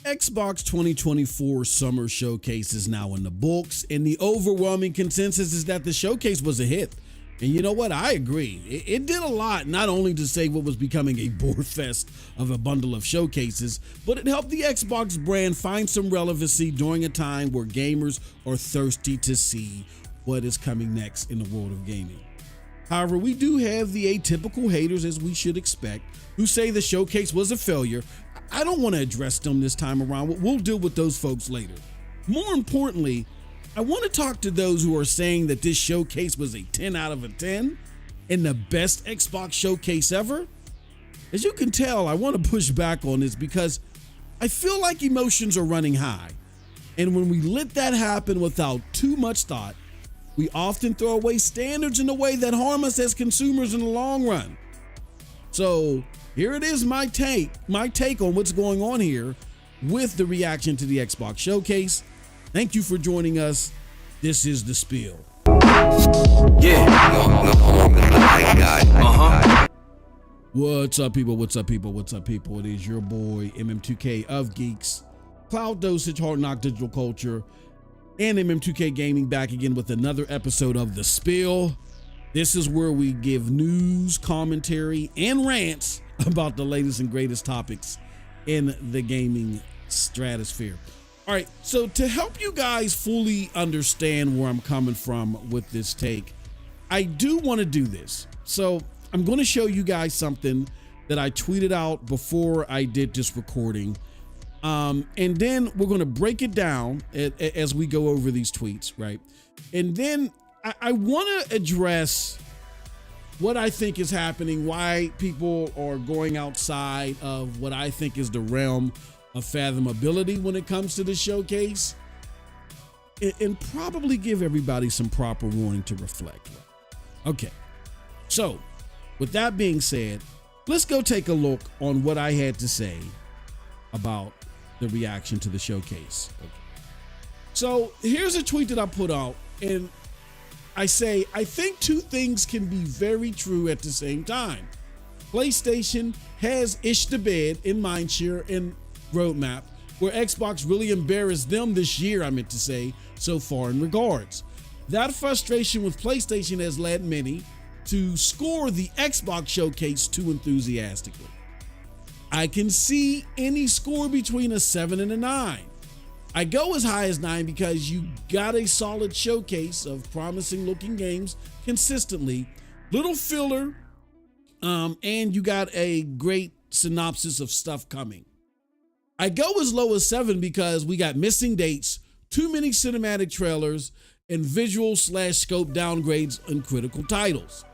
Xbox 2024 Summer Showcase is now in the books, and the overwhelming consensus is that the showcase was a hit. And you know what? I agree. It did a lot, not only to save what was becoming a bore fest of a bundle of showcases, but it helped the Xbox brand find some relevancy during a time where gamers are thirsty to see what is coming next in the world of gaming. However, we do have the atypical haters, as we should expect, who say the showcase was a failure. I don't want to address them this time around. We'll deal with those folks later. More importantly, I want to talk to those who are saying that this showcase was a 10 out of a 10 and the best Xbox showcase ever. As you can tell, I want to push back on this because I feel like emotions are running high. And when we let that happen without too much thought, we often throw away standards in a way that harm us as consumers in the long run. So here it is, my take on what's going on here with the reaction to the Xbox showcase. Thank you for joining us. This is The Spiel. What's up, people? What's up, people? What's up, people? It is your boy, MM2K of Geeks, Cloud Dosage, Hard Knock Digital Culture, and MM2K Gaming back again with another episode of The Spiel. This is where we give news, commentary, and rants about the latest and greatest topics in the gaming stratosphere. All right, so to help you guys fully understand where I'm coming from with this take, I do want to do this. So I'm going to show you guys something that I tweeted out before I did this recording. And then we're going to break it down as we go over these tweets, right? And then I want to address what I think is happening, why people are going outside of what I think is the realm of fathomability when it comes to the showcase, and probably give everybody some proper warning to reflect. Okay, so with that being said, let's go take a look on what I had to say about the reaction to the showcase. Okay. So here's a tweet that I put out, and I say, I think two things can be very true at the same time. PlayStation has ished the bed in mindshare and roadmap, where Xbox really embarrassed them this year, I meant to say, so far in regards. That frustration with PlayStation has led many to score the Xbox showcase too enthusiastically. I can see any score between a 7 and a 9. I go as high as 9 because you got a solid showcase of promising looking games consistently, little filler, and you got a great synopsis of stuff coming. I go as low as 7 because we got missing dates, too many cinematic trailers, and visual/scope downgrades on critical titles.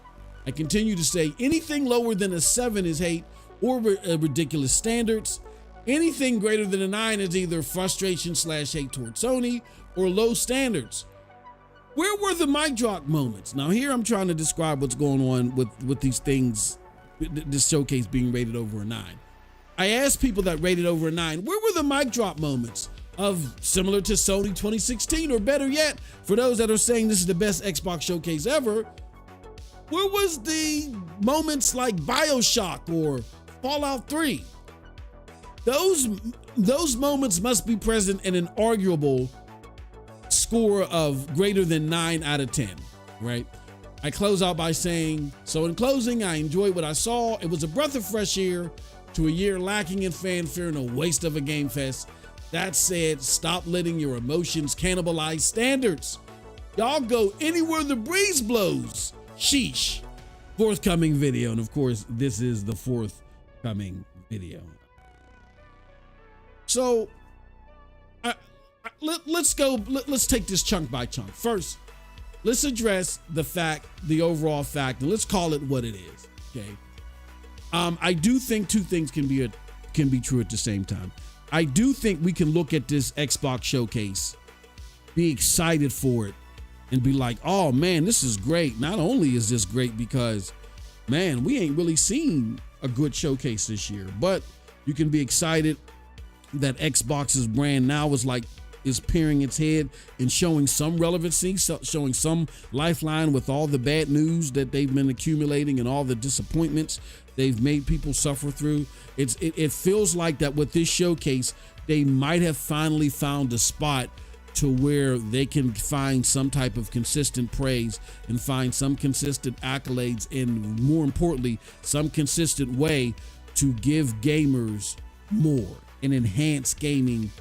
I continue to say anything lower than a 7 is hate or ridiculous standards. Anything greater than a 9 is either frustration/hate toward Sony or low standards. Where were the mic drop moments? Now here I'm trying to describe what's going on with these things, this showcase being rated over a 9. I asked people that rated over a 9, where were the mic drop moments of similar to Sony 2016, or better yet, for those that are saying this is the best Xbox showcase ever, where was the moments like BioShock or Fallout 3? Those moments must be present in an arguable score of greater than 9 out of 10, right? I close out by saying, so in closing, I enjoyed what I saw. It was a breath of fresh air to a year lacking in fanfare and a waste of a game fest. That said, stop letting your emotions cannibalize standards. Y'all go anywhere the breeze blows. Sheesh. Forthcoming video. And of course, this is the forthcoming video. So let's take this chunk by chunk. First, let's address the overall fact, and let's call it what it is. Okay. I do think two things can be true at the same time. I do think we can look at this Xbox showcase, be excited for it, and be like, oh man, this is great. Not only is this great because, man, we ain't really seen a good showcase this year, but you can be excited that Xbox's brand now is like is peering its head and showing some relevancy, showing some lifeline with all the bad news that they've been accumulating and all the disappointments they've made people suffer through. It feels like that with this showcase, they might have finally found a spot to where they can find some type of consistent praise and find some consistent accolades, and more importantly, some consistent way to give gamers more and enhance gaming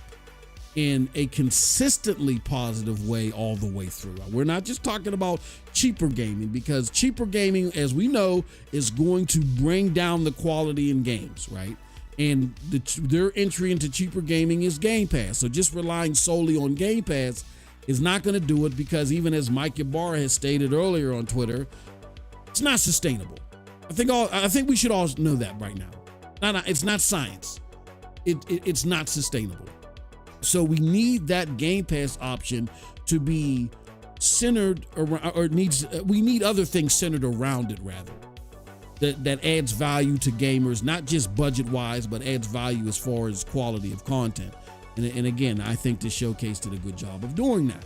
in a consistently positive way all the way through. We're not just talking about cheaper gaming, because cheaper gaming, as we know, is going to bring down the quality in games, right? And their entry into cheaper gaming is Game Pass. So just relying solely on Game Pass is not going to do it, because even as Mike Ybarra has stated earlier on Twitter, it's not sustainable. I think we should all know that right now. It's not science. It's not sustainable. So we need that Game Pass option to be centered around, we need other things centered around it, rather. That adds value to gamers, not just budget-wise, but adds value as far as quality of content. And again, I think this showcase did a good job of doing that.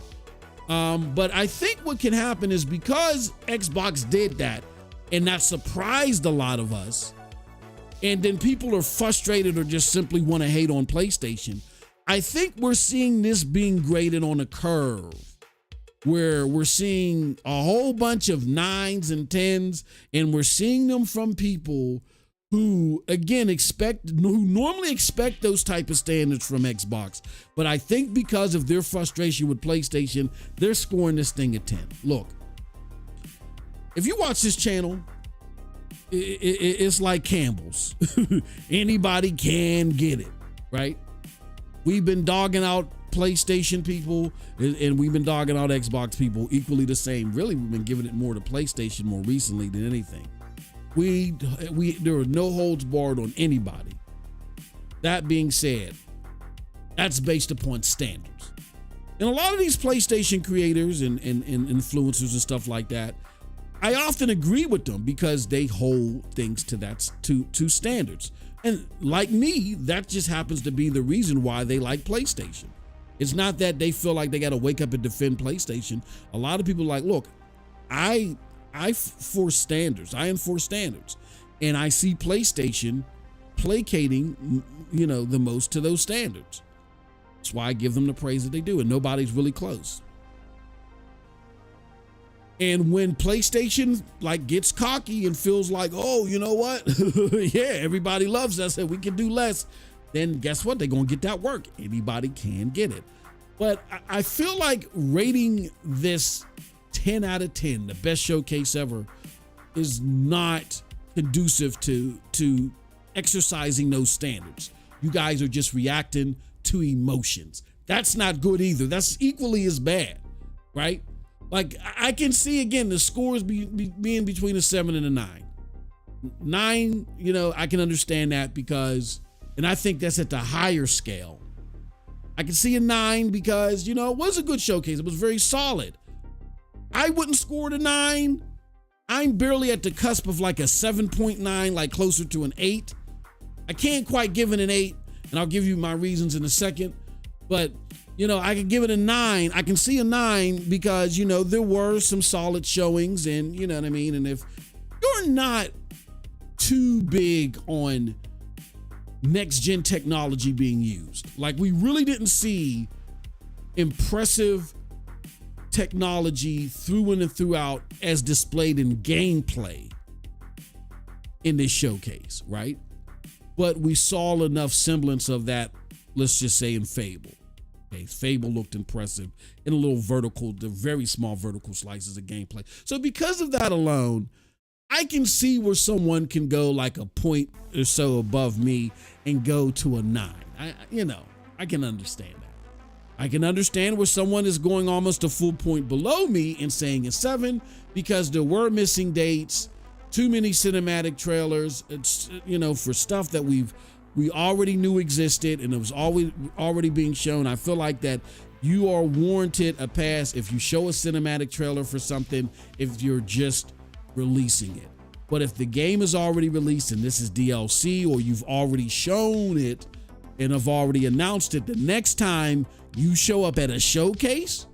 But I think what can happen is, because Xbox did that, and that surprised a lot of us, and then people are frustrated or just simply want to hate on PlayStation, I think we're seeing this being graded on a curve, where we're seeing a whole bunch of 9s and 10s, and we're seeing them from people who, again, who normally expect those type of standards from Xbox. But I think because of their frustration with PlayStation, they're scoring this thing a 10. Look, if you watch this channel, it's like Campbell's. Anybody can get it, right? We've been dogging out PlayStation people, and we've been dogging out Xbox people equally the same. Really, we've been giving it more to PlayStation more recently than anything. There are no holds barred on anybody. That being said, that's based upon standards. And a lot of these PlayStation creators and influencers and stuff like that, I often agree with them, because they hold things to standards. And like me, that just happens to be the reason why they like PlayStation. It's not that they feel like they got to wake up and defend PlayStation. A lot of people are like, look, I enforce standards. And I see PlayStation placating, the most to those standards. That's why I give them the praise that they do, and nobody's really close. And when PlayStation gets cocky and feels like, oh, you know what? Yeah, everybody loves us and we can do less, then guess what? They're going to get that work. Anybody can get it. But I feel like rating this 10 out of 10, the best showcase ever, is not conducive to exercising those standards. You guys are just reacting to emotions. That's not good either. That's equally as bad, right? I can see, again, the scores being between a 7 and a 9. 9, I can understand that, because, and I think that's at the higher scale. I can see a 9 because, it was a good showcase. It was very solid. I wouldn't score it a 9. I'm barely at the cusp of a 7.9, closer to an 8. I can't quite give it an 8, and I'll give you my reasons in a second. But I can give it a 9. I can see a 9 because, there were some solid showings, and you know what I mean? And if you're not too big on next gen technology being used, we really didn't see impressive technology through and throughout as displayed in gameplay in this showcase, right? But we saw enough semblance of that, let's just say, in Fable. Okay, Fable looked impressive in the very small vertical slices of gameplay. So because of that alone, I can see where someone can go a point or so above me and go to a 9. I can understand that. I can understand where someone is going almost a full point below me and saying a 7, because there were missing dates, too many cinematic trailers, for stuff that we already knew existed, and it was already being shown. I feel like that you are warranted a pass if you show a cinematic trailer for something, if you're just releasing it. But if the game is already released and this is DLC, or you've already shown it, and have already announced it. The next time you show up at a showcase,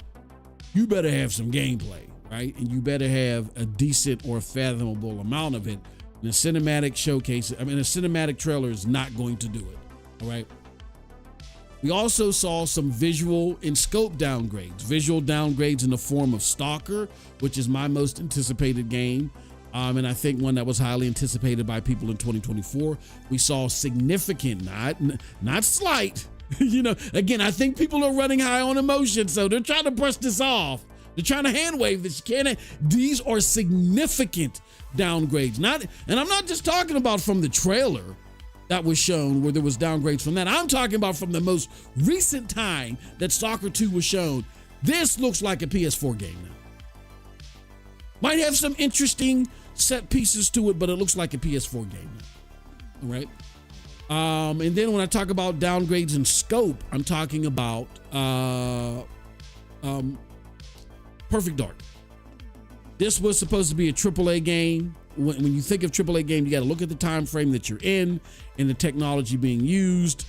you better have some gameplay, right? And you better have a decent or fathomable amount of it. And a cinematic showcase, a cinematic trailer is not going to do it, all right? We also saw some visual and scope downgrades. Visual downgrades in the form of Stalker, which is my most anticipated game. And I think one that was highly anticipated by people in 2024. We saw significant, not slight, again, I think people are running high on emotion, so they're trying to brush this off. They're trying to hand wave this. These are significant downgrades. And I'm not just talking about from the trailer that was shown where there was downgrades from that. I'm talking about from the most recent time that Stalker 2 was shown. This looks like a PS4 game now. Might have some interesting set pieces to it, but it looks like a PS4 game now. All right. And then when I talk about downgrades in scope, I'm talking about Perfect Dark. This was supposed to be a AAA game. When you think of AAA game, you got to look at the time frame that you're in and the technology being used.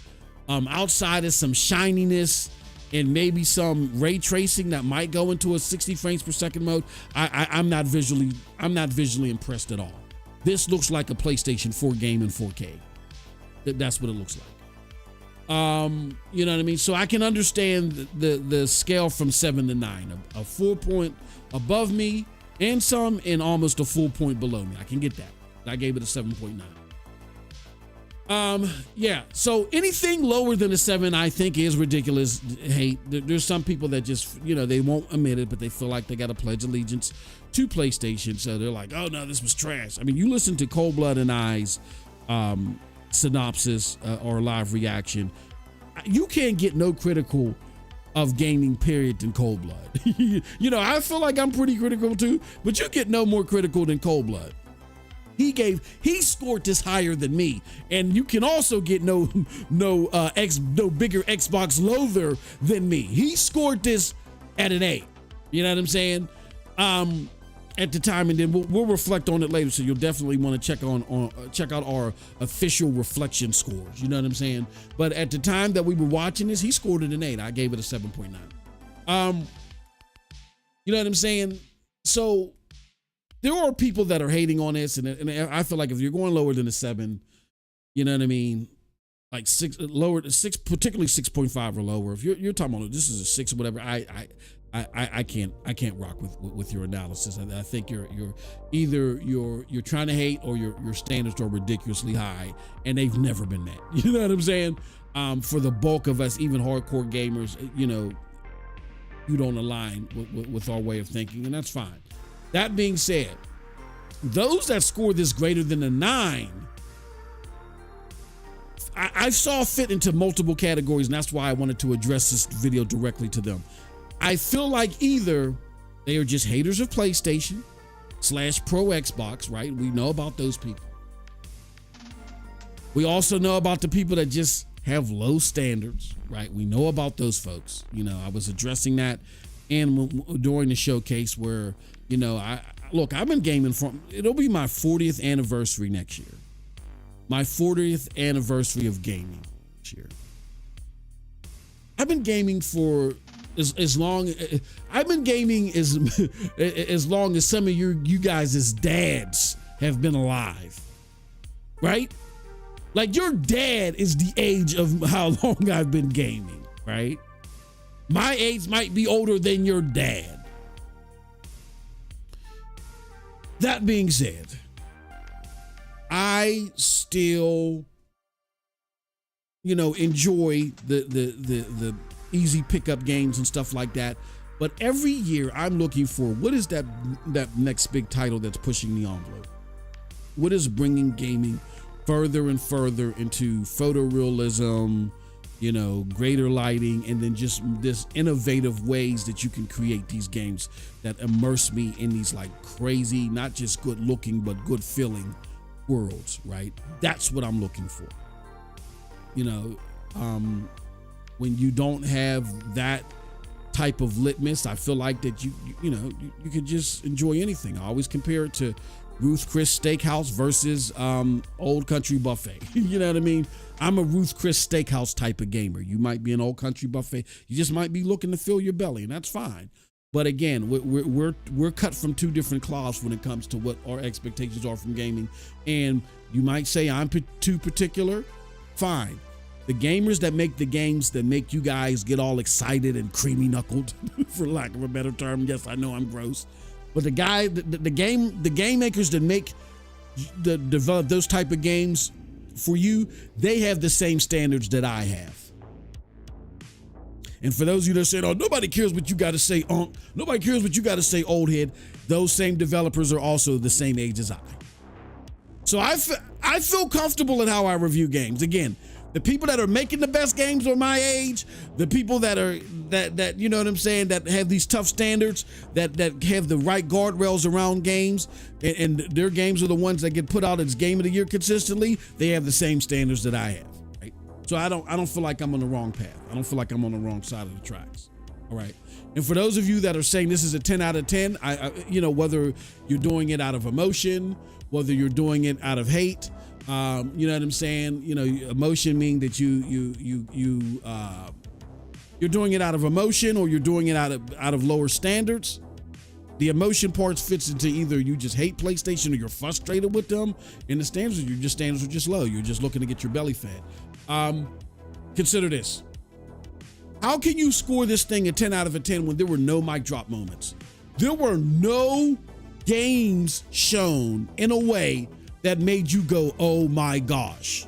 Outside of some shininess and maybe some ray tracing that might go into a 60 frames per second mode, I'm not visually impressed at all. This looks like a PlayStation 4 game in 4K. That's what it looks like. You know what I mean? So I can understand the scale from 7 to 9, a full point above me and some in almost a full point below me. I can get that. I gave it a 7.9. Yeah. So anything lower than a 7, I think is ridiculous. Hey, there's some people that just, they won't admit it, but they feel like they got to pledge allegiance to PlayStation. So they're like, oh no, this was trash. I mean, you listen to Cold Blood and I's, synopsis or live reaction. You can't get no critical of gaming period than Cold Blood. I feel like I'm pretty critical too, but you get no more critical than Cold Blood. He scored this higher than me, and you can also get no bigger Xbox loather than me. He scored this at an 8. You know what I'm saying? At the time, and then we'll reflect on it later. So you'll definitely want to check out our official reflection scores. You know what I'm saying? But at the time that we were watching this, he scored it an 8. I gave it a 7.9. You know what I'm saying? So there are people that are hating on this, and I feel like if you're going lower than a 7, you know what I mean? Like 6, particularly 6.5 or lower. If you're talking about this is a 6 or whatever, I can't rock with your analysis. I think you're either trying to hate or your standards are ridiculously high, and they've never been met. You know what I'm saying? For the bulk of us, even hardcore gamers, you don't align with our way of thinking, and that's fine. That being said, those that score this greater than a 9, I saw fit into multiple categories, and that's why I wanted to address this video directly to them. I feel like either they are just haters of PlayStation / pro Xbox, right? We know about those people. We also know about the people that just have low standards, right? We know about those folks. I was addressing that during the showcase where, I've been gaming it'll be my 40th anniversary next year. My 40th anniversary of gaming this year. I've been gaming for as long I've been gaming as long as some of you guys' dads have been alive, right? Like your dad is the age of how long I've been gaming, right? My age might be older than your dad. That being said, I still, enjoy the easy pickup games and stuff like that. But every year I'm looking for what is that next big title that's pushing the envelope? What is bringing gaming further and further into photorealism, greater lighting, and then just this innovative ways that you can create these games that immerse me in these like crazy, not just good looking, but good feeling worlds, right? That's what I'm looking for. When you don't have that type of litmus, I feel like that you could just enjoy anything. I always compare it to Ruth Chris Steakhouse versus Old Country Buffet. You know what I mean? I'm a Ruth Chris Steakhouse type of gamer. You might be an Old Country Buffet. You just might be looking to fill your belly, and that's fine. But again, we're cut from two different cloths when it comes to what our expectations are from gaming. And you might say I'm too particular. Fine. The gamers that make the games that make you guys get all excited and creamy knuckled, for lack of a better term. Yes, I know I'm gross. But the game makers that develop those type of games for you, they have the same standards that I have. And for those of you that are saying, oh, nobody cares what you got to say, nobody cares what you got to say, old head, those same developers are also the same age as I. So I feel comfortable in how I review games. Again, the people that are making the best games are my age. The people that you know what I'm saying, that have these tough standards, that have the right guardrails around games, and their games are the ones that get put out as Game of the Year consistently. They have the same standards that I have. Right? So I don't feel like I'm on the wrong path. I don't feel like I'm on the wrong side of the tracks. All right. And for those of you that are saying this is a 10 out of 10, I whether you're doing it out of emotion, whether you're doing it out of hate. You know what I'm saying? You know, emotion meaning that you're doing it out of emotion, or you're doing it out of lower standards. The emotion parts fits into either you just hate PlayStation or you're frustrated with them, and the standards are just low. You're just looking to get your belly fed. Consider this. How can you score this thing a 10 out of a 10 when there were no mic drop moments? There were no games shown in a way that made you go, oh my gosh,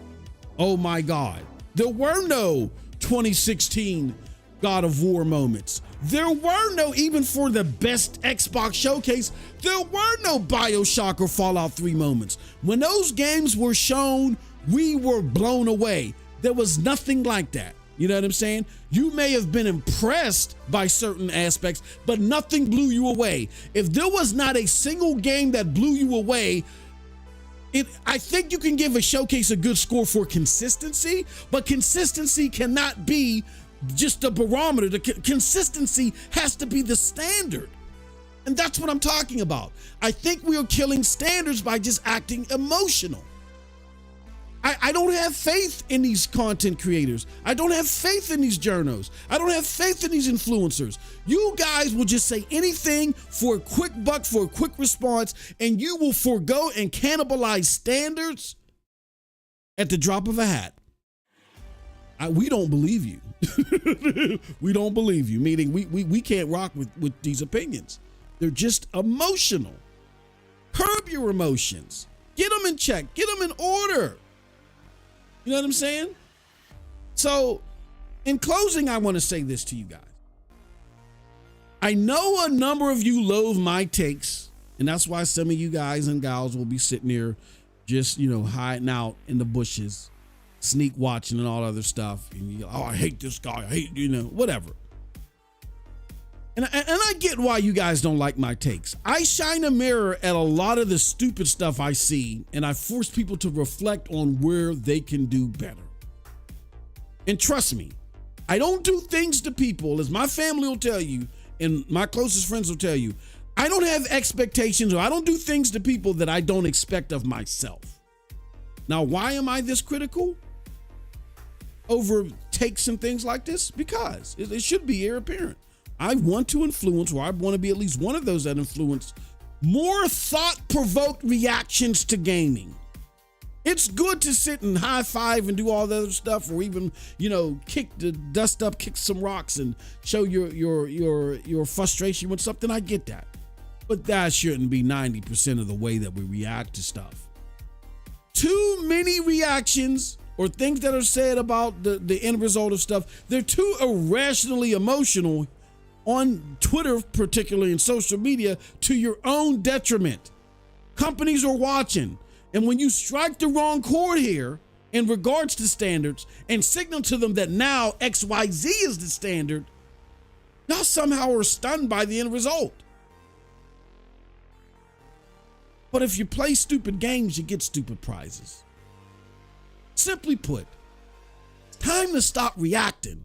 oh my God. There were no 2016 God of War moments. There were no, even for the best Xbox showcase, there were no BioShock or Fallout 3 moments. When those games were shown, we were blown away. There was nothing like that. You know what I'm saying? You may have been impressed by certain aspects, but nothing blew you away. If there was not a single game that blew you away, I think you can give a showcase a good score for consistency, but consistency cannot be just a barometer. The consistency has to be the standard. And that's what I'm talking about. I think we are killing standards by just acting emotional. I don't have faith in these content creators. I don't have faith in these journos. I don't have faith in these influencers. You guys will just say anything for a quick buck, for a quick response, and you will forego and cannibalize standards at the drop of a hat. We don't believe you. We don't believe you, meaning we can't rock with these opinions. They're just emotional. Curb your emotions. Get them in check. Get them in order. You know what I'm saying? So, in closing, I want to say this to you guys. I know a number of you loathe my takes, and that's why some of you guys and gals will be sitting there just, hiding out in the bushes, sneak watching and all other stuff. And you go, oh, I hate this guy. I hate, whatever. And I get why you guys don't like my takes. I shine a mirror at a lot of the stupid stuff I see, and I force people to reflect on where they can do better. And trust me, I don't do things to people, as my family will tell you, and my closest friends will tell you, I don't have expectations, or I don't do things to people that I don't expect of myself. Now, why am I this critical over takes and things like this? Because it should be apparent. I want to influence, or I want to be at least one of those that influence more thought-provoked reactions to gaming. It's good to sit and high five and do all the other stuff, or even, kick the dust up, kick some rocks and show your frustration with something. I get that. But that shouldn't be 90% of the way that we react to stuff. Too many reactions or things that are said about the end result of stuff, they're too irrationally emotional on Twitter, particularly in social media, to your own detriment. Companies are watching. And when you strike the wrong chord here in regards to standards and signal to them that now XYZ is the standard, y'all somehow are stunned by the end result. But if you play stupid games, you get stupid prizes. Simply put, it's time to stop reacting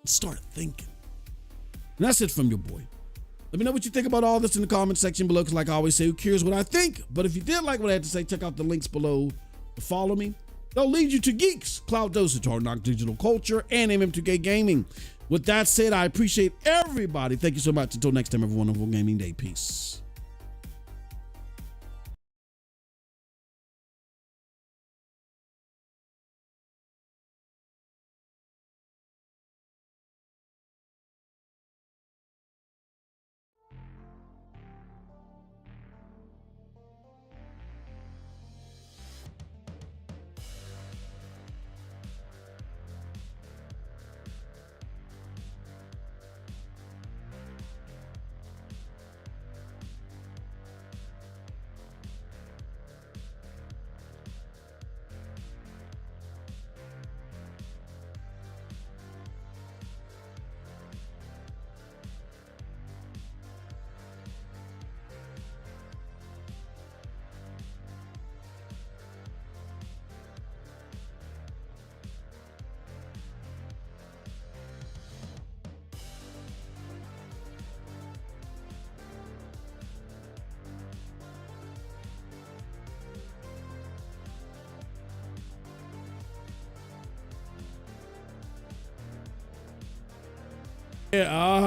and start thinking. And that's it from your boy. Let me know what you think about all this in the comment section below, because like I always say, who cares what I think? But if you did like what I had to say, check out the links below to follow me. They'll lead you to Geeks, Cloud Dosage, Hard Knock Digital Culture, and MM2K Gaming. With that said, I appreciate everybody. Thank you so much. Until next time, have a wonderful gaming day. Peace.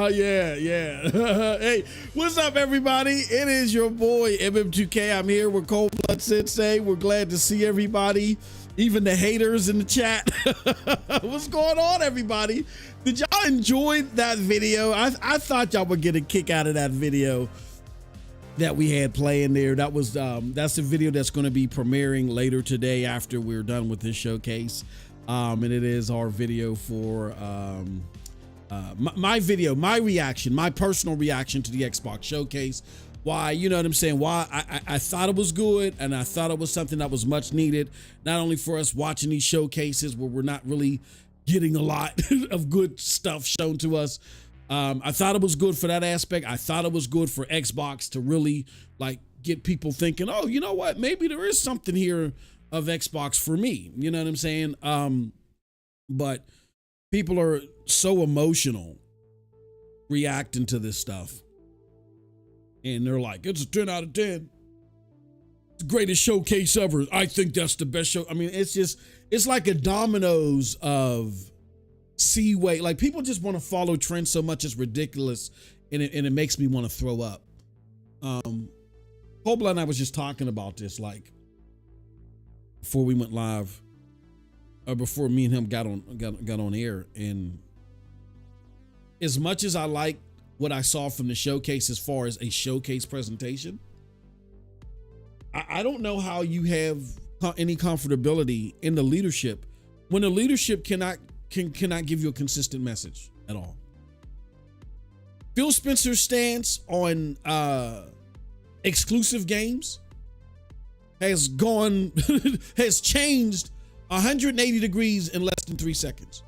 Yeah. Hey, what's up, everybody? It is your boy MM2K. I'm here with Cold Blood Sensei. We're glad to see everybody, even the haters in the chat. What's going on, everybody? Did y'all enjoy that video? I thought y'all would get a kick out of that video that we had playing there. That was that's the video that's going to be premiering later today after we're done with this showcase. And it is our video for my video, my reaction, my personal reaction to the Xbox showcase. Why, you know what I'm saying? Why I thought it was good, and I thought it was something that was much needed, not only for us watching these showcases where we're not really getting a lot of good stuff shown to us. I thought it was good for that aspect. I thought it was good for Xbox to really like get people thinking, oh, you know what? Maybe there is something here of Xbox for me. You know what I'm saying? But people are so emotional reacting to this stuff. And they're like, it's a 10 out of 10. It's the greatest showcase ever. I think that's the best show. I mean, it's like a dominoes of Seaway. Like, people just want to follow trends so much, it's ridiculous. And it makes me want to throw up. Cold and I was just talking about this, like, before we went live. Or before me and him got on air. And as much as I like what I saw from the showcase as far as a showcase presentation, I don't know how you have any comfortability in the leadership when the leadership cannot give you a consistent message at all. Phil Spencer's stance on exclusive games has changed 180 degrees in less than 3 seconds.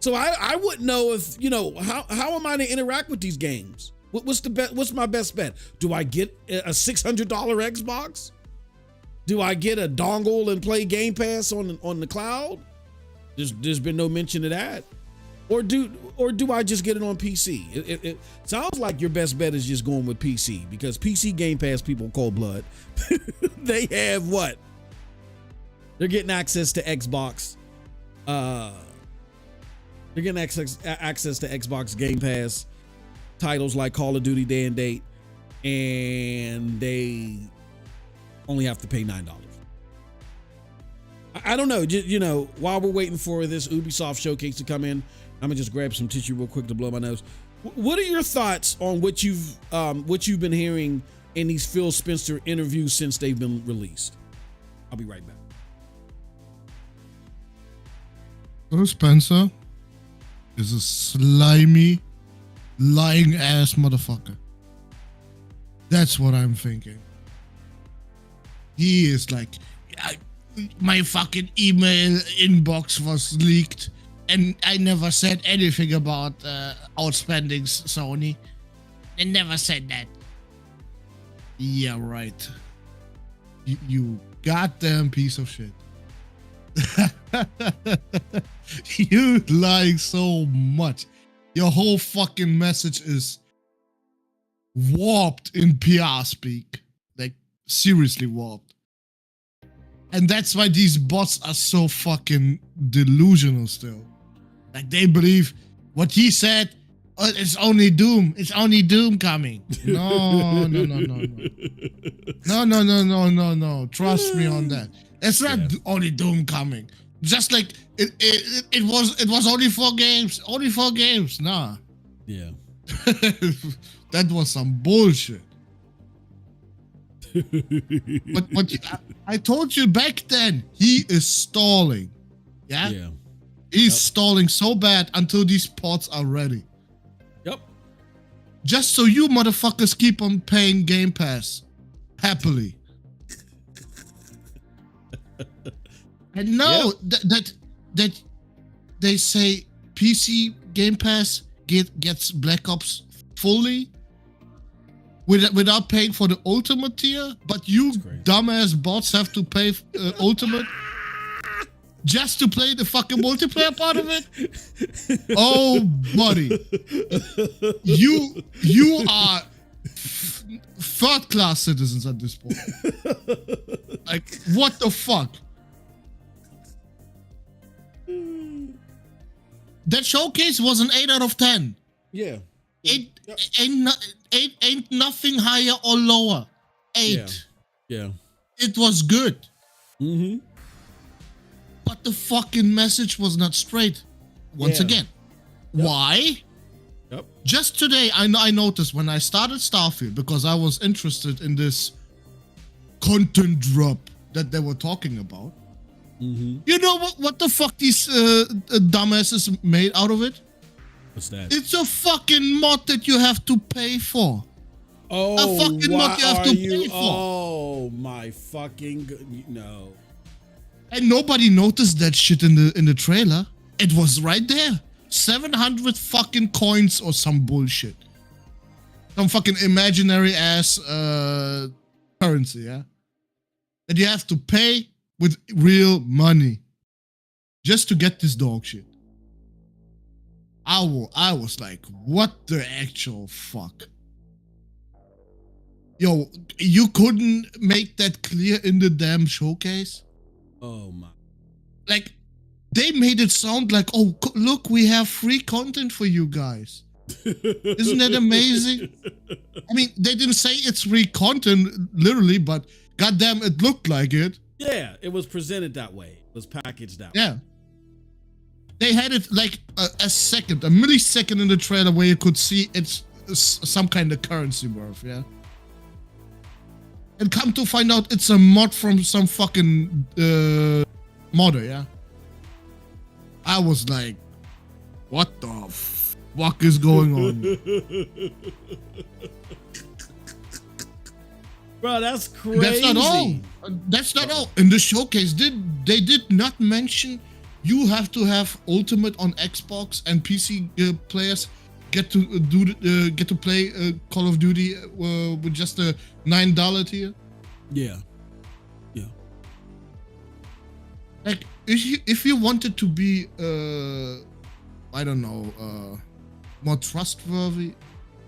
So I wouldn't know if, you know, how am I to interact with these games? What's my best bet? Do I get a $600 Xbox? Do I get a dongle and play Game Pass on the cloud? There's been no mention of that. Or do I just get it on PC? It sounds like your best bet is just going with PC, because PC Game Pass people, cold blood, they have what? They're getting access to Xbox. They're getting access to Xbox Game Pass titles like Call of Duty Day and Date, and they only have to pay $9. I don't know. You know, while we're waiting for this Ubisoft showcase to come in, I'm gonna just grab some tissue real quick to blow my nose. What are your thoughts on what you've been hearing in these Phil Spencer interviews since they've been released? I'll be right back. Phil Spencer is a slimy, lying ass motherfucker. That's what I'm thinking. He is like, my fucking email inbox was leaked and I never said anything about outspending Sony. I never said that. Yeah, right. You goddamn piece of shit. You lying so much. Your whole fucking message is warped in PR speak. Like, seriously warped. And that's why these bots are so fucking delusional still. Like, they believe what he said, oh, it's only Doom. It's only Doom coming. No. No. Trust me on that. It's not only Doom coming. Just like it was only 4 games. Only 4 games. Nah. Yeah. That was some bullshit. But I told you back then, he is stalling. Yeah? Yeah. He's stalling so bad until these ports are ready. Yep. Just so you motherfuckers keep on paying Game Pass. Happily. And no, that they say PC Game Pass gets Black Ops fully without paying for the Ultimate tier, but you dumbass bots have to pay Ultimate just to play the fucking multiplayer part of it. Oh, buddy, you are third-class citizens at this point. Like, what the fuck? That showcase was an 8 out of 10. Yeah. Ain't nothing higher or lower. 8. Yeah. It was good. Mm-hmm. But the fucking message was not straight. Once again. Yep. Why? Yep. Just today, I noticed when I started Starfield, because I was interested in this content drop that they were talking about. Mm-hmm. You know what the fuck these dumbasses made out of it? What's that? It's a fucking mod that you have to pay for. Oh, a fucking mod you have to pay for. Oh my fucking no. And nobody noticed that shit in the trailer. It was right there. 700 fucking coins or some bullshit. Some fucking imaginary ass currency, yeah? That you have to pay with real money just to get this dog shit. I was like, what the actual fuck? Yo, you couldn't make that clear in the damn showcase? Oh my. Like, they made it sound like, oh, look, we have free content for you guys. Isn't that amazing? I mean, they didn't say it's free content, literally, but goddamn, it looked like it. Yeah, it was presented that way. It was packaged that way. Yeah. They had it like a millisecond in the trailer where you could see it's some kind of currency worth, yeah? And come to find out it's a mod from some fucking modder, yeah? I was like, what the fuck is going on? Bro, that's crazy. That's not all. That's not all. In the showcase, they did not mention you have to have Ultimate on Xbox, and PC players get to play Call of Duty with just a $9 tier. Yeah. Like, if you wanted to be I don't know, more trustworthy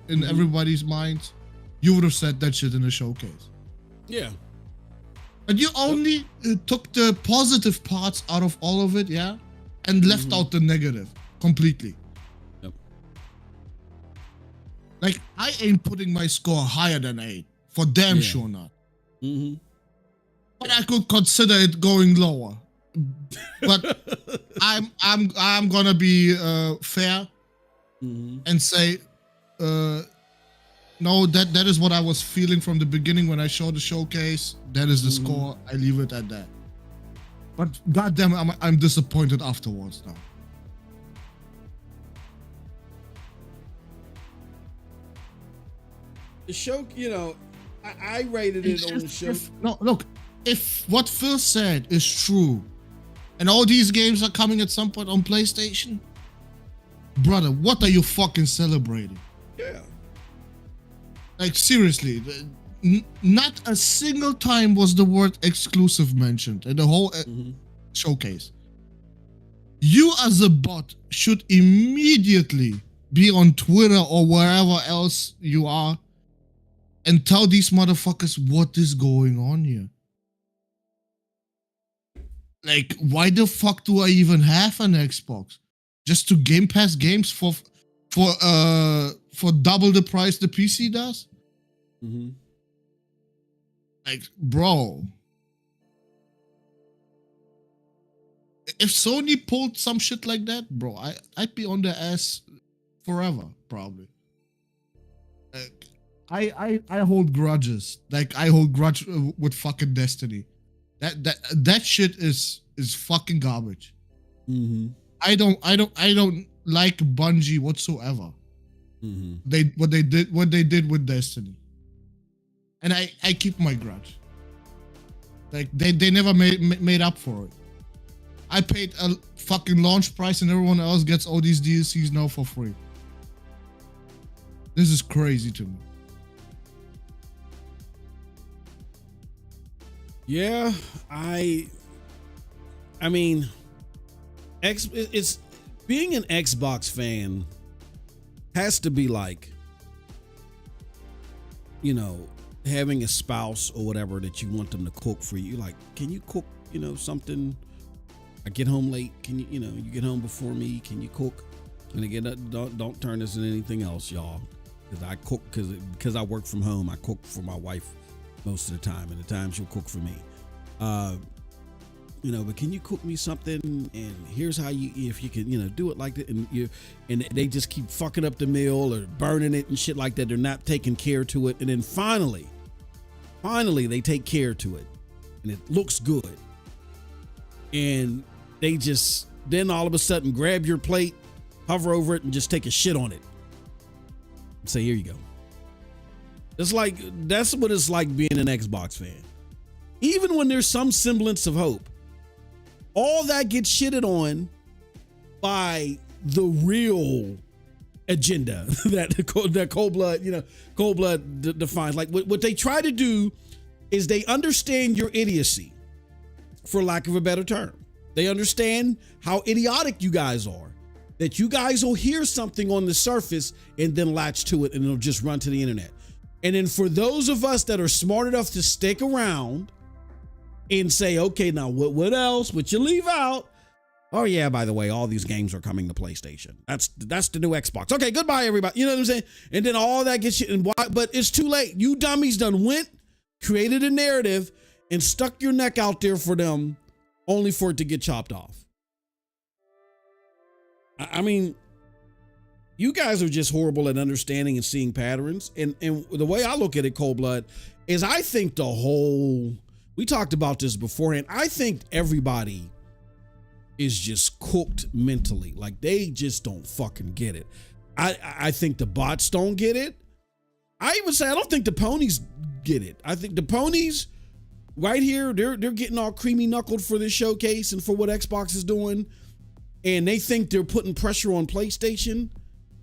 in everybody's minds, you would have said that shit in the showcase. Yeah. But you only took the positive parts out of all of it, yeah? And left out the negative completely. Yep. Like, I ain't putting my score higher than 8. For damn sure not. Mm-hmm. But I could consider it going lower. But I'm gonna be fair and say no, that is what I was feeling from the beginning when I showed the showcase. That is the score. I leave it at that. But goddamn, I'm disappointed afterwards now. The show, you know, I rated it on the show. No, look, if what Phil said is true, and all these games are coming at some point on PlayStation, brother, what are you fucking celebrating? Yeah. Like, seriously, not a single time was the word exclusive mentioned in the whole showcase. You as a bot should immediately be on Twitter or wherever else you are and tell these motherfuckers what is going on here. Like, why the fuck do I even have an Xbox? Just to Game Pass games for double the price the PC does? Mm-hmm. Like, bro. If Sony pulled some shit like that, bro, I'd be on their ass forever, probably. Like, I hold grudges. Like, I hold grudge with fucking Destiny. That shit is fucking garbage. Mm-hmm. I don't like Bungie whatsoever. Mm-hmm. What they did with Destiny, and I keep my grudge. Like they never made up for it. I paid a fucking launch price, and everyone else gets all these DLCs now for free. This is crazy to me. Yeah, I mean, it's being an Xbox fan has to be like, you know, having a spouse or whatever that you want them to cook for you. Like, can you cook, you know, something? I get home late. Can you, you know, you get home before me? Can you cook? And again, don't turn this into anything else, y'all. Because I cook because I work from home. I cook for my wife most of the time, and the time she'll cook for me. You know, but can you cook me something? And here's how if you can, you know, do it like that. And they just keep fucking up the meal or burning it and shit like that. They're not taking care to it. And then finally they take care to it, and it looks good. And they just then all of a sudden grab your plate, hover over it, and just take a shit on it. And say, here you go. It's like, that's what it's like being an Xbox fan. Even when there's some semblance of hope, all that gets shitted on by the real agenda that Cold Blood defines. Like what they try to do is they understand your idiocy, for lack of a better term. They understand how idiotic you guys are, that you guys will hear something on the surface and then latch to it and it'll just run to the internet. And then for those of us that are smart enough to stick around and say, okay, now what else would you leave out? Oh yeah, by the way, all these games are coming to PlayStation. That's the new Xbox. Okay, goodbye everybody. You know what I'm saying? And then all that gets shit. And why? But it's too late. You dummies done went, created a narrative, and stuck your neck out there for them, only for it to get chopped off. I mean, you guys are just horrible at understanding and seeing patterns. And the way I look at it, Cold Blood, is I think we talked about this beforehand. I think everybody is just cooked mentally. Like, they just don't fucking get it. I think the bots don't get it. I even say I don't think the ponies get it. I think the ponies right here, they're getting all creamy knuckled for this showcase and for what Xbox is doing. And they think they're putting pressure on PlayStation,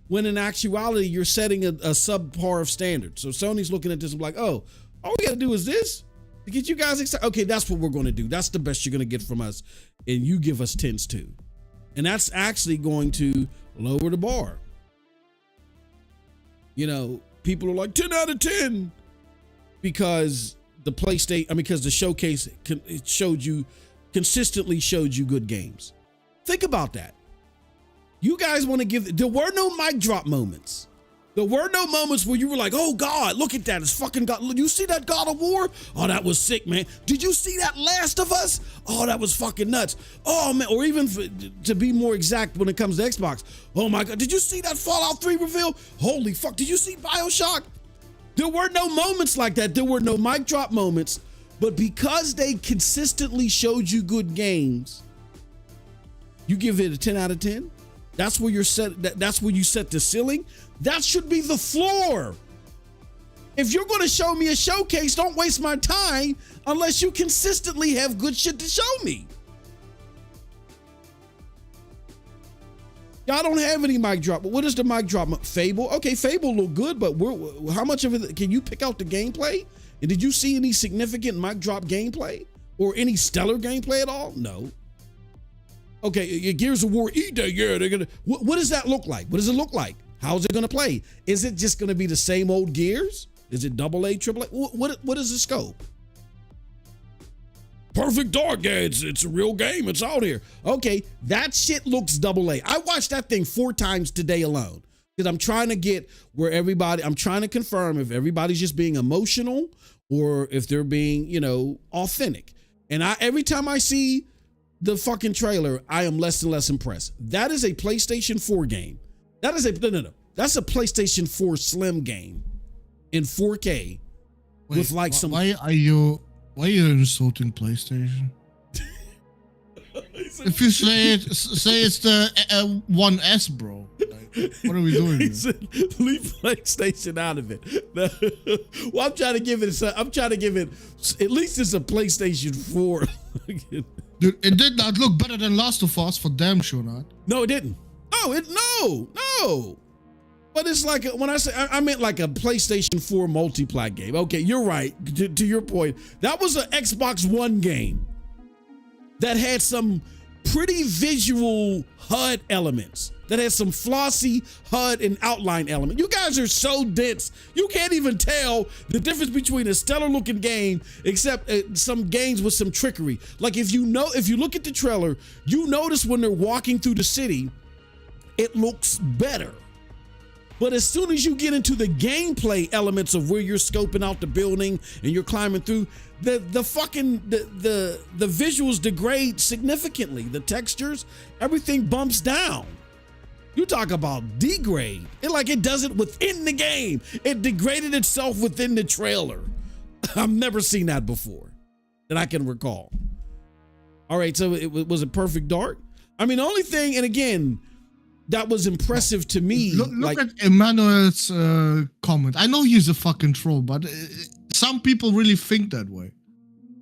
when in actuality, you're setting a subpar of standards. So Sony's looking at this and like, oh, all we got to do is this to get you guys excited. Okay, that's what we're going to do. That's the best you're going to get from us. And you give us 10s too. And that's actually going to lower the bar. You know, people are like 10 out of 10 because because the showcase consistently showed you good games. Think about that. You guys want to there were no mic drop moments. There were no moments where you were like, oh God, look at that. It's fucking God. You see that God of War? Oh, that was sick, man. Did you see that Last of Us? Oh, that was fucking nuts. Oh, man. Or even to be more exact when it comes to Xbox. Oh my God. Did you see that Fallout 3 reveal? Holy fuck. Did you see BioShock? There were no moments like that. There were no mic drop moments. But because they consistently showed you good games, you give it a 10 out of 10. That's where you're set. That's where you set the ceiling. That should be the floor. If you're going to show me a showcase, don't waste my time unless you consistently have good shit to show me. Y'all don't have any mic drop. But what is the mic drop? Fable? Okay, Fable look good, but how much of it can you pick out the gameplay? And did you see any significant mic drop gameplay or any stellar gameplay at all? No. Okay, Gears of War E-Day, yeah, they're gonna. What does that look like? What does it look like? How's it gonna play? Is it just gonna be the same old Gears? Is it AA, AAA? What is the scope? Perfect Dark, yeah, it's a real game. It's out here. Okay, that shit looks AA. I watched that thing 4 times today alone because I'm trying to get where I'm trying to confirm if everybody's just being emotional or if they're being, authentic. And every time I see the fucking trailer, I am less and less impressed. That is a PlayStation 4 game. That's a PlayStation 4 Slim game in 4K. Wait, with like some. Why are you insulting PlayStation? If you say it's the 1S, bro. Like, what are we doing here? Leave PlayStation out of it. Well, I'm trying to give it at least it's a PlayStation 4. Dude, it did not look better than Last of Us, for damn sure not. No, it didn't. No. But it's like when I meant like a PlayStation 4 multi-plat game. Okay, you're right. To your point, that was an Xbox One game that had some pretty visual HUD elements, that had some flossy HUD and outline element. You guys are so dense, you can't even tell the difference between a stellar looking game, except some games with some trickery. Like if you look at the trailer, you notice when they're walking through the city, it looks better. But as soon as you get into the gameplay elements of where you're scoping out the building and you're climbing through, the visuals degrade significantly. The textures, everything bumps down. You talk about degrade. It does it within the game. It degraded itself within the trailer. I've never seen that before that I can recall. All right, so was it Perfect Dark? I mean, the only thing, and again, that was impressive to me. Look at Emmanuel's comment. I know he's a fucking troll, but some people really think that way.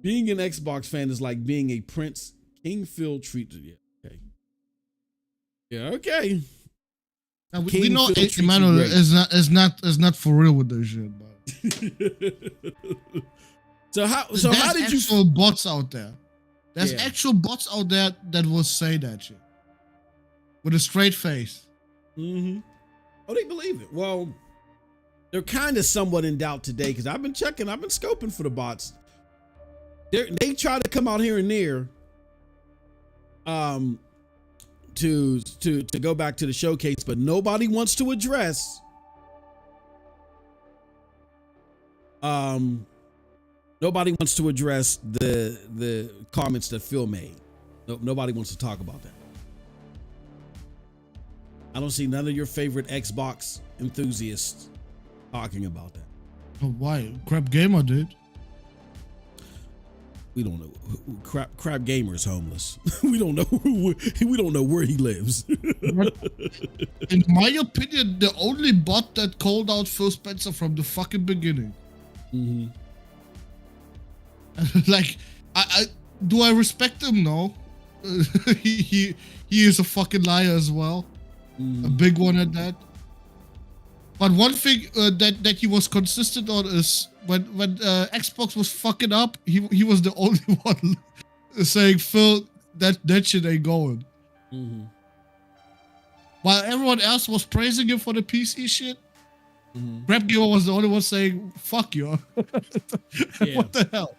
Being an Xbox fan is like being a Prince Kingfield treated. Yeah, okay. Now, we know Emmanuel is not for real with this shit. But. So how did you? Actual bots out there. There's actual bots out there that will say that shit with a straight face. Mm-hmm. Oh, they believe it. Well, they're kind of somewhat in doubt today because I've been scoping for the bots. They try to come out here and there, to go back to the showcase, but nobody wants to address. Nobody wants to address the comments that Phil made. Nobody wants to talk about that. I don't see none of your favorite Xbox enthusiasts talking about that. Oh, why? Crap Gamer did. We don't know. Crap Gamer is homeless. We don't know where he lives. In my opinion, the only bot that called out Phil Spencer from the fucking beginning. Mm-hmm. Like, do I respect him? No. He is a fucking liar as well. Mm. A big one at that. But one thing that he was consistent on is when Xbox was fucking up, he was the only one saying, Phil, that shit ain't going. Mm-hmm. While everyone else was praising him for the PC shit, mm-hmm. Crap Gamer was the only one saying, fuck you. Yeah. What the hell?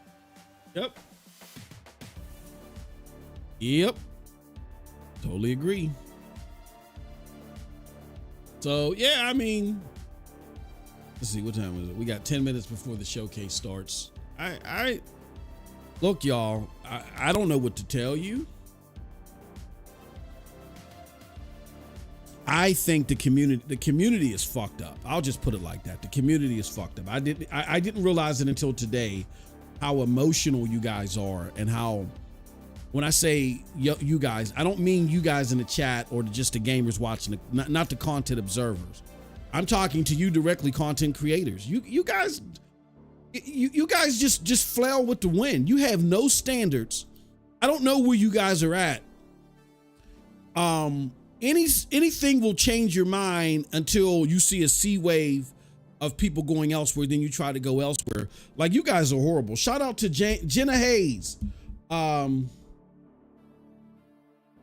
Yep. Totally agree. So, yeah, I mean, let's see, what time is it? We got 10 minutes before the showcase starts. Look, y'all, I don't know what to tell you. I think the community is fucked up. I'll just put it like that. The community is fucked up. I didn't realize it until today how emotional you guys are, and how, when I say you guys, I don't mean you guys in the chat or just the gamers watching it, not the content observers. I'm talking to you directly, content creators. You guys just flail with the wind. You have no standards. I don't know where you guys are at. Anything will change your mind until you see a sea wave of people going elsewhere. Then you try to go elsewhere. Like, you guys are horrible. Shout out to Jenna Hayes.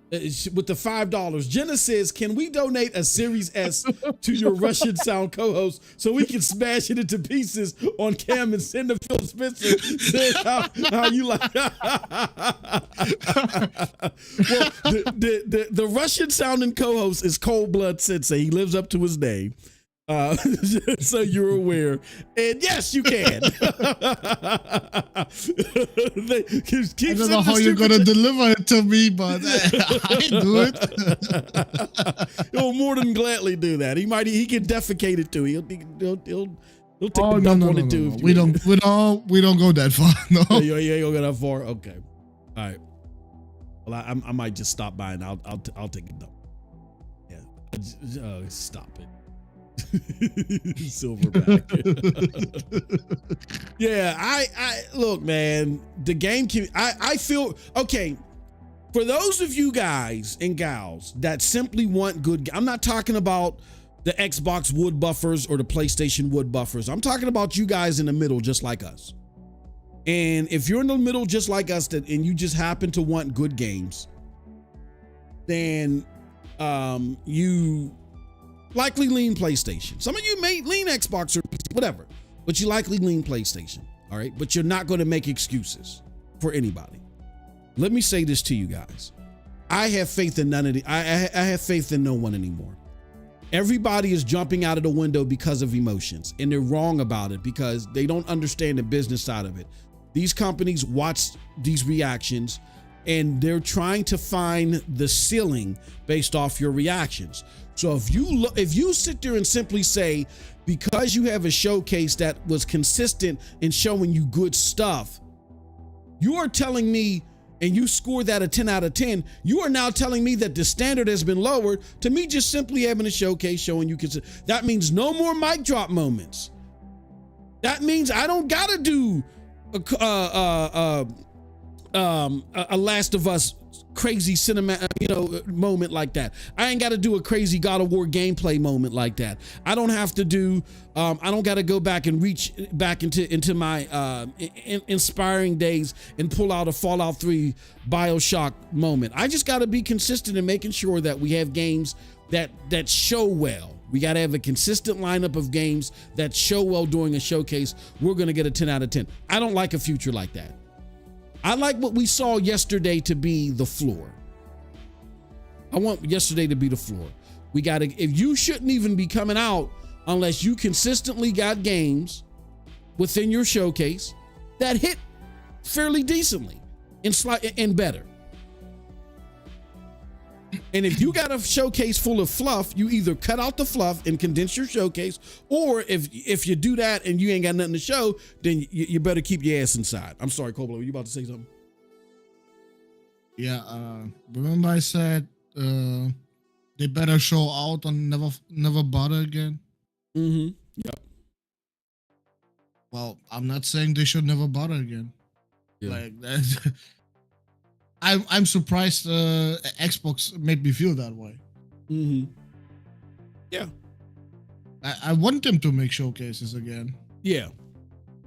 with the $5. Jenna says, "Can we donate a Series S to your Russian sound co-host so we can smash it into pieces on cam and send to Phil Spencer?" Says how you like. Well, the Russian sounding co-host is Cold Blood Sensei. He lives up to his name. So you're aware, and yes, you can. I don't know how you're gonna deliver it to me, but I do it. He'll more than gladly do that. He can defecate it too. He'll take Oh, a dump on it too. no. We don't go that far. No. You ain't gonna go that far. Okay, all right. Well, I might just stop by and I'll take a dump. Yeah, stop it. Silverback. Yeah, I look, man, the game can I feel okay. For those of you guys and gals that simply want good, I'm not talking about the Xbox wood buffers or the PlayStation wood buffers. I'm talking about you guys in the middle just like us. And if you're in the middle just like us and you just happen to want good games, then you likely lean PlayStation. Some of you may lean Xbox or PC, whatever, but you likely lean PlayStation. All right. But you're not going to make excuses for anybody. Let me say this to you guys. I have faith in none of the, I have faith in no one anymore. Everybody is jumping out of the window because of emotions, and they're wrong about it because they don't understand the business side of it. These companies watch these reactions and they're trying to find the ceiling based off your reactions. So if you sit there and simply say, because you have a showcase that was consistent in showing you good stuff, you are telling me, and you score that a 10 out of 10, you are now telling me that the standard has been lowered to me just simply having a showcase showing you that means no more mic drop moments. That means I don't gotta do a Last of Us crazy cinema, moment like that. I ain't got to do a crazy God of War gameplay moment like that. I don't have to do. I don't got to go back and reach back into my inspiring days and pull out a Fallout 3 BioShock moment. I just got to be consistent in making sure that we have games that show well. We got to have a consistent lineup of games that show well during a showcase. We're going to get a 10 out of 10. I don't like a future like that. I like what we saw yesterday to be the floor. I want yesterday to be the floor. If you shouldn't even be coming out unless you consistently got games within your showcase that hit fairly decently and better. And if you got a showcase full of fluff, you either cut out the fluff and condense your showcase, or if you do that and you ain't got nothing to show, then you better keep your ass inside. I'm sorry, Koblo, were you about to say something? Yeah, remember I said they better show out and never bother again? Mm-hmm. Yep. Well, I'm not saying they should never bother again. Yeah. Like that. I'm surprised Xbox made me feel that way. Mm-hmm. Yeah. I want them to make showcases again. Yeah.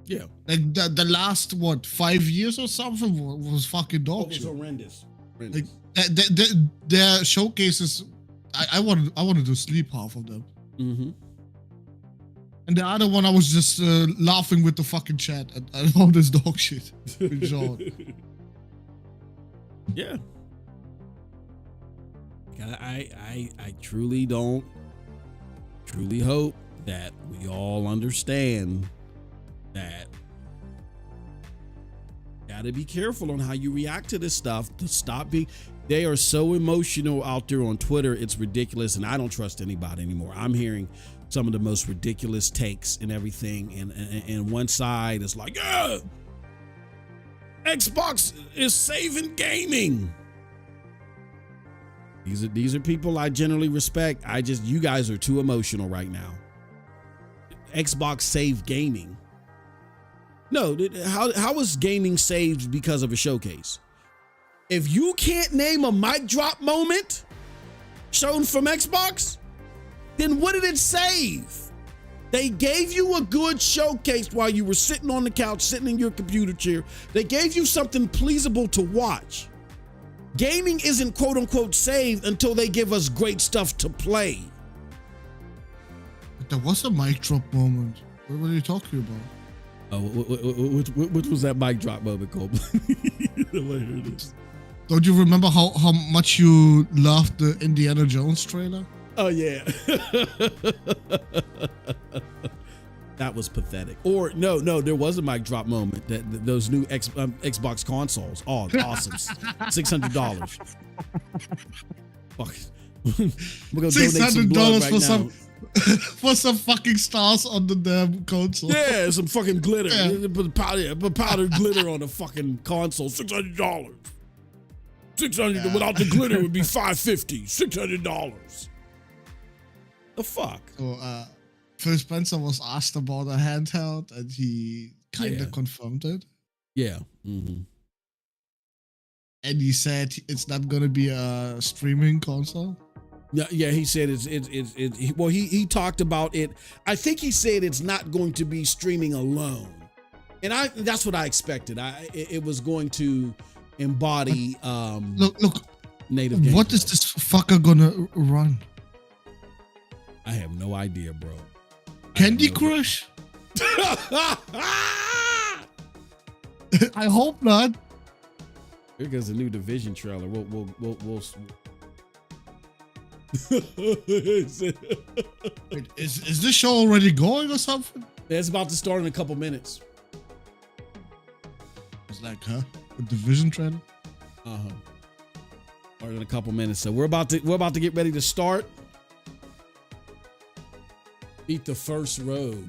Yeah. Like the last 5 years or something was fucking dog shit. It was horrendous. Like their showcases, I wanted to sleep half of them. Mm-hmm. And the other one, I was just laughing with the fucking chat at all this dog shit. Yeah. I truly hope that we all understand that gotta be careful on how you react to this stuff. To stop being, they are so emotional out there on Twitter, it's ridiculous, and I don't trust anybody anymore. I'm hearing some of the most ridiculous takes and everything, and one side is like, yeah, Xbox is saving gaming. These are people I generally respect. You guys are too emotional right now. Xbox saved gaming. No, how is gaming saved because of a showcase? If you can't name a mic drop moment shown from Xbox, then what did it save? They gave you a good showcase while you were sitting on the couch, sitting in your computer chair. They gave you something pleasable to watch. Gaming isn't quote unquote saved until they give us great stuff to play. But there was a mic drop moment. What were you talking about? Oh, what was that mic drop moment, Cole? Don't you remember how much you loved the Indiana Jones trailer? Oh, yeah. That was pathetic. Or no, there was a mic drop moment. Those new Xbox consoles. Oh, awesome. $600. Fuck. We're gonna donate some blood right now. For some fucking stars on the damn console. Yeah, some fucking glitter. Yeah. Put powdered glitter on the fucking console. $600. $600 without the glitter would be $550. $600. The fuck? So, Phil Spencer was asked about a handheld, and he kind of confirmed it. Yeah. Mm-hmm. And he said it's not gonna be a streaming console. Yeah, he said he talked about it. I think he said it's not going to be streaming alone. And that's what I expected. It was going to embody look native gameplay. What is this fucker gonna run? I have no idea, bro. Candy Crush? I hope not. Here goes a new Division trailer. We'll Wait, is this show already going or something? It's about to start in a couple minutes. It's like, huh? A Division trailer? Or in a couple minutes. So we're about to get ready to start. Beat the first rogue.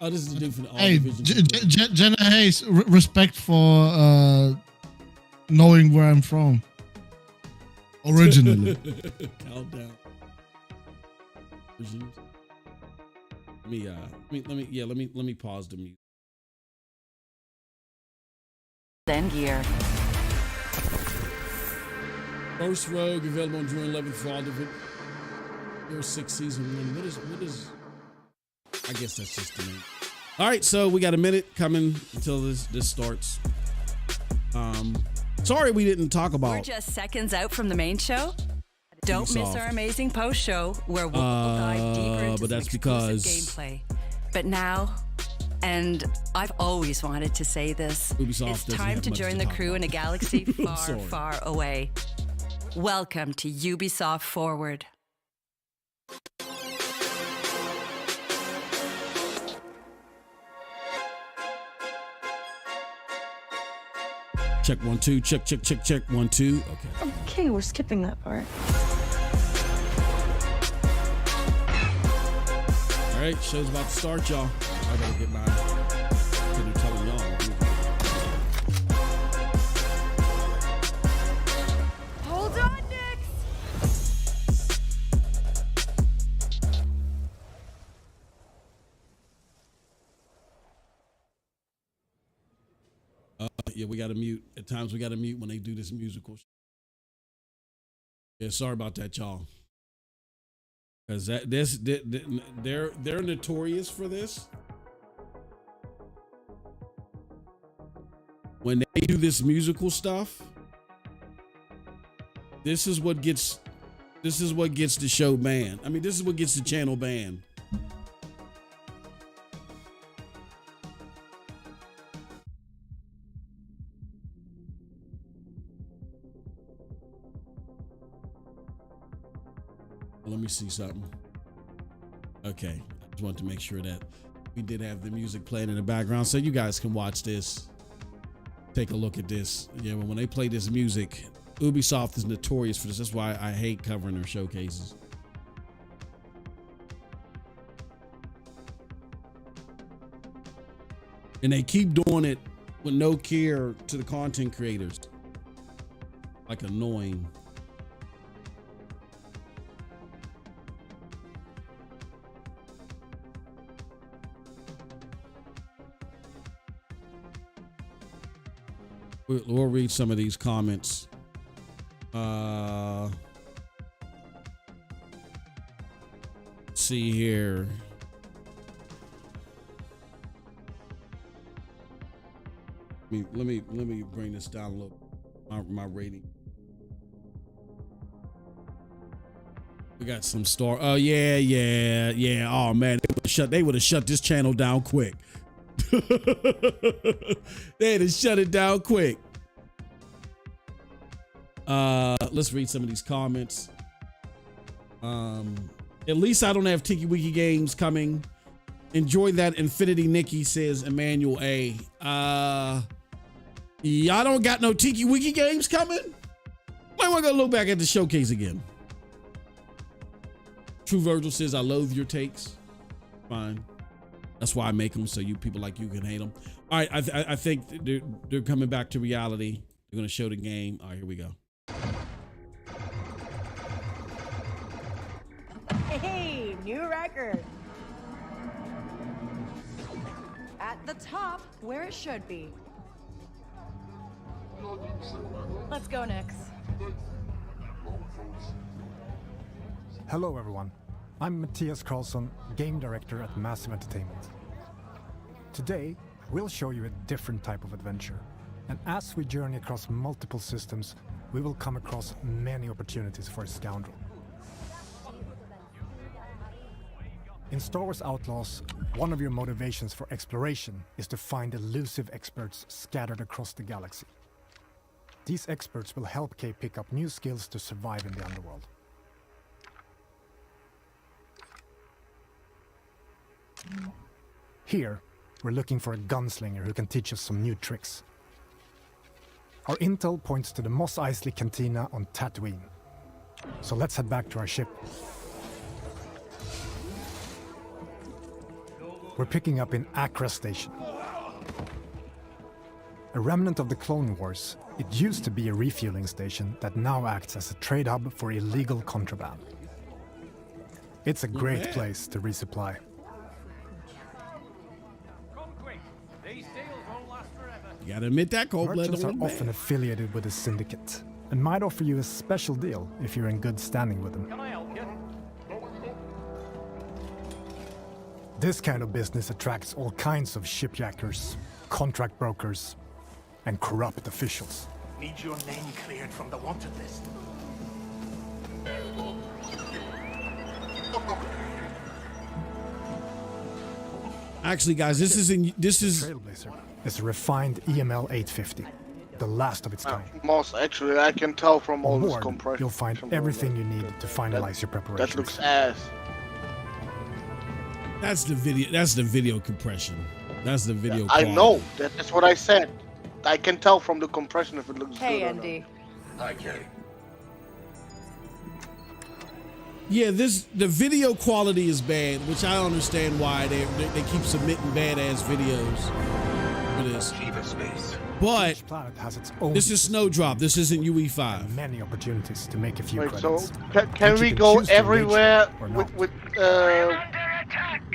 Oh, this is the dude from the Division. Jenna Hayes, respect for knowing where I'm from. Originally. Countdown. Let me pause the music. Then gear. First Rogue available on June 11th for all different. Year 6 season 1. What is? I guess that's just the name. All right, so we got a minute coming until this starts. Sorry we didn't talk about. We're just seconds out from the main show. Don't miss our amazing post show where we'll dive deeper into some exclusive gameplay. But now, and I've always wanted to say this, Ubisoft it's time to join the crew in a galaxy far, far away. Welcome to Ubisoft Forward. Check 1 2. Check 1 2. Okay. Okay, we're skipping that part. All right, show's about to start, y'all. I gotta get my. Couldn't tell y'all. Hold on, Nix. Yeah, we gotta mute. At times we gotta mute when they do this musical. Yeah, sorry about that, y'all. Because they're notorious for this. When they do this musical stuff, this is what gets the show banned. I mean, this is what gets the channel banned. Let me see something. Okay, I just wanted to make sure that we did have the music playing in the background so you guys can watch this. Take a look at this. Yeah, when they play this music, Ubisoft is notorious for this. That's why I hate covering their showcases. And they keep doing it with no care to the content creators. Like annoying. We'll read some of these comments. Let's see here. Let me bring this down a little. My rating. We got some Star. Oh yeah. Oh man, they would have shut this channel down quick. They'd have shut it down quick. Let's read some of these comments. At least I don't have Tiki Wiki games coming. Enjoy that Infinity Nikki, says Emmanuel A. Y'all don't got no Tiki Wiki games coming? Might want to go look back at the showcase again. True Virgil says, I loathe your takes. Fine. That's why I make them, so you people like you can hate them. All right, I think they're coming back to reality. They're going to show the game. All right, here we go. Hey, new record. At the top, where it should be. Let's go, Nix. Hello everyone, I'm Matthias Karlsson, Game Director at Massive Entertainment. Today, we'll show you a different type of adventure. And as we journey across multiple systems, we will come across many opportunities for a scoundrel. In Star Wars Outlaws, one of your motivations for exploration is to find elusive experts scattered across the galaxy. These experts will help Kay pick up new skills to survive in the underworld. Here, we're looking for a gunslinger who can teach us some new tricks. Our intel points to the Mos Eisley Cantina on Tatooine. So let's head back to our ship. We're picking up in Accra Station. A remnant of the Clone Wars, it used to be a refueling station that now acts as a trade hub for illegal contraband. It's a great place to resupply. You gotta admit that Merchants are often affiliated with a syndicate and might offer you a special deal if you're in good standing with them. Can I help you? This kind of business attracts all kinds of shipjackers, contract brokers, and corrupt officials. Need your name cleared from the wanted list. Actually, guys, this is Trailblazer is a refined EML 850, the last of its kind. Most actually, I can tell from all On this board, compression. you'll find everything you need to finalize your preparations. That looks ass. that's the video compression. That's the video. I quality. know. That's what I said. I can tell from the compression if it looks Hey, good Andy. Hi, Kay. Yeah, the video quality is bad, which I understand why they keep submitting badass videos for this. Space. But Each planet has its own this is Snowdrop. This isn't UE5. many opportunities to make a few Wait, so credits. can Which we you go choose to everywhere engage or not.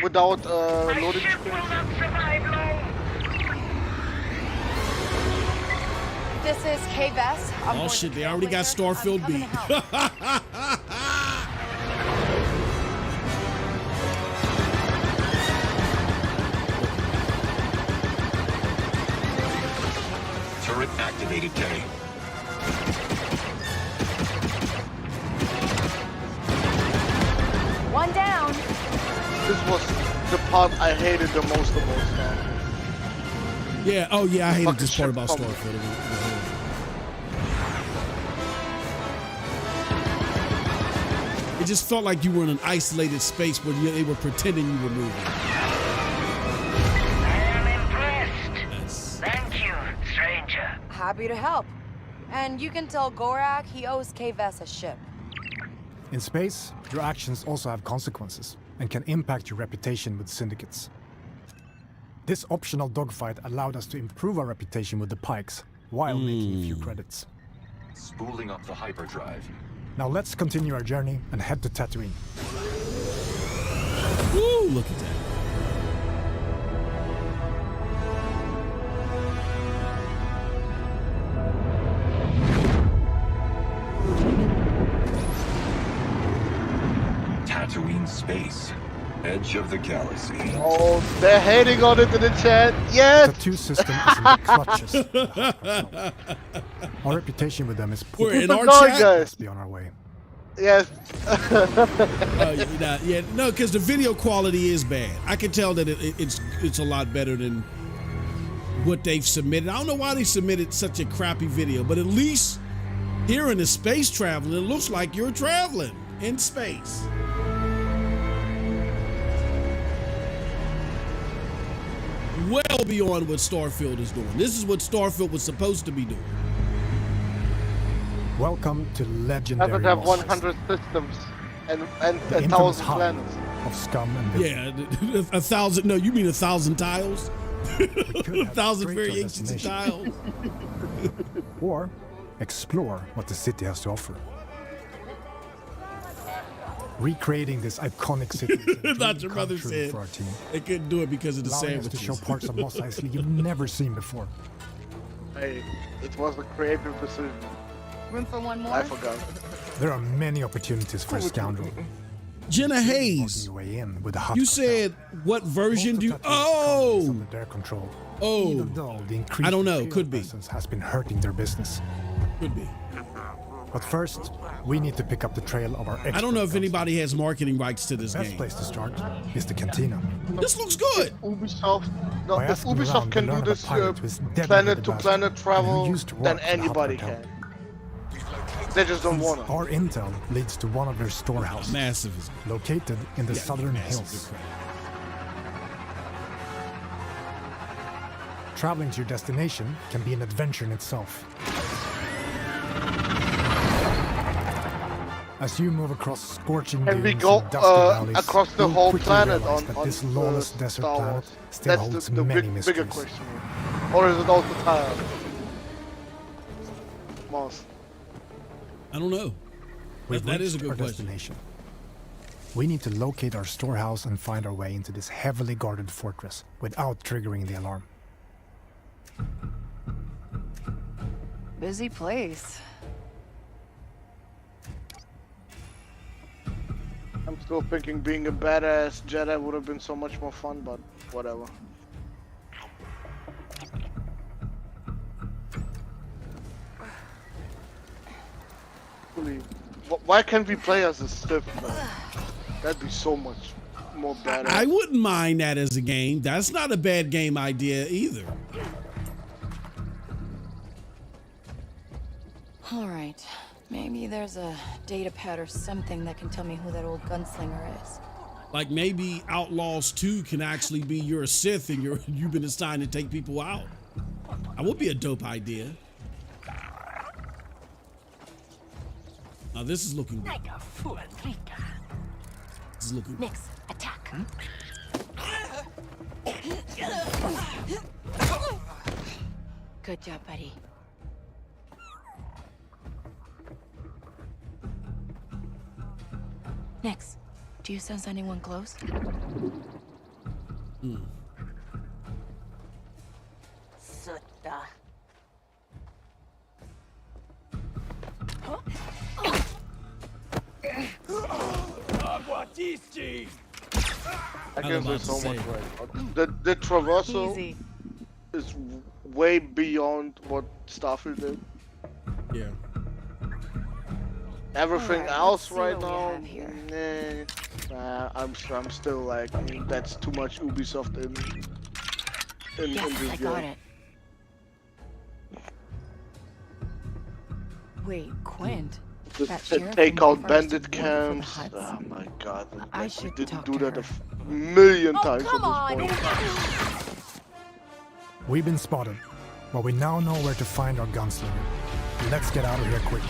without loading screens? This is Kay Vess. Oh shit, they already got Starfield beat. Turret activated, Kay. One down. This was the part I hated the most about Star. Yeah, oh yeah, I hated Fucking this part shit about fumble. Starfield. It was horrible. It just felt like you were in an isolated space where they were pretending you were moving. I am impressed. That's, Thank you, stranger. Happy to help. And you can tell Gorak he owes Kay Vess a ship. In space, your actions also have consequences and can impact your reputation with syndicates. This optional dogfight allowed us to improve our reputation with the Pikes while making a few credits. Spooling up the hyperdrive. Now let's continue our journey and head to Tatooine. woo, look at that. Tatooine space. Edge of the galaxy. Oh, they're hating on it in the chat. Yes. The two system is in the clutches. Our reputation with them is poor. We're in Keep our it going, chat. guys. Let's be on our way. Yes. No, because the video quality is bad. I can tell that it's a lot better than what they've submitted. I don't know why they submitted such a crappy video, but at least here in the space traveling, it looks like you're traveling in space. Well beyond what Starfield is doing. This is what Starfield was supposed to be doing. Welcome to legendary. Doesn't have monsters. 100 systems and The 1,000 infamous hive planets. of scum and villainy. Yeah, 1,000. No, you mean 1,000 tiles? We could head 1,000 straight to our variations of destination. tiles. Or explore what the city has to offer. Recreating this iconic city is a dream Not your come mother true said for our team. they couldn't do it because of the Allowing us to show sandwiches. parts of Mos Eisley you've never seen before. Hey, it was a creative decision. Room for one more? I forgot. There are many opportunities for a scoundrel. Jenna Working Hayes, your way in with a hot you cocktail. said what version do you? Most of that is Oh, under their control. oh, Even though the increased I don't know, imperial could be. presence has been hurting their business. could be. But first, we need to pick up the trail of our I don't know if expert anybody has marketing rights to this guns. Best game. place to start is the cantina. This looks good. Ubisoft, no, By if asking Ubisoft around, can we do learn this of a pilot who is deadly planet-to-planet with the travel, who used to work then for the Hot anybody Cartel. can. They just don't want to. Our intel leads to one of their storehouses, Massive. located in the Yeah, southern massive. hills. Traveling to your destination can be an adventure in itself. As you move across scorching And we dunes go and dusty valleys, across the you'll whole quickly planet realize on that on this lawless desert Star planet Wars. still That's holds the many bigger mysteries. question. Or is it also time? Most. I don't know. We've That is a reached good our question. destination. We need to locate our storehouse and find our way into this heavily guarded fortress without triggering the alarm. Busy place. I'm still thinking being a badass Jedi would have been so much more fun, but whatever. Really, why can't we play as a Sith, man? That'd be so much more badass. I wouldn't mind that as a game. That's not a bad game idea either. All right. Maybe there's a data pad or something that can tell me who that old gunslinger is. Like maybe Outlaws 2 can actually be you're a Sith and you've been assigned to take people out. That would be a dope idea. Now this is looking good. This is looking good. Nix, attack. Good job, buddy. Nix, do you sense anyone close? Sutta. I can say about so to much say. right. The traversal Easy. is way beyond what Starfield did. Yeah. Everything Alright, else let's see right what we now, have here. I'm still like, that's too much Ubisoft in Yes, this I game. got it. Wait, Quint. Just That to sheriff take from out the bandit first worked for the camps. Huts. Oh my god, I we should didn't talk do to that her. a million Oh, times come on! at this point. We've been spotted, but we now know where to find our gunslinger. Let's get out of here quick.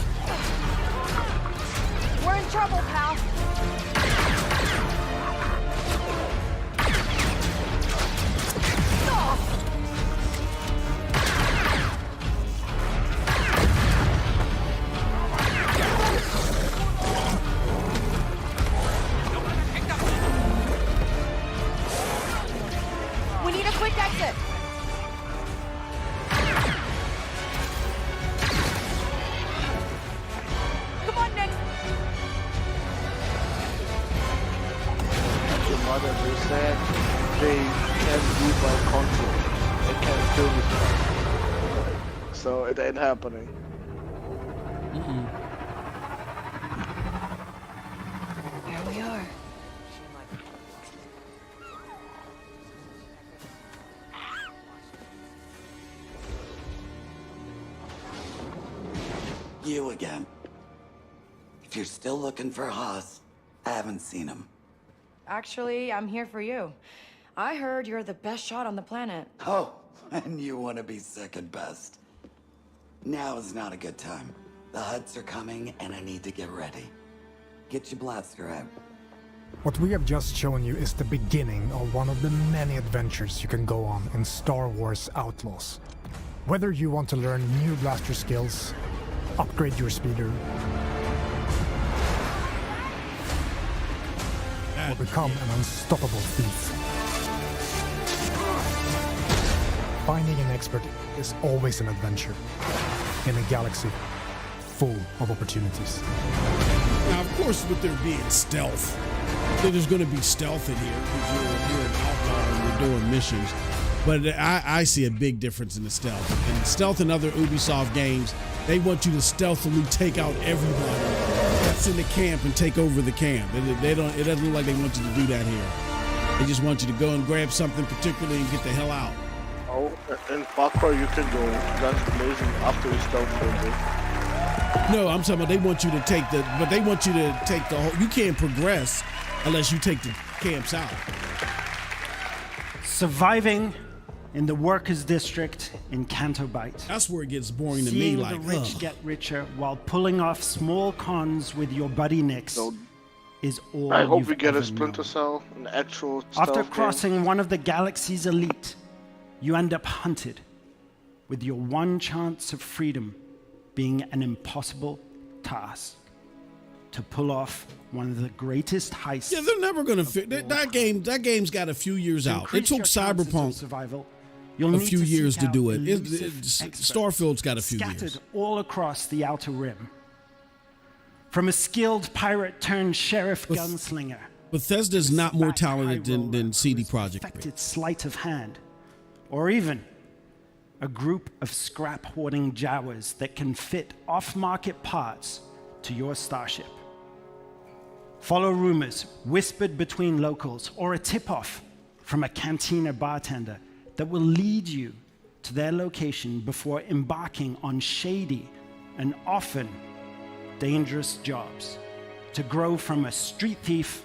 We're in trouble, pal. We need a quick exit. Come on, Nick. The mother, they said they can do by control. They can't kill this guy. So it ain't happening. we are. You again. If you're still looking for Haas, I haven't seen him. Actually, I'm here for you. I heard you're the best shot on the planet. Oh, and you want to be second best. Now is not a good time. The Huts are coming, and I need to get ready. Get your blaster out. What we have just shown you is the beginning of one of the many adventures you can go on in Star Wars Outlaws. Whether you want to learn new blaster skills, upgrade your speeder, or become an unstoppable thief. Finding an expert is always an adventure in a galaxy full of opportunities. Now, of course, with there being stealth, there's going to be stealth in here because you're an outlaw and you're doing missions. But I see a big difference in the stealth. And stealth in other Ubisoft games, they want you to stealthily take out everybody that's in the camp and take over the camp. It doesn't look like they want you to do that here. They just want you to go and grab something particularly and get the hell out. Oh, in Far Cry you can go. That's amazing after you stealth for a bit. No, I'm talking about they want you to take the whole, you can't progress unless you take the camps out. Surviving in the workers' district in Canto Bight. That's where it gets boring to me. Seeing Like, the rich get richer while pulling off small cons with your buddy Nix is all I hope you've we get a ever Splinter known. Cell, an actual After stealth crossing game. one of the galaxy's elite, you end up hunted, with your one chance of freedom being an impossible task. To pull off one of the greatest heists. Yeah, they're never going to fit that game. That game's got a few years out. It took Cyberpunk survival, a few years to do it. elusive Starfield's got a few scattered years. all across the Outer Rim. From a skilled pirate turned sheriff gunslinger. Bethesda's not more talented than CD Projekt Red. Perfected sleight of hand, or even a group of scrap hoarding Jawas that can fit off-market parts to your starship. Follow rumors whispered between locals or a tip-off from a cantina bartender that will lead you to their location before embarking on shady and often dangerous jobs to grow from a street thief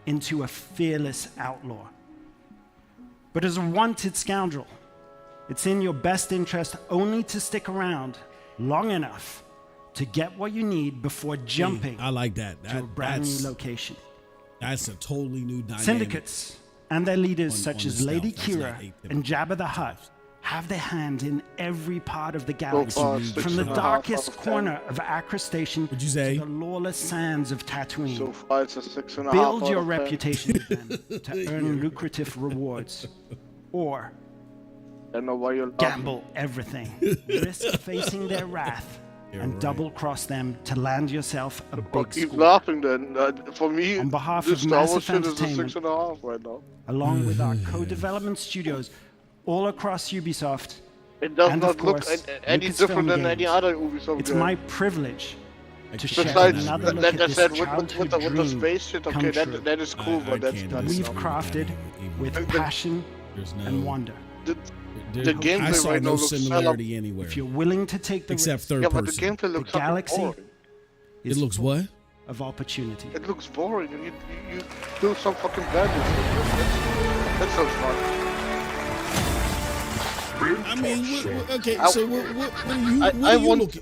into a fearless outlaw. But as a wanted scoundrel, it's in your best interest only to stick around long enough to get what you need before jumping I like that. to a brand new location. That's a totally new dynamic. Syndicates and their leaders such on as the Lady stealth. That's not Kira atypical. and Jabba the Hutt have their hand in every part of the galaxy, far, from the 6.5 darkest out of 10. corner of Accra Station What'd you say? to the lawless sands of Tatooine. So far it's a 6.5 Build out your of 10. reputation with them to earn lucrative rewards, or I don't know why you're gamble everything, risk facing their wrath, and double-cross them to land yourself a Well, big keep score. laughing then. For me, On behalf this of Star Wars Massive shit is a Entertainment, 6.5 right now. along with our co-development studios all across Ubisoft, It does and not of look course, any Lucasfilm different than any Games. other Ubisoft It's game. my privilege to share Besides, another look like at I this said, with childhood the dream space shit, come okay, true. that is cool, but that's not We've enough. crafted with passion and wonder. The gameplay I saw right now no looks similarity anywhere. If you're willing to take the Except risk, third Yeah, but the person. gameplay looks the fucking galaxy boring. It looks what? of opportunity. It looks boring, and you do some fucking bad That's so fun. I mean, okay, I- so what are you, what I are you want. looking?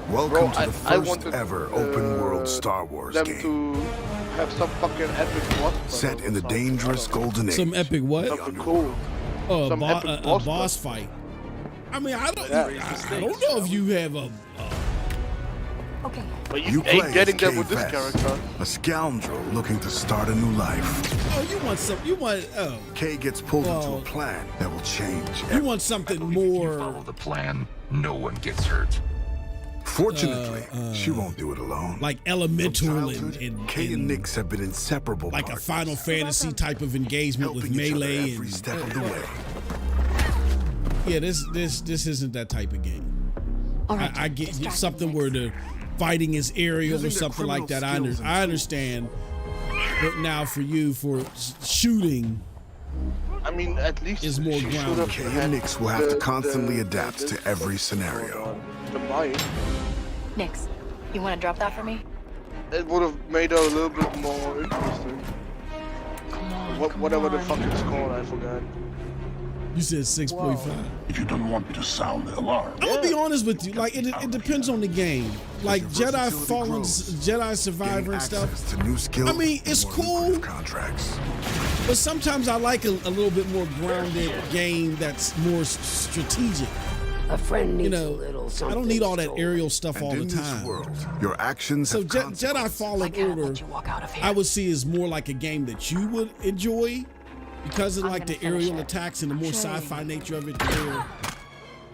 Welcome Bro, to the I first wanted, ever open world Star Wars them game. to have some fucking epic boss Set in the dangerous golden age. Some epic what? Something cool. Oh, Some epic a boss boss fight. I mean, I don't Yeah. know if you have a. Okay. But You you play ain't getting as them Kay with this Vess, character. a scoundrel looking to start a new life. Oh, you want some? You want? Oh, Kay gets pulled into Well, a plan that will change you everything. want something more? Follow the plan. No one gets hurt. Fortunately, she won't do it alone. Like From elemental childhood, and Kay and Nix have been inseparable like a partners, Final Fantasy type of engagement with helping each other melee every and step of the way. yeah, this isn't that type of game. I get something where the fighting is aerial or Using their something like that. criminal skills and I understand But now for you, for shooting, I mean, at least is more grounded. Nix will have to constantly adapt to every scenario. The mic. Nix, you want to drop that for me? It would have made it a little bit more interesting. Whatever the fuck it's called, I forgot. You said 6.5. If you don't want me to sound the alarm. I'm gonna be honest with you. Like it depends on the game. Like Jedi Fallen, Jedi Survivor and stuff. To new skills, I mean, it's cool. Contracts. But sometimes I like a little bit more grounded game that's more strategic. A friend needs a little something. I don't need all that aerial stuff all the time. World, your actions. So Jedi Fallen Order, I would see is more like a game that you would enjoy because of like the aerial attacks and the more sci-fi nature of it.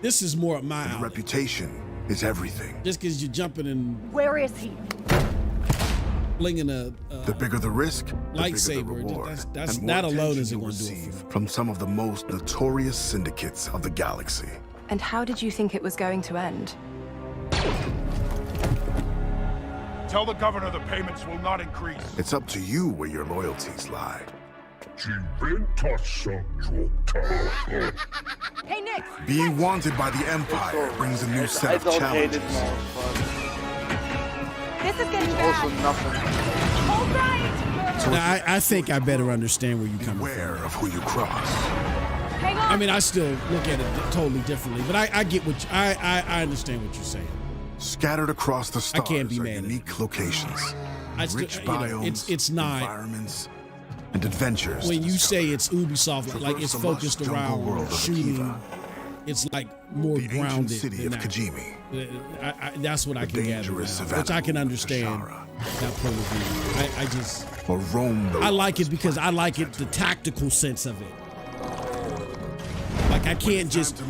This is more of my alley. Reputation is everything. Just because you're jumping and Where is he? flinging the bigger the risk, lightsaber. The reward, that alone isn't going to do it. From some of the most notorious syndicates of the galaxy. And how did you think it was going to end? Tell the governor the payments will not increase. It's up to you where your loyalties lie. Hey, Nix! Being wanted by the Empire brings a new set of challenges. This is getting bad. Also nothing. Hold right! Now, I think I better understand where you're coming from. Beware of who you cross. Hang on. I mean, I still look at it totally differently, but I get what I understand what you're saying. Scattered across the stars I can't be are mad unique locations, rich biomes, it's not environments, and adventures. When you say it's Ubisoft, like it's focused around shooting, it's like more the grounded. City of Kajimi. That's what I can gather, which I can understand that point of view. I just or Rome. I like it because I like it the tactical sense of it. Like I can't just,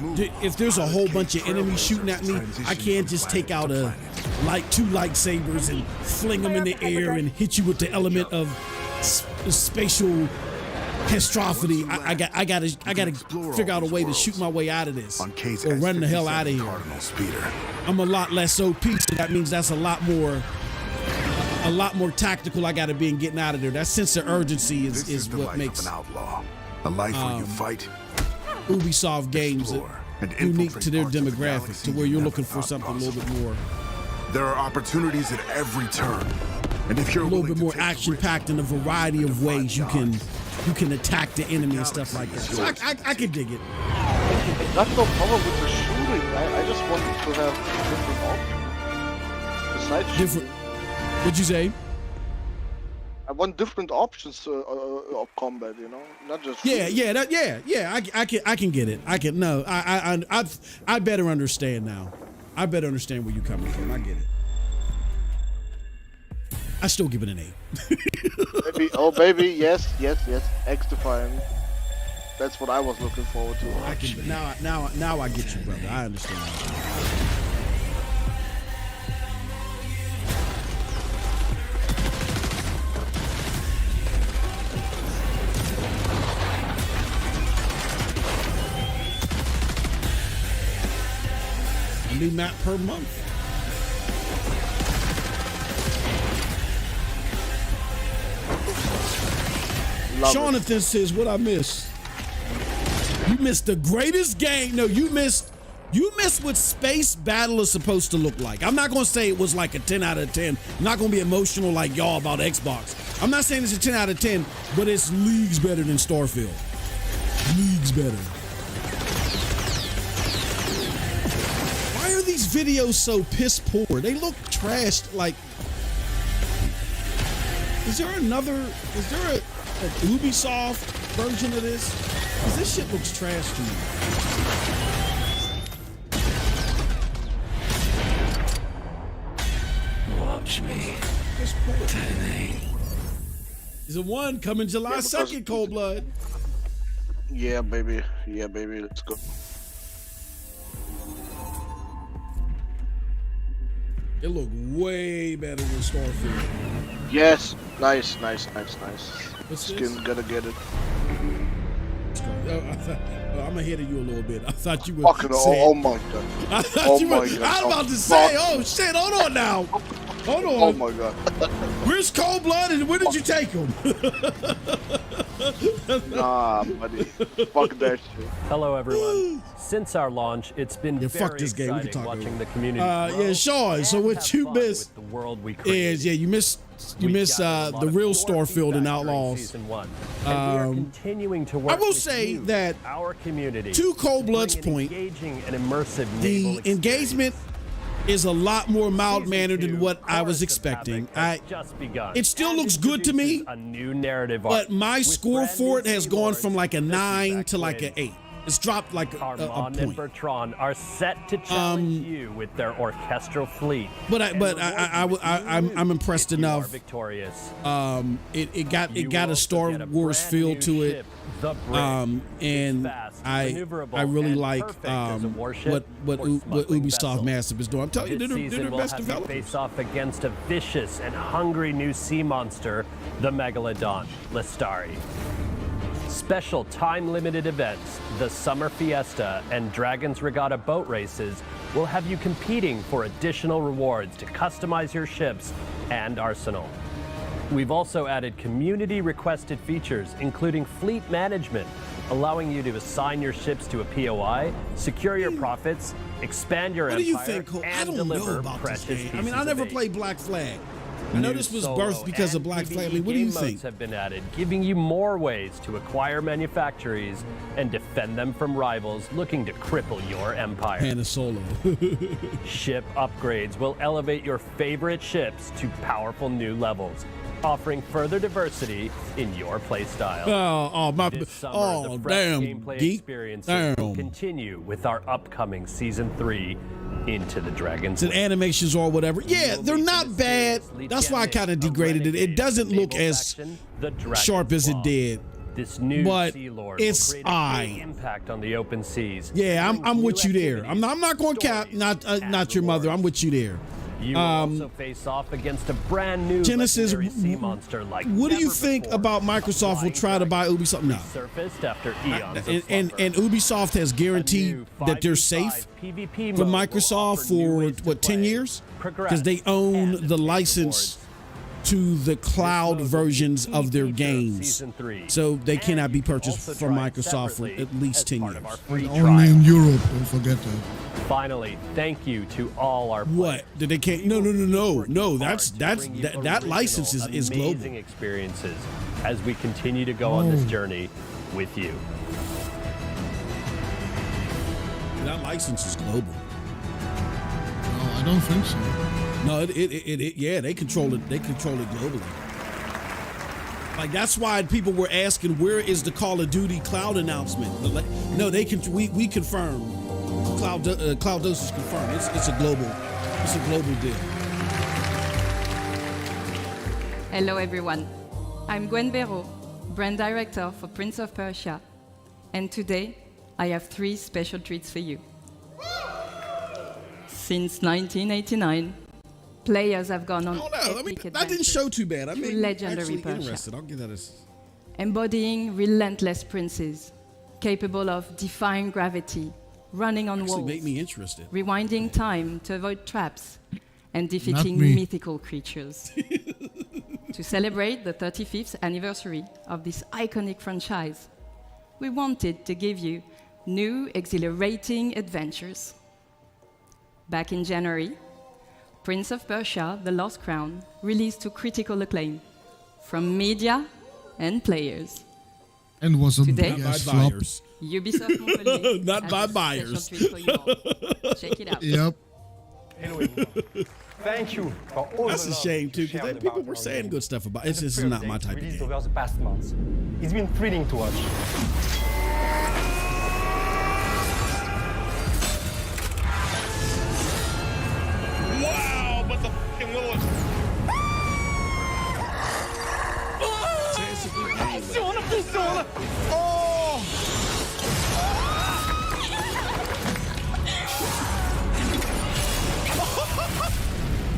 if there's a whole bunch of enemies shooting at me, I can't just take out two lightsabers and fling them in the air and hit you with the element of spatial catastrophe. I gotta figure out a way to shoot my way out of this or run the hell out of here. I'm a lot less OP, so that means that's a lot more tactical. I gotta be in getting out of there. That sense of urgency is what makes an outlaw, a life where you fight. Ubisoft games unique to their demographic, to where you're looking for something a little bit more. There are opportunities at every turn, and if you're a little bit more action-packed in a variety of ways, you can attack the enemy and stuff like that. So I can dig it. That's no problem with the shooting. I just wanted to have different options besides different. What'd you say? I want different options of combat, you know, not just. Yeah. I can get it. I better understand now. I better understand where you're coming from. I get it. I still give it an 8. baby, yes. X Defiant. That's what I was looking forward to. Now I get you, brother. I understand. New map per month. Jonathan says, what I missed? You missed the greatest game. No, you missed what Space Battle is supposed to look like. I'm not going to say it was like a 10 out of 10. I'm not going to be emotional like y'all about Xbox. I'm not saying it's a 10 out of 10, but it's leagues better than Starfield. Leagues better. Why are these videos so piss poor? They look trashed. Like, is there a Ubisoft version of this? Because this shit looks trash to me. Watch me. Is it one coming July 2nd, Cold Blood? Yeah, baby. Let's go. It look way better than Starfield. Yes, nice. What's Skin, this? gotta get it. I'm ahead of you a little bit. I thought you were Fucking, oh my god. I was about to say, oh shit, hold on now. Hold on. Oh my god. Where's Cold Blood and where did you take him? Nah, buddy. Fuck that shit. Hello, everyone. Since our launch, it's been very fuck this game. We can exciting talk watching over. the community Yeah, Sean. So what you missed the world we is you missed the real Starfield and Outlaws. Continuing to work I will with say you, that our community, to Cold Blood's bring an point, engaging and immersive the naval engagement is a lot more mild-mannered than what I was expecting. It still looks good to me, a new narrative but arc my with score brand for new it has sea gone lords, from like a 9 to like Quinn, an 8. It's dropped like a Armand and point. Bertrand are set to challenge you with their orchestral fleet. I'm impressed enough. Victorious. It got a Star Wars feel to it. And I really like what Ubisoft Massive is doing. I'm telling you, they're the best developers. Face off against a vicious and hungry new sea monster, the Megalodon, Lestari. Special time-limited events, the Summer Fiesta and Dragon's Regatta boat races will have you competing for additional rewards to customize your ships and arsenal. We've also added community-requested features, including fleet management, allowing you to assign your ships to a POI, secure your profits, expand your empire, What do you think, Cole? I don't know about this game. I mean, I never played Black Flag. I know this was birthed because of Black Flag. I mean, what do you think? Have been added, giving you more ways to acquire manufactories and defend them from rivals looking to cripple your empire. Han Solo. Ship upgrades will elevate your favorite ships to powerful new levels, offering further diversity in your playstyle. This summer, the fresh damn, gameplay geek. experiences will continue with our upcoming Season 3, Into the Dragon's It's animations or whatever. Yeah, they're not bad. That's why I kind of degraded it. It doesn't look as sharp as it did. This new but Sea Lord it's will create a big impact on the open seas. Yeah, I'm with you there. I'm not going to cap. Not your mother. I'm with you there. You will also face off against a brand new Genesis. sea monster like What do you think about Microsoft will try to buy Ubisoft? No. Surfaced after eons and Ubisoft has guaranteed that they're safe for Microsoft for 10 years because they own the license to the cloud versions of their games, so they cannot be purchased from Microsoft for at least 10 years. Only in Europe, don't forget that. Finally, thank you to all our what did they can't? No. That license is global. Amazing experiences as we continue to go on this journey with you. That license is global. No, I don't think so. No, they control it. They control it globally. Like that's why people were asking, where is the Call of Duty cloud announcement? No, we confirm. Cloud Dose is confirmed. It's a global deal. Hello everyone. I'm Gwen Béraud, brand director for Prince of Persia, and today I have 3 special treats for you. Since 1989. Players have gone on that didn't show too bad. I mean, legendary Persia. Interested. I'll give that a... Embodying relentless princes, capable of defying gravity, running on walls, make me interested. Rewinding time to avoid traps, and defeating mythical creatures. To celebrate the 35th anniversary of this iconic franchise, we wanted to give you new exhilarating adventures. Back in January, Prince of Persia: The Lost Crown released to critical acclaim from media and players. And was a Today, big ass flop. Ubisoft Montpellier not by buyers. For you all. Check it out. Yep. Anyway, thank you for all That's a shame too, because people were saying good stuff about it. This is not my type of game. Over the past months, it's been thrilling to watch. Wow, but the fucking Willis. Pistola! Oh!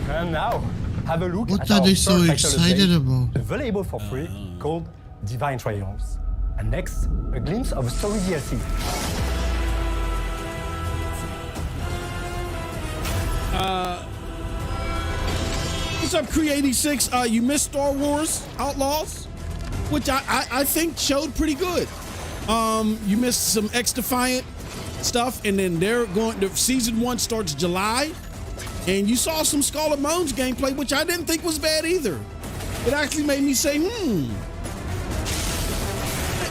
And now, have a look what at are our they so first excited about? Available for free, called Divine Triumphs. And next, a glimpse of Story DLC. What's up, Cree86? You missed Star Wars Outlaws, which I think showed pretty good. You missed some X-Defiant stuff, and then season 1 starts July, and you saw some Skull and Bones gameplay, which I didn't think was bad either. It actually made me say,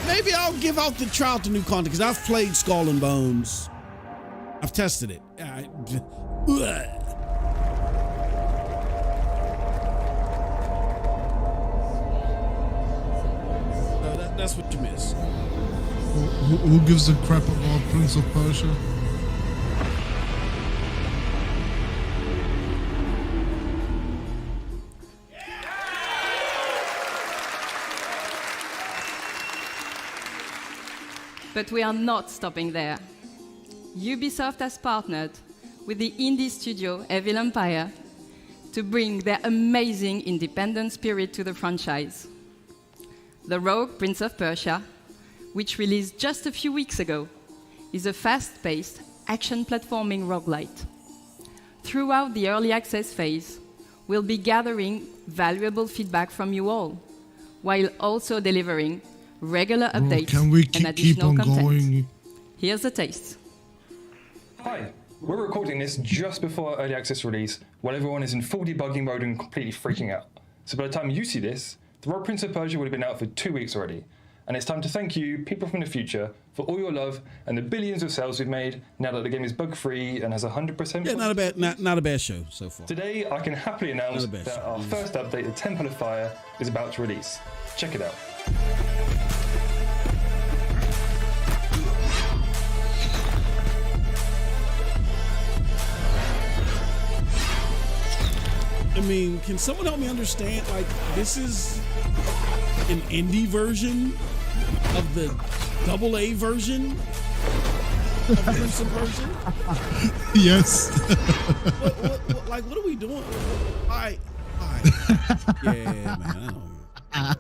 maybe I'll try out the new content, because I've played Skull and Bones. I've tested it. That's what you miss. Who gives a crap about Prince of Persia? But we are not stopping there. Ubisoft has partnered with the indie studio Evil Empire to bring their amazing independent spirit to the franchise. The Rogue Prince of Persia, which released just a few weeks ago, is a fast-paced action platforming roguelite. Throughout the early access phase, we'll be gathering valuable feedback from you all, while also delivering regular updates and additional content. Here's a taste. Hi, we're recording this just before early access release, while everyone is in full debugging mode and completely freaking out. So by the time you see this, The Rogue Prince of Persia would have been out for 2 weeks already. And it's time to thank you, people from the future, for all your love and the billions of sales we've made now that the game is bug-free and has 100%... Yeah, not a bad show so far. Today, I can happily announce that our first update, the Temple of Fire, is about to release. Check it out. I mean, can someone help me understand? Like, this is an indie version of the AA version of Prince of Persia? Yes. What are we doing? All right. Yeah, man. I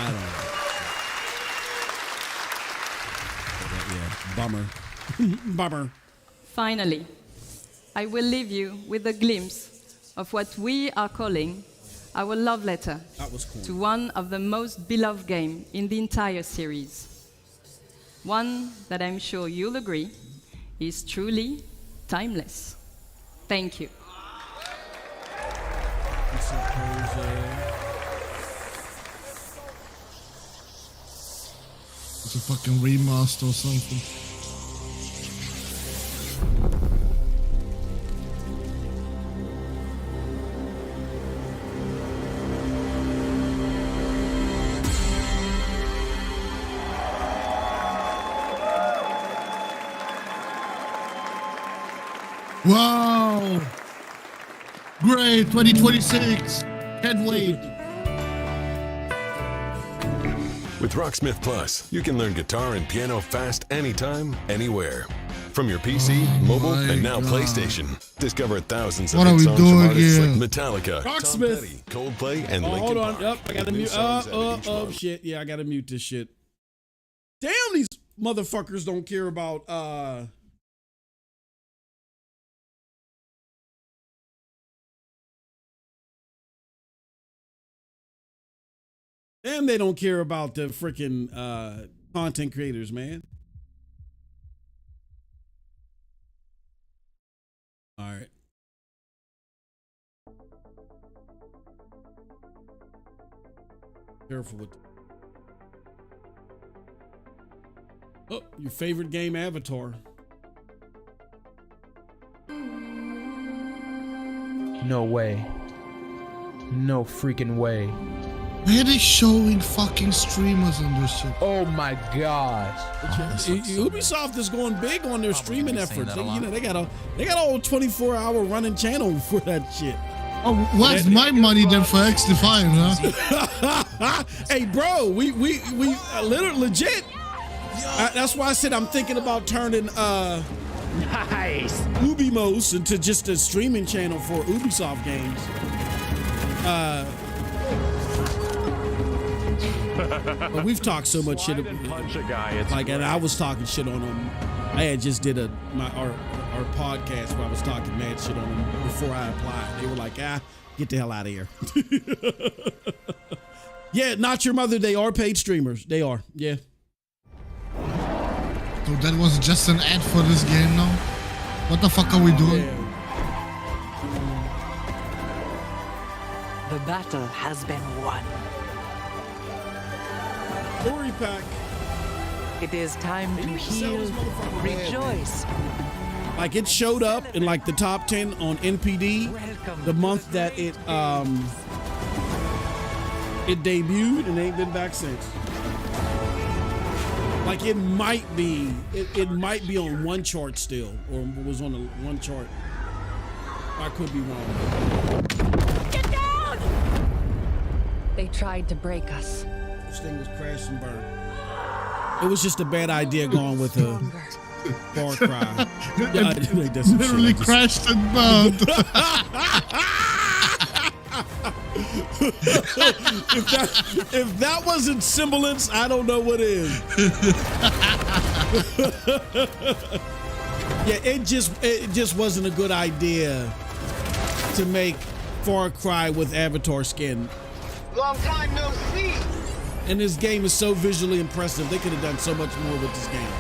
don't know. Yeah, bummer. Finally, I will leave you with a glimpse of what we are calling our love letter to one of the most beloved games in the entire series. One that I'm sure you'll agree is truly timeless. Thank you. It's a fucking remaster or something. Wow! Great, 2026. Can't wait. With Rocksmith Plus, you can learn guitar and piano fast anytime, anywhere. From your PC, mobile, and now PlayStation. Discover thousands of hit songs from artists like Metallica, Tom Petty, Coldplay, and Linkin hold on. Park. Yep, I gotta mute. Oh, shit. Yeah, I gotta mute this shit. Damn, these motherfuckers don't care about Damn, they don't care about the freaking content creators, man. All right. Careful with. Oh, your favorite game, Avatar. No way. No freaking way. Why are they showing fucking streamers on this shit? Oh my gosh. Ubisoft is going big on their streaming efforts. They got a whole 24-hour running channel for that shit. Oh, where's my money then for X-Defiant, huh? Hey, bro, we literally legit. That's why I said I'm thinking about turning nice Ubimos into just a streaming channel for Ubisoft games. But we've talked so much shit. Punch a guy, like, and I was talking shit on them I had just did our podcast where I was talking mad shit on them before I applied. They were like, get the hell out of here. Yeah, Not Your Mother, they are paid streamers. They are, yeah. So that was just an ad for this game now? What the fuck are we doing? Yeah. The battle has been won. Story pack. It is time to heal, rejoice. Like it showed up in like the top 10 on NPD the month that it debuted, and ain't been back since. Like it might be on one chart still, or was on one chart. I could be wrong. Get down! They tried to break us. This thing was crash and burn. It was just a bad idea going with a Far Cry. Literally crashed and burned. if that wasn't semblance, I don't know what is. Yeah, it just wasn't a good idea to make Far Cry with Avatar skin. Long time no see. And this game is so visually impressive. They could have done so much more with this game.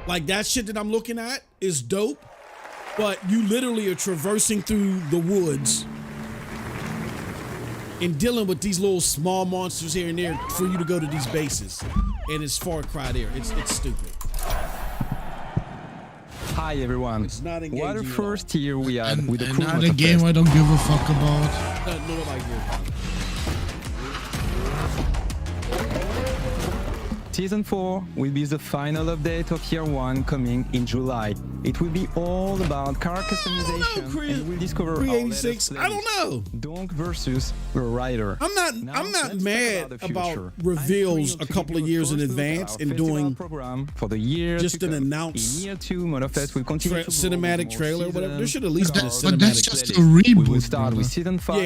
Like that shit that I'm looking at is dope, but you literally are traversing through the woods and dealing with these little small monsters here and there for you to go to these bases. And it's Far Cry there. It's stupid. Hi everyone. It's not engaging. What a first year we had with the crew. Not a game I don't give a fuck about. No, like this. Season 4 will be the final update of Year 1 coming in July. It will be all about car customization, and we'll discover 386. I don't know. Donk versus a rider. I'm not mad about reveals a couple of years in advance and doing program for the year just an announce in Year 2. Motorfest will continue to cinematic trailer, whatever. There should at least be a cinematic. But that's just a reboot. We will start with Season 5.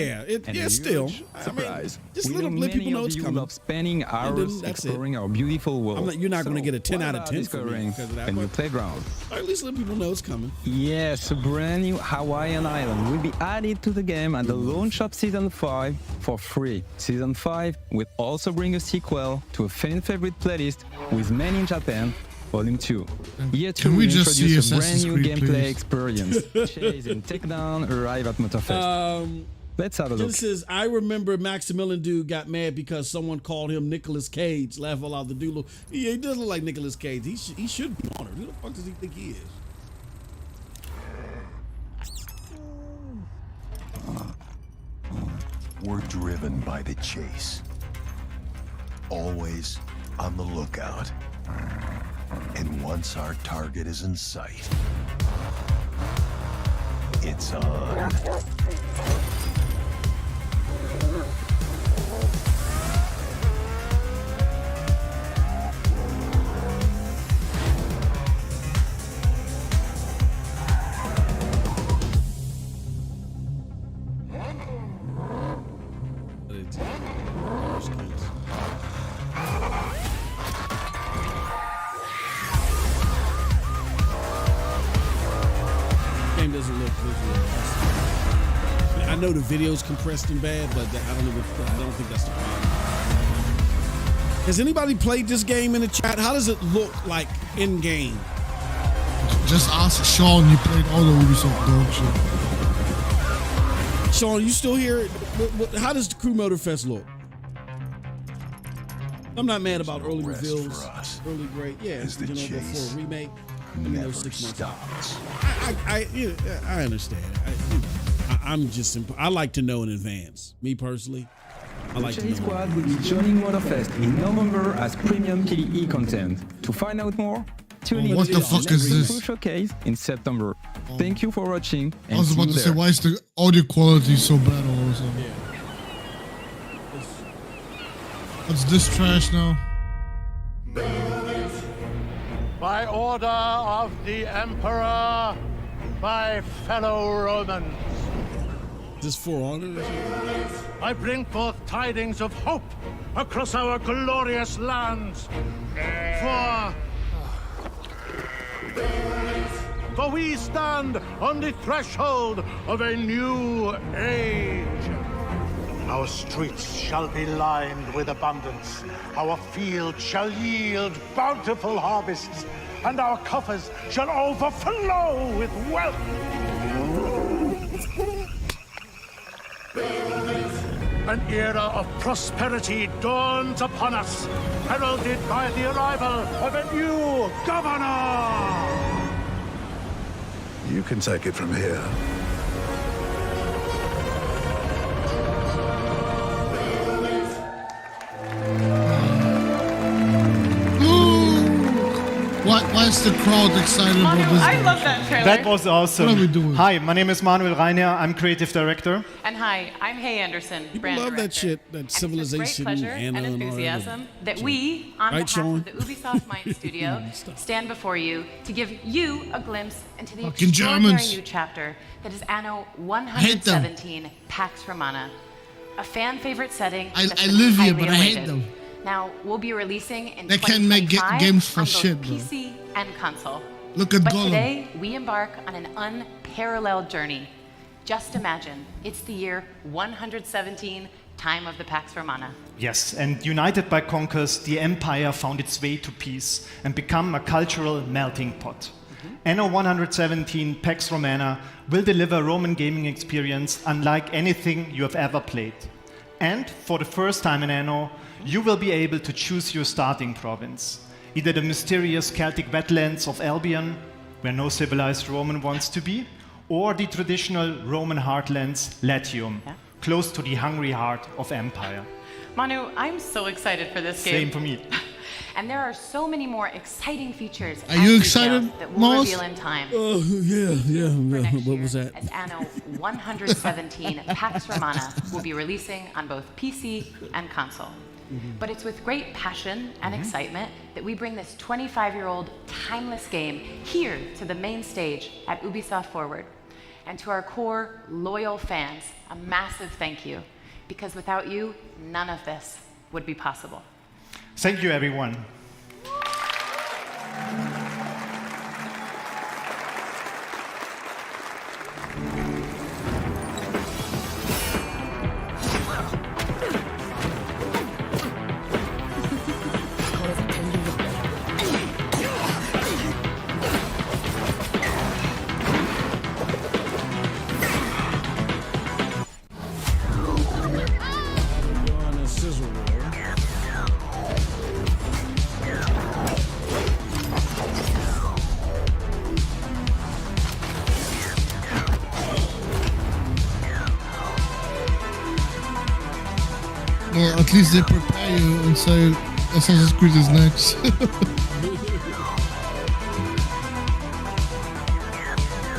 Yeah, still. Surprise. Just let people know it's coming. Love spending hours exploring our beautiful world. You're not going to get a 10 out of 10 for me because of that. A new playground. At least let people know it's coming. Yes, a brand new Hawaiian island will be added to the game at the launch of Season 5 for free. Season 5 will also bring a sequel to a fan favorite playlist with Men in Japan Volume 2. Year 2 will introduce a brand new gameplay experience. Chase and Takedown arrive at Motorfest. Let's have a look. This is, I remember Maximilian dude got mad because someone called him Nicolas Cage. Laugh all out the dude. Yeah, he does look like Nicolas Cage. He should be honored. Who the fuck does he think he is? We're driven by the chase. Always on the lookout. And once our target is in sight, it's on. Game doesn't look visually impressive. I know the video's compressed and bad, but I don't think that's the problem. Has anybody played this game in the chat? How does it look like in game? Just ask Sean. You played all the Ubisoft dog shit. Sean, you still here? How does the Crew Motorfest look? I'm not mad about early reveals. Early great, yeah. Before a remake. Never 6 months stops. I understand. I like to know in advance. Me personally, I like to know. Chase Squad will be joining Motorfest in November as premium PvE content. To find out more, tune in what to the the fuck is this? Full Showcase in September. Thank you for watching. I was about to say, why is the audio quality so bad all of a sudden? Yeah. What's this trash now? By order of the Emperor, my fellow Romans. Is this For Honor? I bring forth tidings of hope across our glorious lands. For For we stand on the threshold of a new age. Our streets shall be lined with abundance. Our fields shall yield bountiful harvests, and our coffers shall overflow with wealth. An era of prosperity dawns upon us, heralded by the arrival of a new governor. You can take it from here. Why is the crowd excited about this? I love that trailer. That was awesome. What are we doing? Hi, my name is Manuel Reiner. I'm creative director. And hi, I'm Hay Anderson, brand Love director. that shit, that civilization, It's with great pleasure Anna and and all that. enthusiasm that we, on Right, behalf Sean? of the Ubisoft Mind Studio, stand before you to give you a glimpse into the Fucking extraordinary Germans. new chapter that is Anno 117 Pax Romana, a fan favorite setting. I that's been live here, highly but I hate awaited. them. Now, we'll be releasing in They can't make 2025 games for on both shit, bro. PC and console. Look at But Gollum. today, we embark on an unparalleled journey. Just imagine, it's the year 117, time of the Pax Romana. Yes, and united by conquest, the empire found its way to peace and become a cultural melting pot. Anno 117 Pax Romana will deliver Roman gaming experience unlike anything you have ever played. And for the first time in Anno, you will be able to choose your starting province. Either the mysterious Celtic wetlands of Albion, where no civilized Roman wants to be, or the traditional Roman heartlands, Latium, close to the hungry heart of empire. Manu, I'm so excited for this game. Same for me. And there are so many more exciting features Are you and excited, details that we'll Moss? reveal in time. Oh, yeah. What was that? As Anno 117 Pax Romana will be releasing on both PC and console. But it's with great passion and excitement that we bring this 25-year-old timeless game here to the main stage at Ubisoft Forward. And to our core, loyal fans, a massive thank you. Because without you, none of this would be possible. Thank you, everyone. On a sizzle roll. Well, at least they prepare you and say Assassin's Creed is next.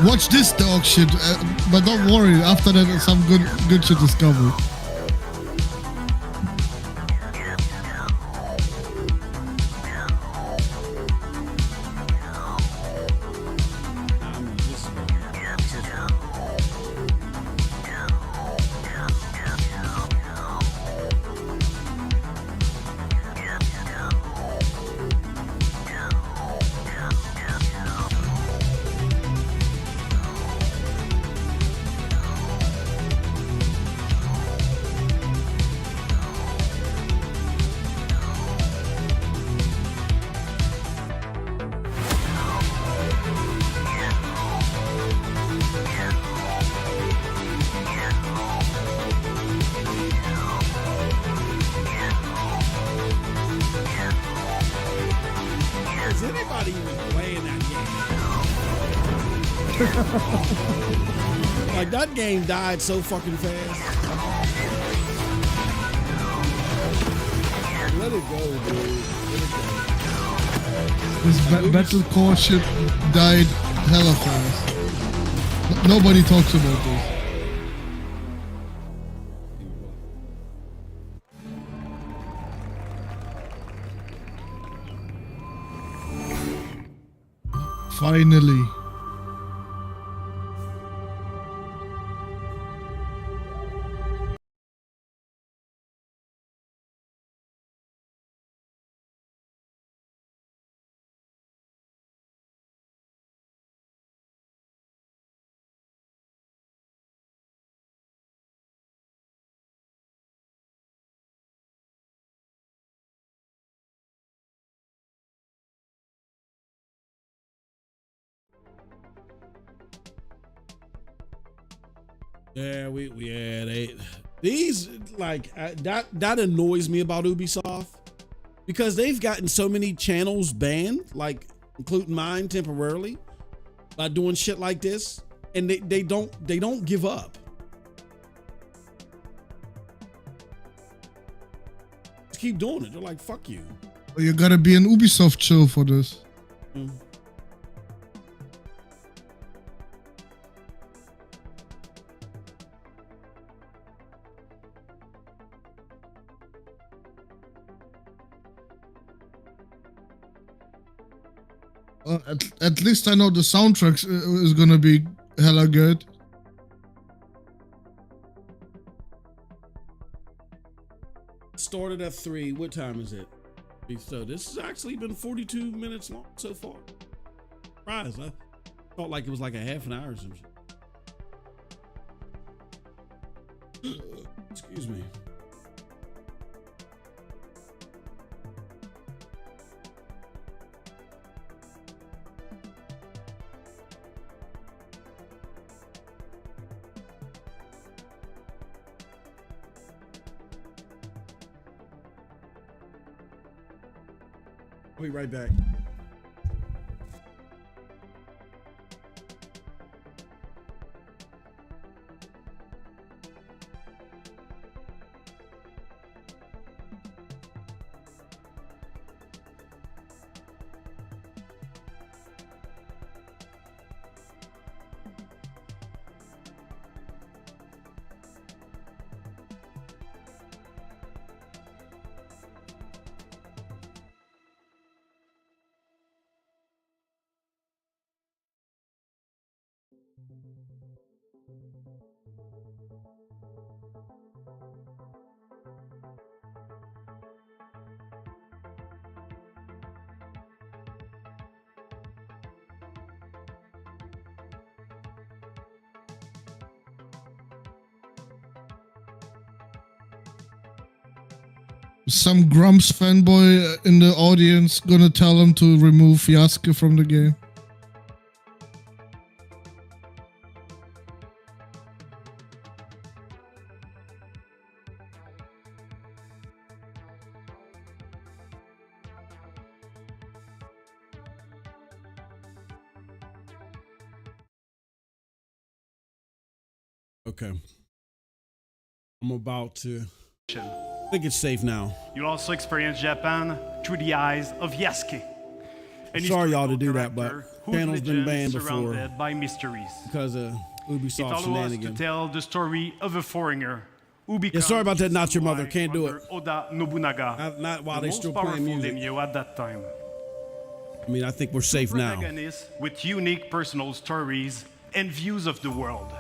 Watch this dog shit, but don't worry. After that, some good shit is coming. Is anybody even playing that game? Like, that game died so fucking fast. Let it go, dude. Let it go. This battle core shit died hella fast. Nobody talks about this. Finally. Yeah, these like that annoys me about Ubisoft because they've gotten so many channels banned, like including mine temporarily, by doing shit like this, and they don't give up. Just keep doing it. They're like, fuck you. Well, you gotta be an Ubisoft chill for this. Mm. At least I know the soundtrack is gonna be hella good. Started at 3. What time is it? So this has actually been 42 minutes long so far. Surprised. I felt like it was like a half an hour or some shit. Excuse me. I'll be right back. Some Grumps fanboy in the audience gonna tell him to remove Yasuke from the game. Okay. I'm about to. I think it's safe now. You'll also experience Japan through the eyes of Yasuke. Sorry y'all to do that, but channel's been banned before surrounded by mysteries. because of Ubisoft It allows us shenanigans. to tell the story of a foreigner who becomes Sorry about that, not your mother. Can't do it. Oda Nobunaga, Not while the they most still playing powerful music. daimyo at that time. I mean, I think we're safe now. Protagonists with unique personal stories and views of the world.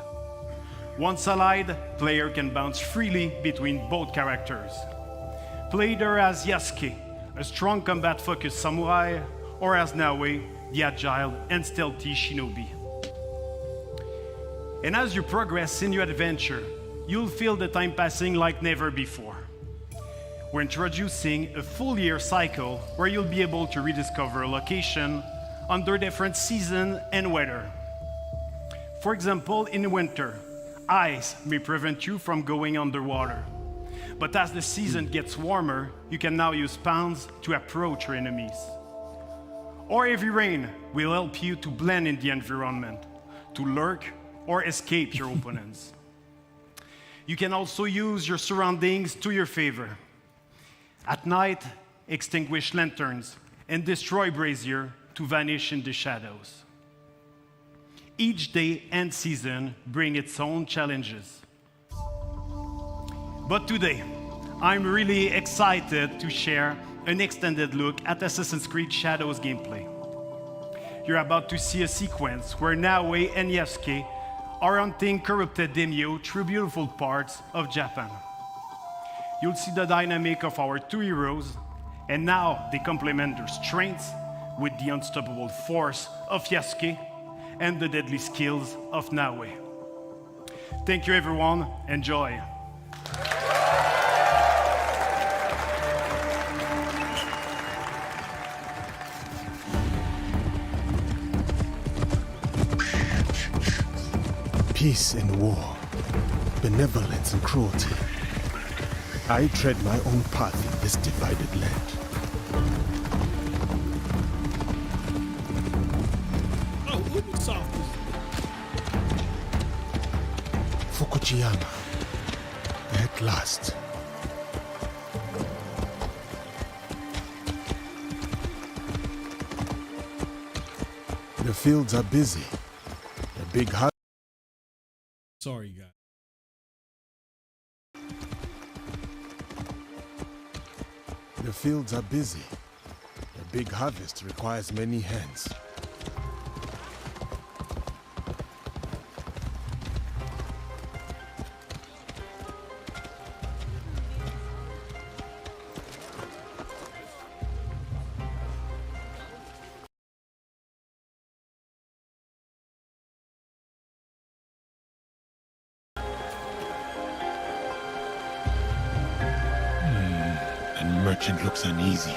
Once allied, player can bounce freely between both characters. Play either as Yasuke, a strong combat-focused samurai, or as Naoe, the agile and stealthy shinobi. And as you progress in your adventure, you'll feel the time passing like never before. We're introducing a full year cycle where you'll be able to rediscover a location under different season and weather. For example, in winter, ice may prevent you from going underwater. But as the season gets warmer, you can now use spawns to approach your enemies. Or heavy rain will help you to blend in the environment, to lurk or escape your opponents. You can also use your surroundings to your favor. At night, extinguish lanterns and destroy brazier to vanish in the shadows. Each day and season bring its own challenges. But today, I'm really excited to share an extended look at Assassin's Creed Shadows gameplay. You're about to see a sequence where Naoe and Yasuke are hunting corrupted daimyo through beautiful parts of Japan. You'll see the dynamic of our two heroes, and now they complement their strengths with the unstoppable force of Yasuke and the deadly skills of Naoe. Thank you, everyone. Enjoy. Peace and war. benevolence and cruelty. I tread my own path in this divided land. Oh, Ubisoft. Fukujiyama. At last. The fields are busy. The big hut. Sorry, guys. The fields are busy. The big harvest requires many hands. Merchant looks uneasy.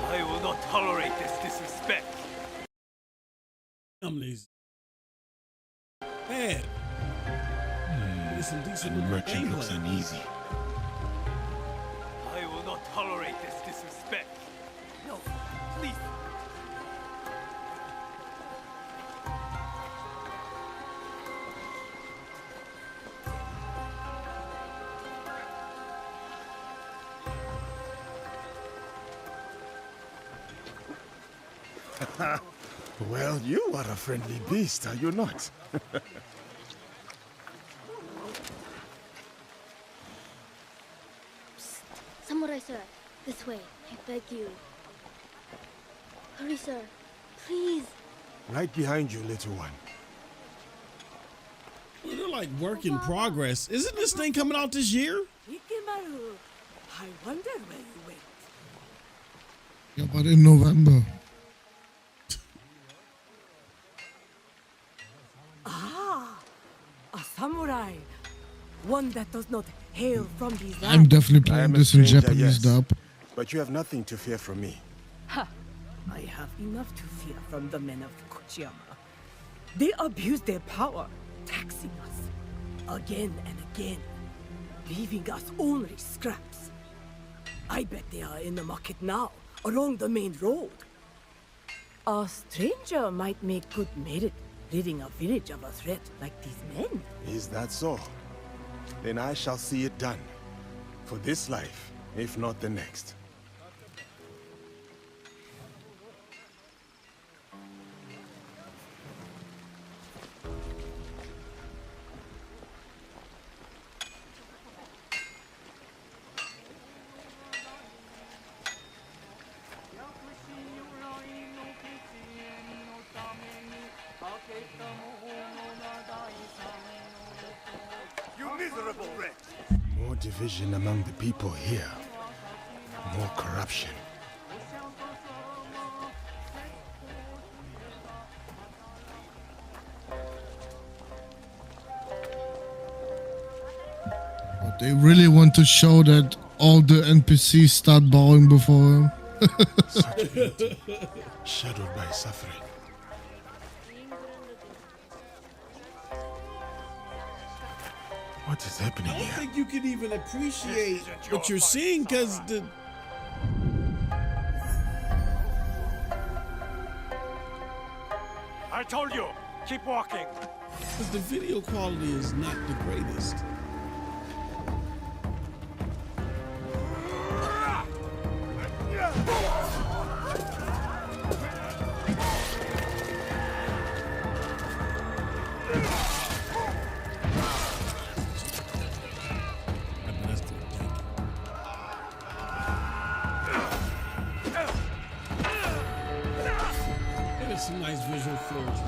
I will not tolerate this disrespect. I'm lazy. Man. And merchant looks uneasy. I will not tolerate this disrespect. No, please. Well, you are a friendly beast, are you not? Samurai sir, this way, I beg you. Hurry, sir, please. Right behind you, little one. Well, they're like work in progress. Isn't this thing coming out this year? Ikimaru, I wonder where you went. Yeah, but in November. A samurai. One that does not hail from these lands. I'm definitely playing this in Japanese dub. But you have nothing to fear from me. Ha! I have enough to fear from the men of Fukujiyama. They abuse their power, taxing us again and again, leaving us only scraps. I bet they are in the market now, along the main road. A stranger might make good merit, ridding a village of a threat like these men. Is that so? Then I shall see it done. For this life, if not the next. You miserable wretch! More division among the people here. More corruption. But they really want to show that all the NPCs start bowing before him. Such beauty, shadowed by suffering. What is happening I don't here? think you can even appreciate what you're seeing because the. I told you, keep walking. Because the video quality is not the greatest. There's some nice visual flows.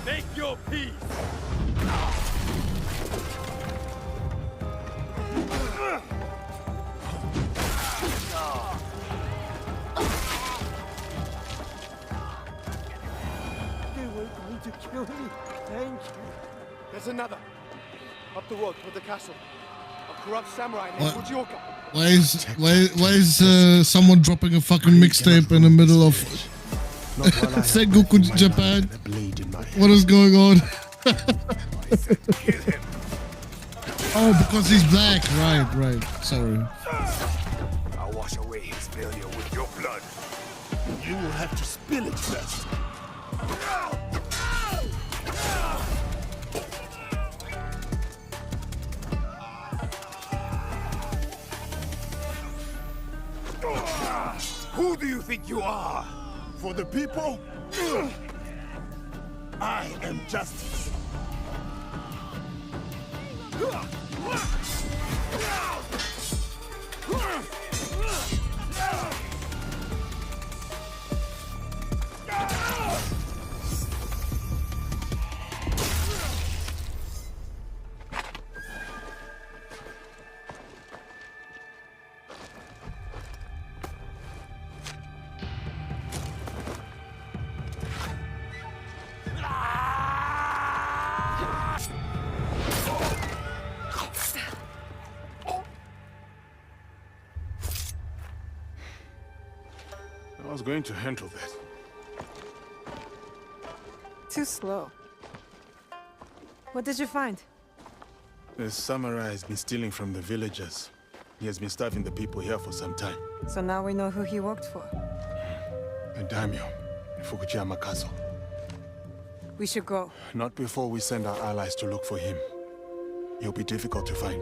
Make your peace. you. Thank you. There's another. Up the road toward the castle. A corrupt samurai named Fujioka. Why is someone dropping a fucking mixtape in the middle of Sengoku Japan? What is going on? Oh, because he's black. Right. Sorry. I'll wash away his failure with your blood. You will have to spill it first. Who do you think you are? For the people? I am justice. I was going to handle that. Too slow. What did you find? The samurai has been stealing from the villagers. He has been starving the people here for some time. So now we know who he worked for. A daimyo in Fukuyama Castle. We should go. Not before we send our allies to look for him. He'll be difficult to find.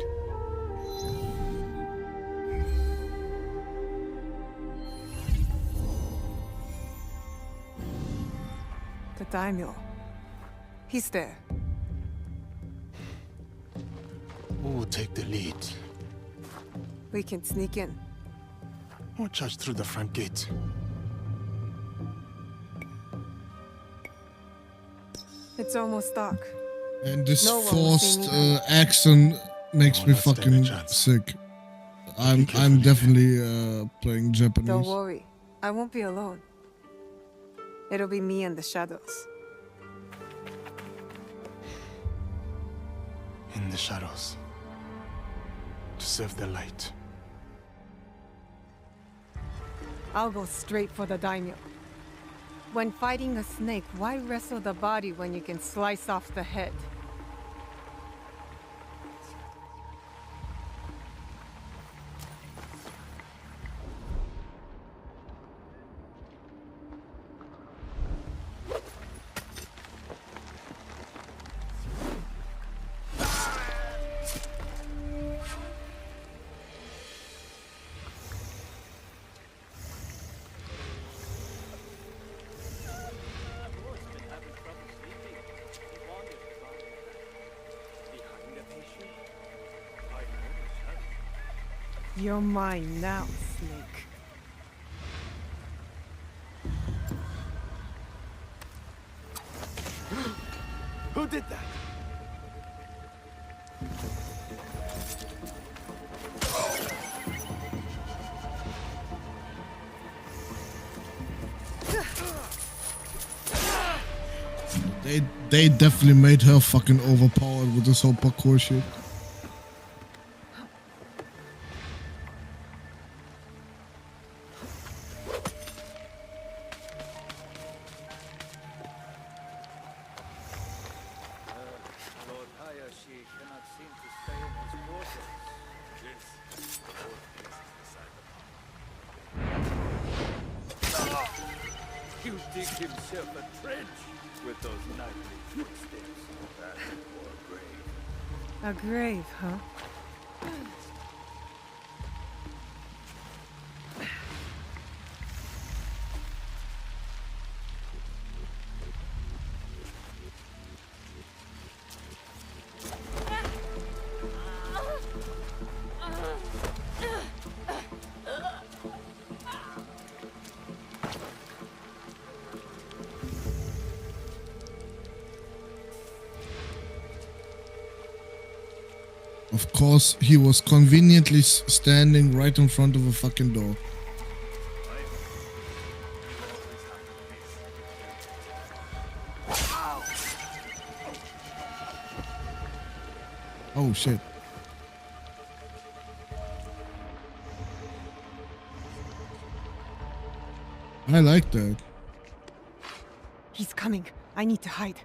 The daimyo. He's there. Who will take the lead? We can sneak in. Or charge through the front gate. It's almost dark. And this No one will see forced me. accent makes me fucking sick. I'm definitely playing Japanese. Don't worry. I won't be alone. It'll be me and the shadows. In the shadows. To serve the light. I'll go straight for the daimyo. When fighting a snake, why wrestle the body when you can slice off the head? You're mine now, Snake. Who did that? They definitely made her fucking overpowered with this whole parkour shit. You dig himself a trench with those nightly footsteps. That's for a grave. A grave, huh? Of course, he was conveniently standing right in front of a fucking door. Oh shit. I like that. He's coming. I need to hide.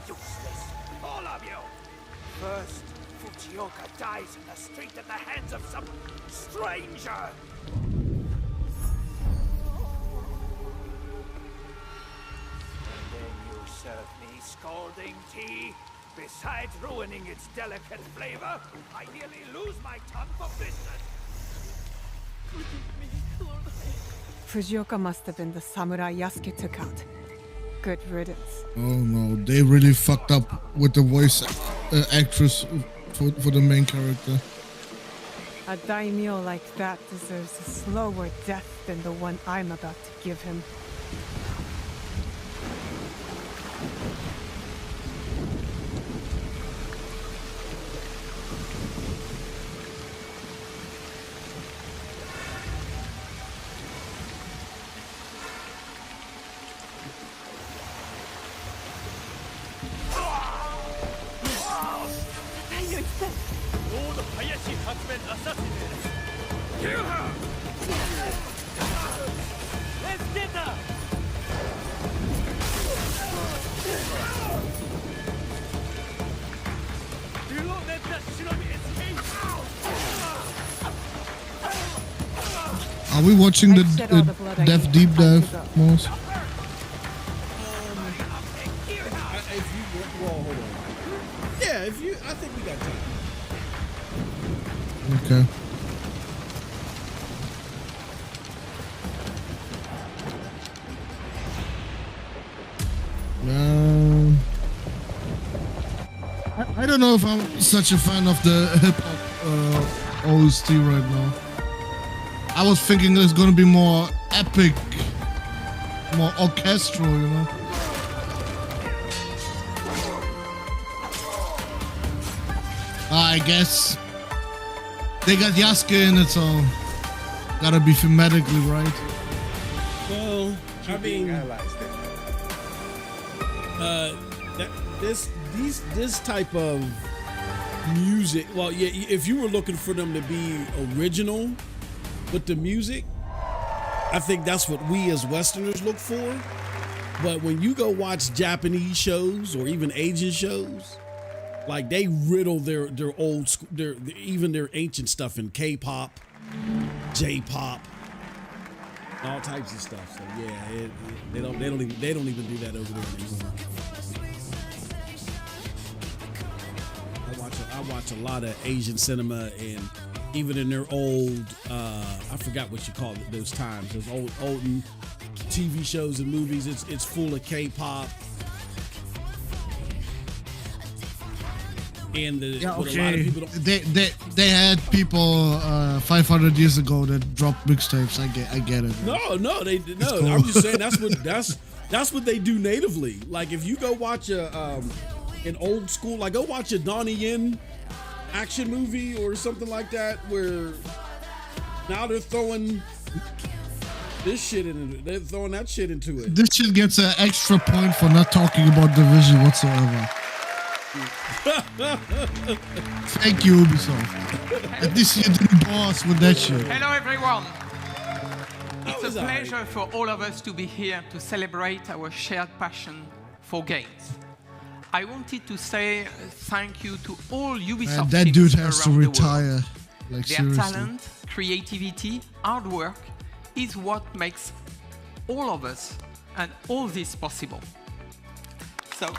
Useless, all of you! First, Fujioka dies in the street at the hands of some stranger! And then you serve me scalding tea? Besides ruining its delicate flavor, I nearly lose my tongue for business! Fujioka must have been the samurai Yasuke took out. Good riddance. Oh no, they really fucked up with the voice actress for the main character. A daimyo like that deserves a slower death than the one I'm about to give him. Are we watching the Dev Deep Dive, Moss? Yeah, if you, I think we got time. Okay. I don't know if I'm such a fan of the hip hop OST right now. I was thinking it's gonna be more epic, more orchestral, you know. I guess they got Yasuke in it, so gotta be thematically right. Well, I mean, this type of music. Well, yeah, if you were looking for them to be original with the music, I think that's what we as Westerners look for. But when you go watch Japanese shows or even Asian shows, like they riddle their old school, even their ancient stuff in K-pop, J-pop, all types of stuff. So yeah, they don't even do that over there anymore. I watch a lot of Asian cinema, and even in their old, I forgot what you call it those times, those old TV shows and movies. It's full of K-pop. And yeah, a lot of okay. people don't. They had people 500 years ago that dropped mixtapes. I get it. No, Cool. I'm just saying that's what they do natively. Like if you go watch an old school, like go watch a Donnie Yen action movie or something like that, where now they're throwing this shit in it. They're throwing that shit into it. This shit gets an extra point for not talking about Division whatsoever. Thank you, Ubisoft. At least you didn't boss with that shit. Hello, everyone. It's a pleasure for all of us to be here to celebrate our shared passion for games. I wanted to say thank you to all Ubisoft And that teams dude has to around the retire. world. Like Their seriously. talent, creativity, hard work is what makes all of us and all this possible. So.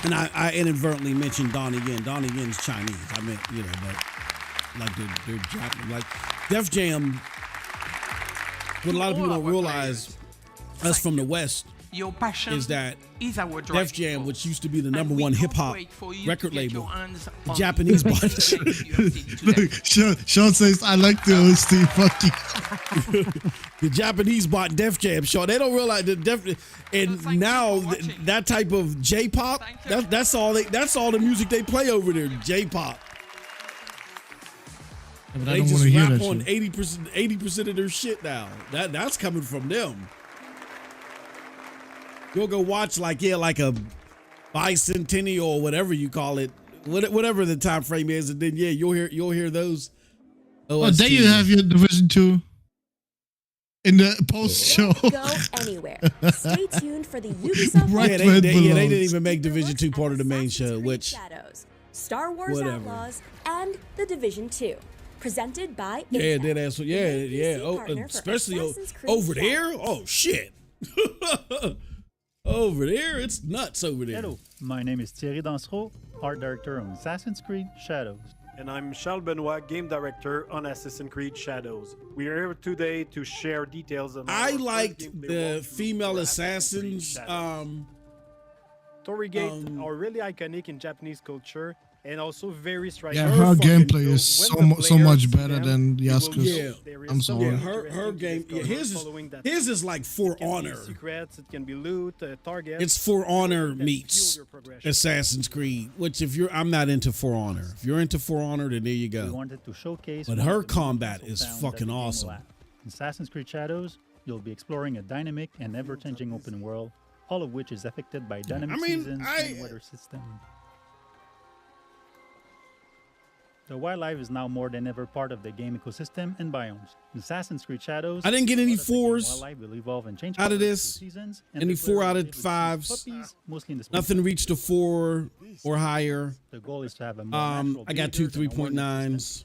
And I inadvertently mentioned Donnie Yen. Donnie Yen's Chinese. I meant, but like they're Japanese. Like Def Jam, what a lot of people don't realize, us from the West, Your passion is that is our Def driving Jam, force. which used to be the And number we one can't hip hop wait for you record to get label, your hands the on Japanese the bought games you have seen today. Look, Sean says, I like the OST. Fuck you. the Japanese bought Def Jam. Sean, they don't realize that and now that type of J-pop, that's all the music they play over there. J-pop. But They just rap on 80% of their shit now. That's coming from them. You'll go watch like a bicentennial or whatever you call it, whatever the time frame is, and then you'll hear those. Oh, there you have your Division 2 in the post show. Go anywhere. Stay tuned for the Ubisoft. They didn't even make Division 2 part of the main show, which Shadows, Star Wars whatever. Outlaws, and the Division 2. Presented by Yeah, Intel, that's yeah. Oh, partner for especially Assassin's Creed over Shadows. there. Oh shit. Over there, it's nuts over there. Hello, my name is Thierry Dansereau, art director on Assassin's Creed Shadows. And I'm Charles Benoit, game director on Assassin's Creed Shadows. We are here today to share details on I liked the female assassins. Story gates are really iconic in Japanese culture and also very striking. Yeah, her gameplay is so much better than Yasuko's. Yeah, I'm sorry. Yeah, her game. Yeah, his is like For Honor. Secrets, it can be loot, targets. It's For Honor meets Assassin's Creed. Which I'm not into For Honor. If you're into For Honor, then there you We go. wanted to showcase But one her of the combat main is found that fucking the game will awesome. lack. In Assassin's Creed Shadows, you'll be exploring a dynamic and ever-changing open world, all of which is affected by dynamic seasons and weather system. The wildlife is now more than ever part of the game ecosystem and biomes. In Assassin's Creed Shadows, I didn't get any a lot of the game 4s wildlife will evolve and change out of colors this. through seasons, and Any the 4 player out will of be able to choose 5s. puppies, mostly in the Nothing reached a 4 or higher. The goal is to have a more natural I got 2 behaviors and awareness 3.9s.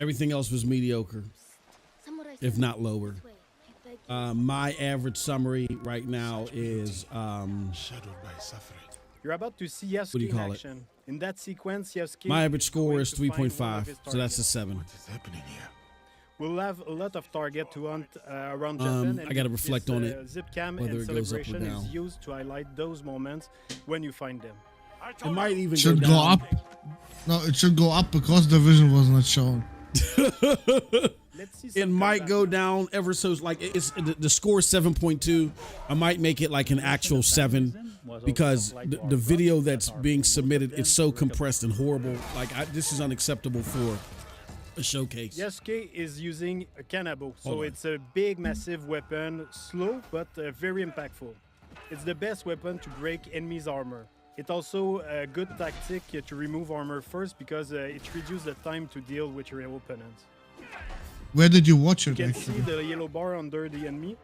Everything else was mediocre, if not lower. My average summary right now is Shadowed by suffering. You're about to see Yasuke What do you in call it? action. In that sequence, Yasuke my average is score going is to find one of 3.5, his so that's a targets. 7. What is happening here? We'll have a lot of target to hunt around I Japan. got to and reflect this, on it, Zip cam whether and it goes up or celebration down. is used to highlight those moments when you find them. It might even Should go go down. up. No, it should go up because Division was not shown. It might go down ever so, like it's the score is 7.2. I might make it like an actual 7 because the video that's being submitted is so compressed and horrible. Like this is unacceptable for a showcase. Yasuke is using a kanabo, so Hold on. it's a big, massive weapon, slow but very impactful. It's the best weapon to break enemies' armor. It's also a good tactic to remove armor first because it reduces the time to deal with your opponents. Where did you watch You it? can Actually? see the yellow bar under the enemy.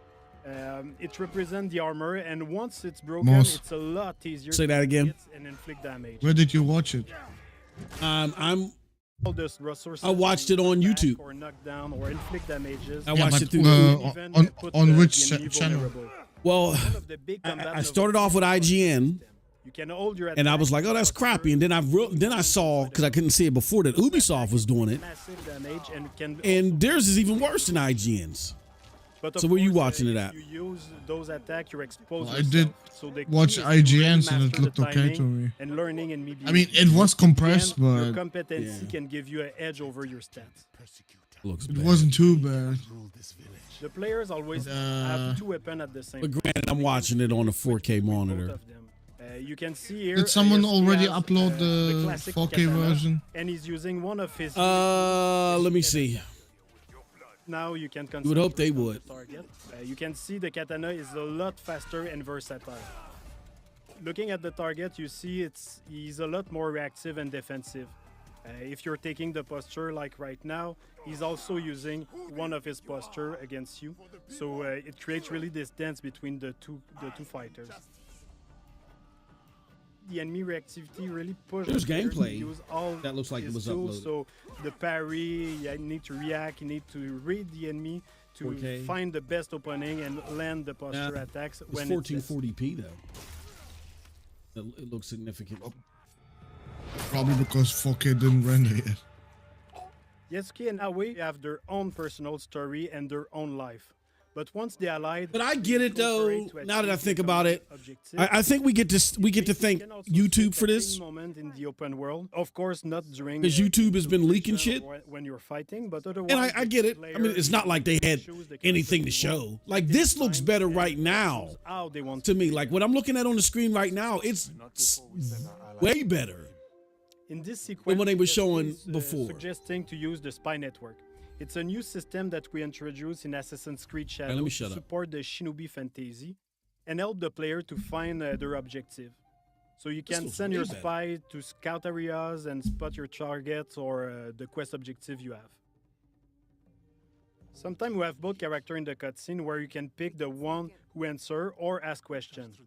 It represents the armor, and once it's broken, Moss. it's a lot easier Say to that again. hit and inflict damage. Where did you watch it? All those resources I watched it on attack YouTube. Or knock down or inflict damages. I watched it through on which channel? Well, I started off with IGN. You can hold your And I was like, oh, that's crappy. And then I saw, because I couldn't see it before, that Ubisoft was doing it. massive damage and can And theirs is even worse than IGN's. But So of where you course, watching it at? You use those attacks, you're exposed. I did so the key watch is to IGN's really and it master looked the okay to timing me. And learning and maybe I mean, it was compressed, your but competency can give you an edge over your stats. it wasn't too bad. The players always have 2 weapons at the same But time. granted, I'm watching it on a 4K monitor. You can see here. Did someone Yasuke already has, upload the classic 4K katana, version? And he's using one of his. Let me see. Now you can. You would hope they would. You can see the katana is a lot faster and versatile. Looking at the target, you see he's a lot more reactive and defensive. If you're taking the posture like right now, he's also using one of his posture against you. So it creates really this dance between the two fighters. The enemy reactivity really pushes. There's the player to gameplay use all that looks like it his was tools. uploaded. So the parry, you need to react, you need to read the enemy to 4K. find the best opening and land the posture attacks It's when 1440p though. It looks significant. Probably because 4K didn't render yet. Yasuke and Aoi have their own personal story and their own life. But once the allied, but I get it though. Now that I think about it, I think we get to thank YouTube for this. Moment in the open world, of course, not during because YouTube has been leaking shit when you're fighting, but otherwise. And I get it. I mean, it's not like they had anything to show. Like this looks better right now to me. Like what I'm looking at on the screen right now, it's way better in this sequence than what they were showing before. Suggesting to use the spy network. It's a new system that we introduced in Assassin's Creed Shadows to support the Shinobi fantasy and help the player to find their objective. So you can send your spy to scout areas and spot your targets or the quest objective you have. Sometimes we have both characters in the cutscene where you can pick the one who answer or ask questions.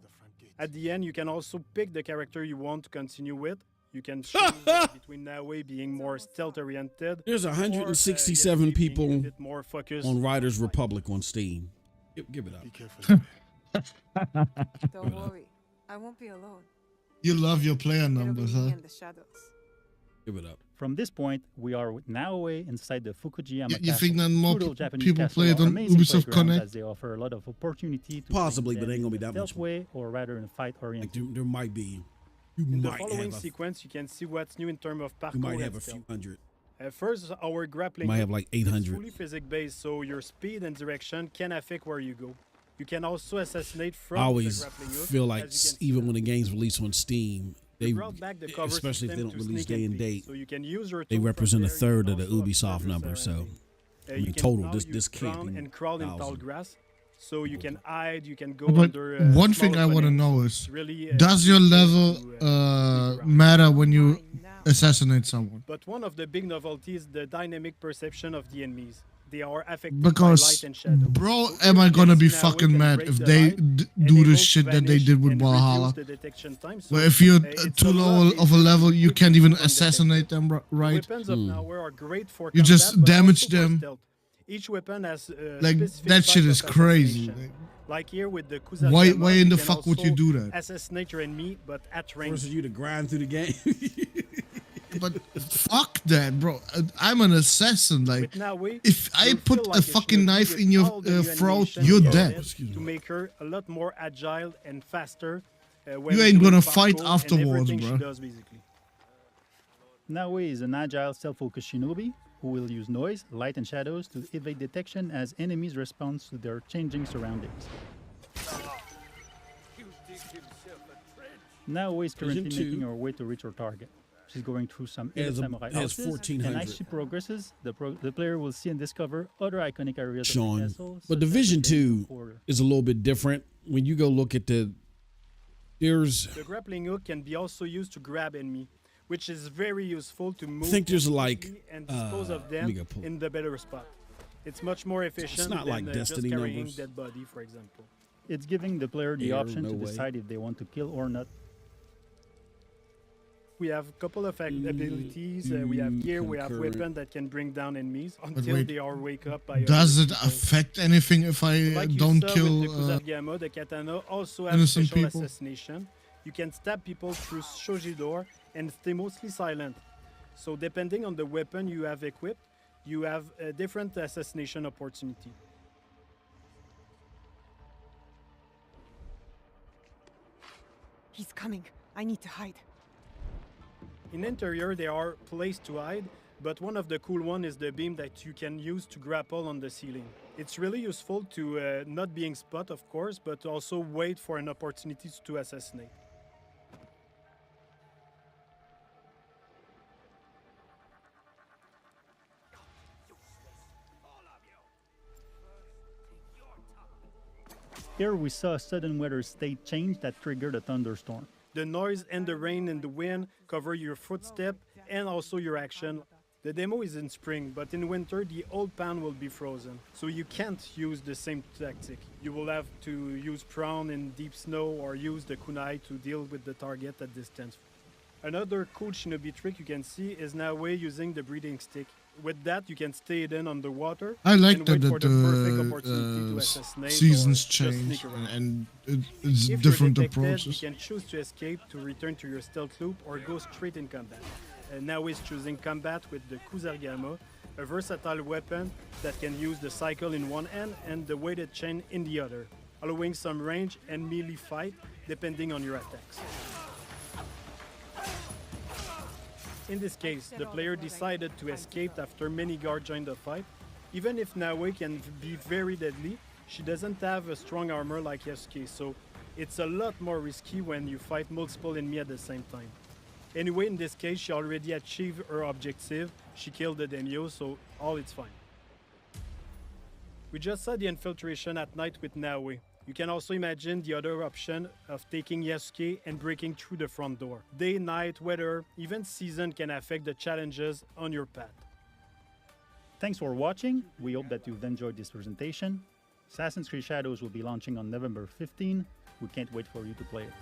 At the end, you can also pick the character you want to continue with. You can choose between Nawe being more stealth-oriented. There's 167 people more on Riders Republic on Steam. Give it up. Be careful. Don't worry, I won't be alone. You love your player numbers, huh? Give it up. From this point, we are with Naoe inside the Fukujiyama You think that more people castle play it on Ubisoft Connect? As they offer a lot of opportunity to possibly, but ain't gonna be that much way, or rather in a fight-oriented. Like there might be. In the following sequence, you can see what's new in terms of parkour. You might have a few hundred. First, our grappling might have like 800. is fully physics-based, so your speed and direction can affect where you go. You can also assassinate from I always the grappling hook, feel like even when the game's released on Steam, they, especially if they don't release day and date, so you can use your they represent a third of the Ubisoft number. So, I mean, total, this can't be and crawl in tall grass. So you can hide, you can go but under. One thing I want to know is, does your level matter when you assassinate someone? But one of the big novelties is the dynamic perception of the enemies. They are affected because, by light and shadow. Bro, am I gonna be fucking mad if they do the shit that they did with Valhalla? Where if you're too low of a level, you can't even assassinate them, right? You just damage them. Each weapon has like that shit is crazy. Like here with the why in the fuck would you do that? Assassinate your enemy, but at range. Forces you to grind through the game. But fuck that, bro. I'm an assassin. Like, if I put a fucking knife in your throat, you're dead. To make her a lot more agile and faster. You ain't gonna fight afterwards, bro. Naoe is an agile, self-focused shinobi who will use noise, light, and shadows to evade detection as enemies respond to their changing surroundings. Naoe is currently making her way to reach her target. She's going through some samurai houses, and as she progresses, the player will see and discover other iconic areas of the castle. But Division 2 is a little bit different. When you go look at the grappling hook can be also used to grab enemy, which is very useful to move. I think there's like and dispose of them in the better spot. It's much more efficient. It's not than like Destiny just carrying numbers. Dead body, for example. It's giving the player the option to decide if they want to kill or not. We have a couple of abilities. We have gear, we have weapons that can bring down enemies until they are wake up by. Does it affect anything if I don't kill with the Kusarigama, the katana also has innocent special people? Assassination. You can stab people through shoji door and stay mostly silent. So depending on the weapon you have equipped, you have a different assassination opportunity. He's coming. I need to hide. In interior, there are places to hide, but one of the cool one is the beam that you can use to grapple on the ceiling. It's really useful to not being spot, of course, but also wait for an opportunity to assassinate. Here we saw a sudden weather state change that triggered a thunderstorm. The noise and the rain and the wind cover your footstep and also your action. The demo is in spring, but in winter the old pan will be frozen, so you can't use the same tactic. You will have to use prawn in deep snow or use the kunai to deal with the target at distance. Another cool shinobi trick you can see is Naoe using the breathing stick. With that, you can stay hidden underwater. I like that the seasons change and it's different approaches. You can choose to escape, to return to your stealth loop, or go straight in combat. Now is choosing combat with the Kusarigama, a versatile weapon that can use the cycle in one hand and the weighted chain in the other, allowing some range and melee fight depending on your attacks. In this case, the player decided to escape after many guards joined the fight. Even if Naoe can be very deadly, she doesn't have a strong armor like Yasuke, so it's a lot more risky when you fight multiple enemies at the same time. Anyway, in this case, she already achieved her objective. She killed the daimyo, so all is fine. We just saw the infiltration at night with Naoe. You can also imagine the other option of taking Yasuke and breaking through the front door. Day, night, weather, even season can affect the challenges on your path. Thanks for watching. We hope that you've enjoyed this presentation. Assassin's Creed Shadows will be launching on November 15. We can't wait for you to play it.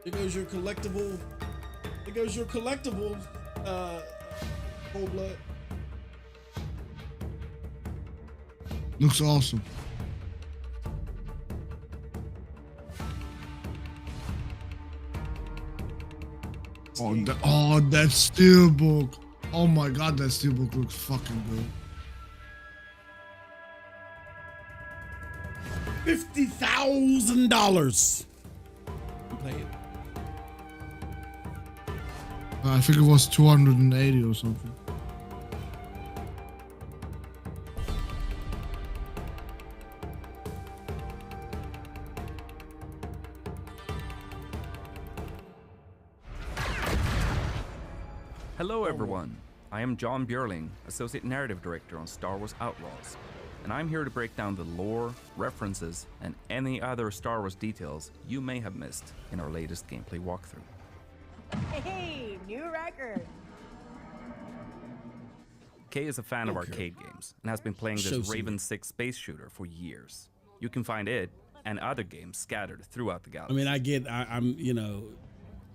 There goes your collectible. There goes your collectible. Cold Blood. Looks awesome. That steelbook. Oh my god, that steelbook looks fucking good. $50,000. Play it. I think it was 280 or something. Hello everyone, I am John Björling, Associate Narrative Director on Star Wars Outlaws, and I'm here to break down the lore, references, and any other Star Wars details you may have missed in our latest gameplay walkthrough. Hey, new record. Kay is a fan of arcade games and has been playing this Raven 6 space shooter for years. You can find it and other games scattered throughout the galaxy. I mean, I'm you know,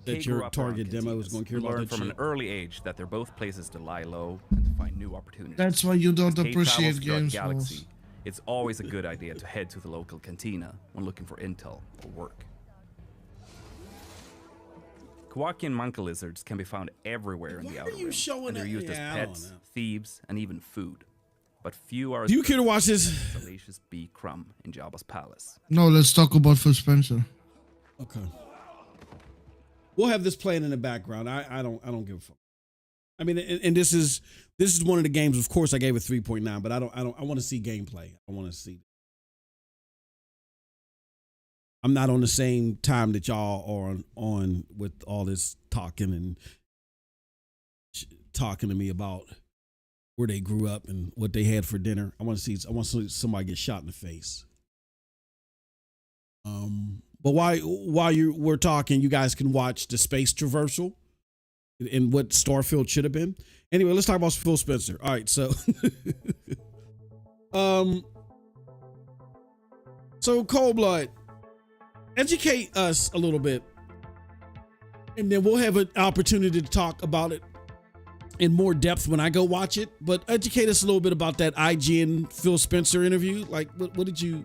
that your target demo is going to care about that from shit. An early age that they're both places to lie low and to find new opportunities. That's why you don't As Kay appreciate travels throughout games, Galaxy, Ross. it's always a good idea to head to the local cantina when looking for intel or work. Kowakian monkey lizards can be found everywhere in the Outer Rim, and they're used as pets, thieves, and even food. But few are. Do you care to watch this? Salacious B. Crumb in Jabba's palace. No, let's talk about Phil Spencer. Okay. We'll have this playing in the background. I don't give a fuck. I mean, and this is one of the games. Of course, I gave it 3.9, but I want to see gameplay. I want to see. I'm not on the same time that y'all are on with all this talking and talking to me about where they grew up and what they had for dinner. I want to see somebody get shot in the face. But while we're talking, you guys can watch the space traversal and what Starfield should have been. Anyway, let's talk about Phil Spencer. All right, so so Cold Blood, educate us a little bit, and then we'll have an opportunity to talk about it in more depth when I go watch it. But educate us a little bit about that IGN Phil Spencer interview. Like, what did you?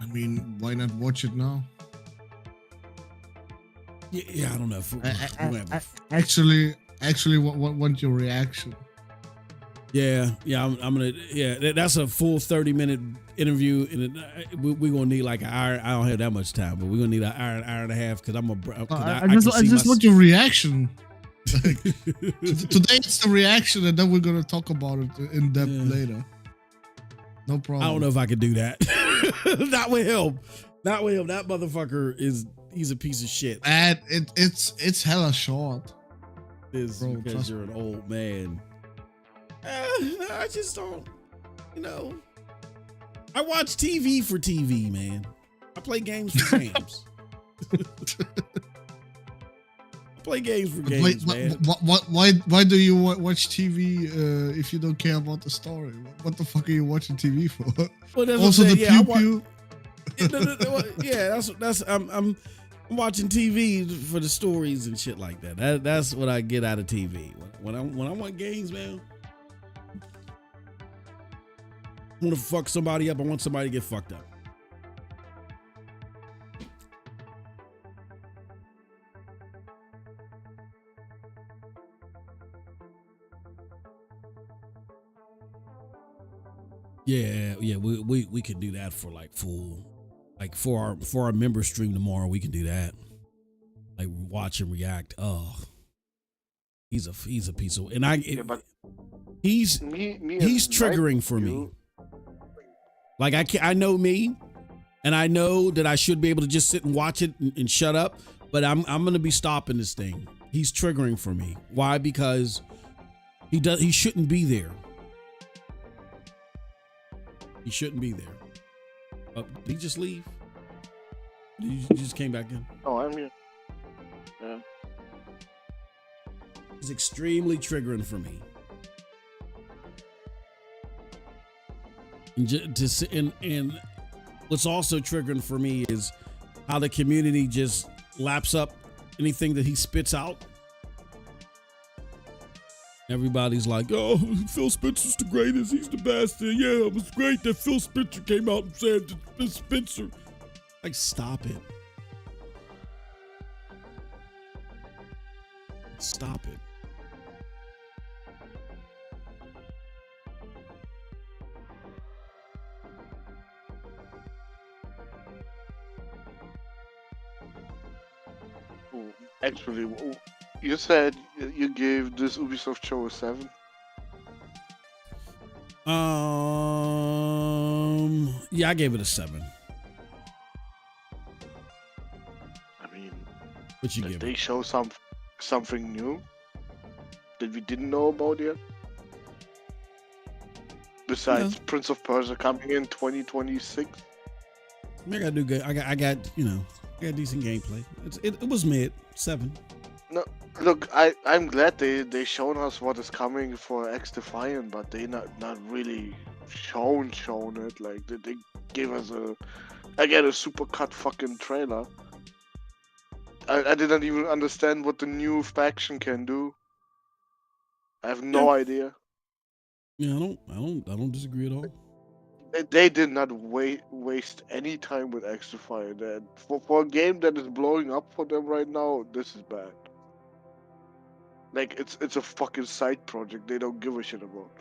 I mean, why not watch it now? Yeah, I don't know. Actually, what's your reaction? Yeah, I'm gonna. Yeah, that's a full 30-minute interview, and we're gonna need like an hour. I don't have that much time, but we're gonna need an hour and a half because I just want your reaction. Like, today it's the reaction, and then we're gonna talk about it in depth later. No problem. I don't know if I could do that. Not with him. Not with him. That motherfucker he's a piece of shit. And it's hella short. It's because you're an old man. I just don't, I watch TV for TV, man. I play games for games. I play games for games, man. Why do you watch TV if you don't care about the story? What the fuck are you watching TV for? Well, that's also the pew pew. Yeah, that's I'm watching TV for the stories and shit like that. That's what I get out of TV. When I want games, man, I want to fuck somebody up. I want somebody to get fucked up. Yeah, we could do that for like full, like for our member stream tomorrow. We can do that, like watch and react. Oh, he's a piece of, and he's triggering for me. Like I know me, and I know that I should be able to just sit and watch it and shut up. But I'm gonna be stopping this thing. He's triggering for me. Why? Because he shouldn't be there. He shouldn't be there. Did he just leave? You just came back in? Oh, I'm here. Yeah. It's extremely triggering for me. And what's also triggering for me is how the community just laps up anything that he spits out. Everybody's like, oh, Phil Spencer's the greatest. He's the best. Yeah, it was great that Phil Spencer came out and said Phil Spencer. Like, stop it. Stop it. Actually, you said you gave this Ubisoft show a 7? Yeah, I gave it a 7. I mean, what you did give they it? show something new that we didn't know about yet? Besides Prince of Persia coming in 2026. I gotta do good. I got decent gameplay. It was mid 7. No, look, I'm glad they shown us what is coming for X Defiant, but they not really shown it. Like they gave us a super cut fucking trailer. I didn't even understand what the new faction can do. I have no idea. Yeah, I don't disagree at all. They did not waste any time with X Defiant, and for a game that is blowing up for them right now, this is bad. Like it's a fucking side project they don't give a shit about.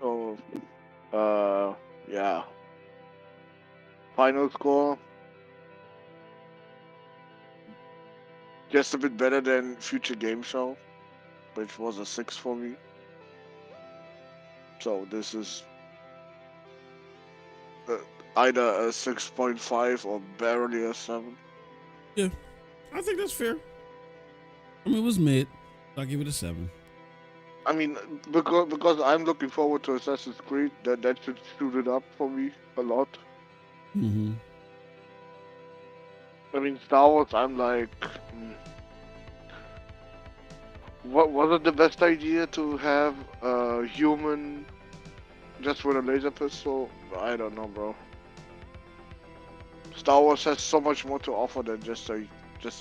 So, yeah. Final score. Just a bit better than Future Game Show, which was a 6 for me. So this is either a 6.5 or barely a 7. Yeah, I think that's fair. I mean, it was mid. I'll give it a 7. I mean, because I'm looking forward to Assassin's Creed, that should shoot it up for me a lot. Mm-hmm. I mean, Star Wars, I'm like, what was it the best idea to have a human just with a laser pistol? I don't know, bro. Star Wars has so much more to offer than just a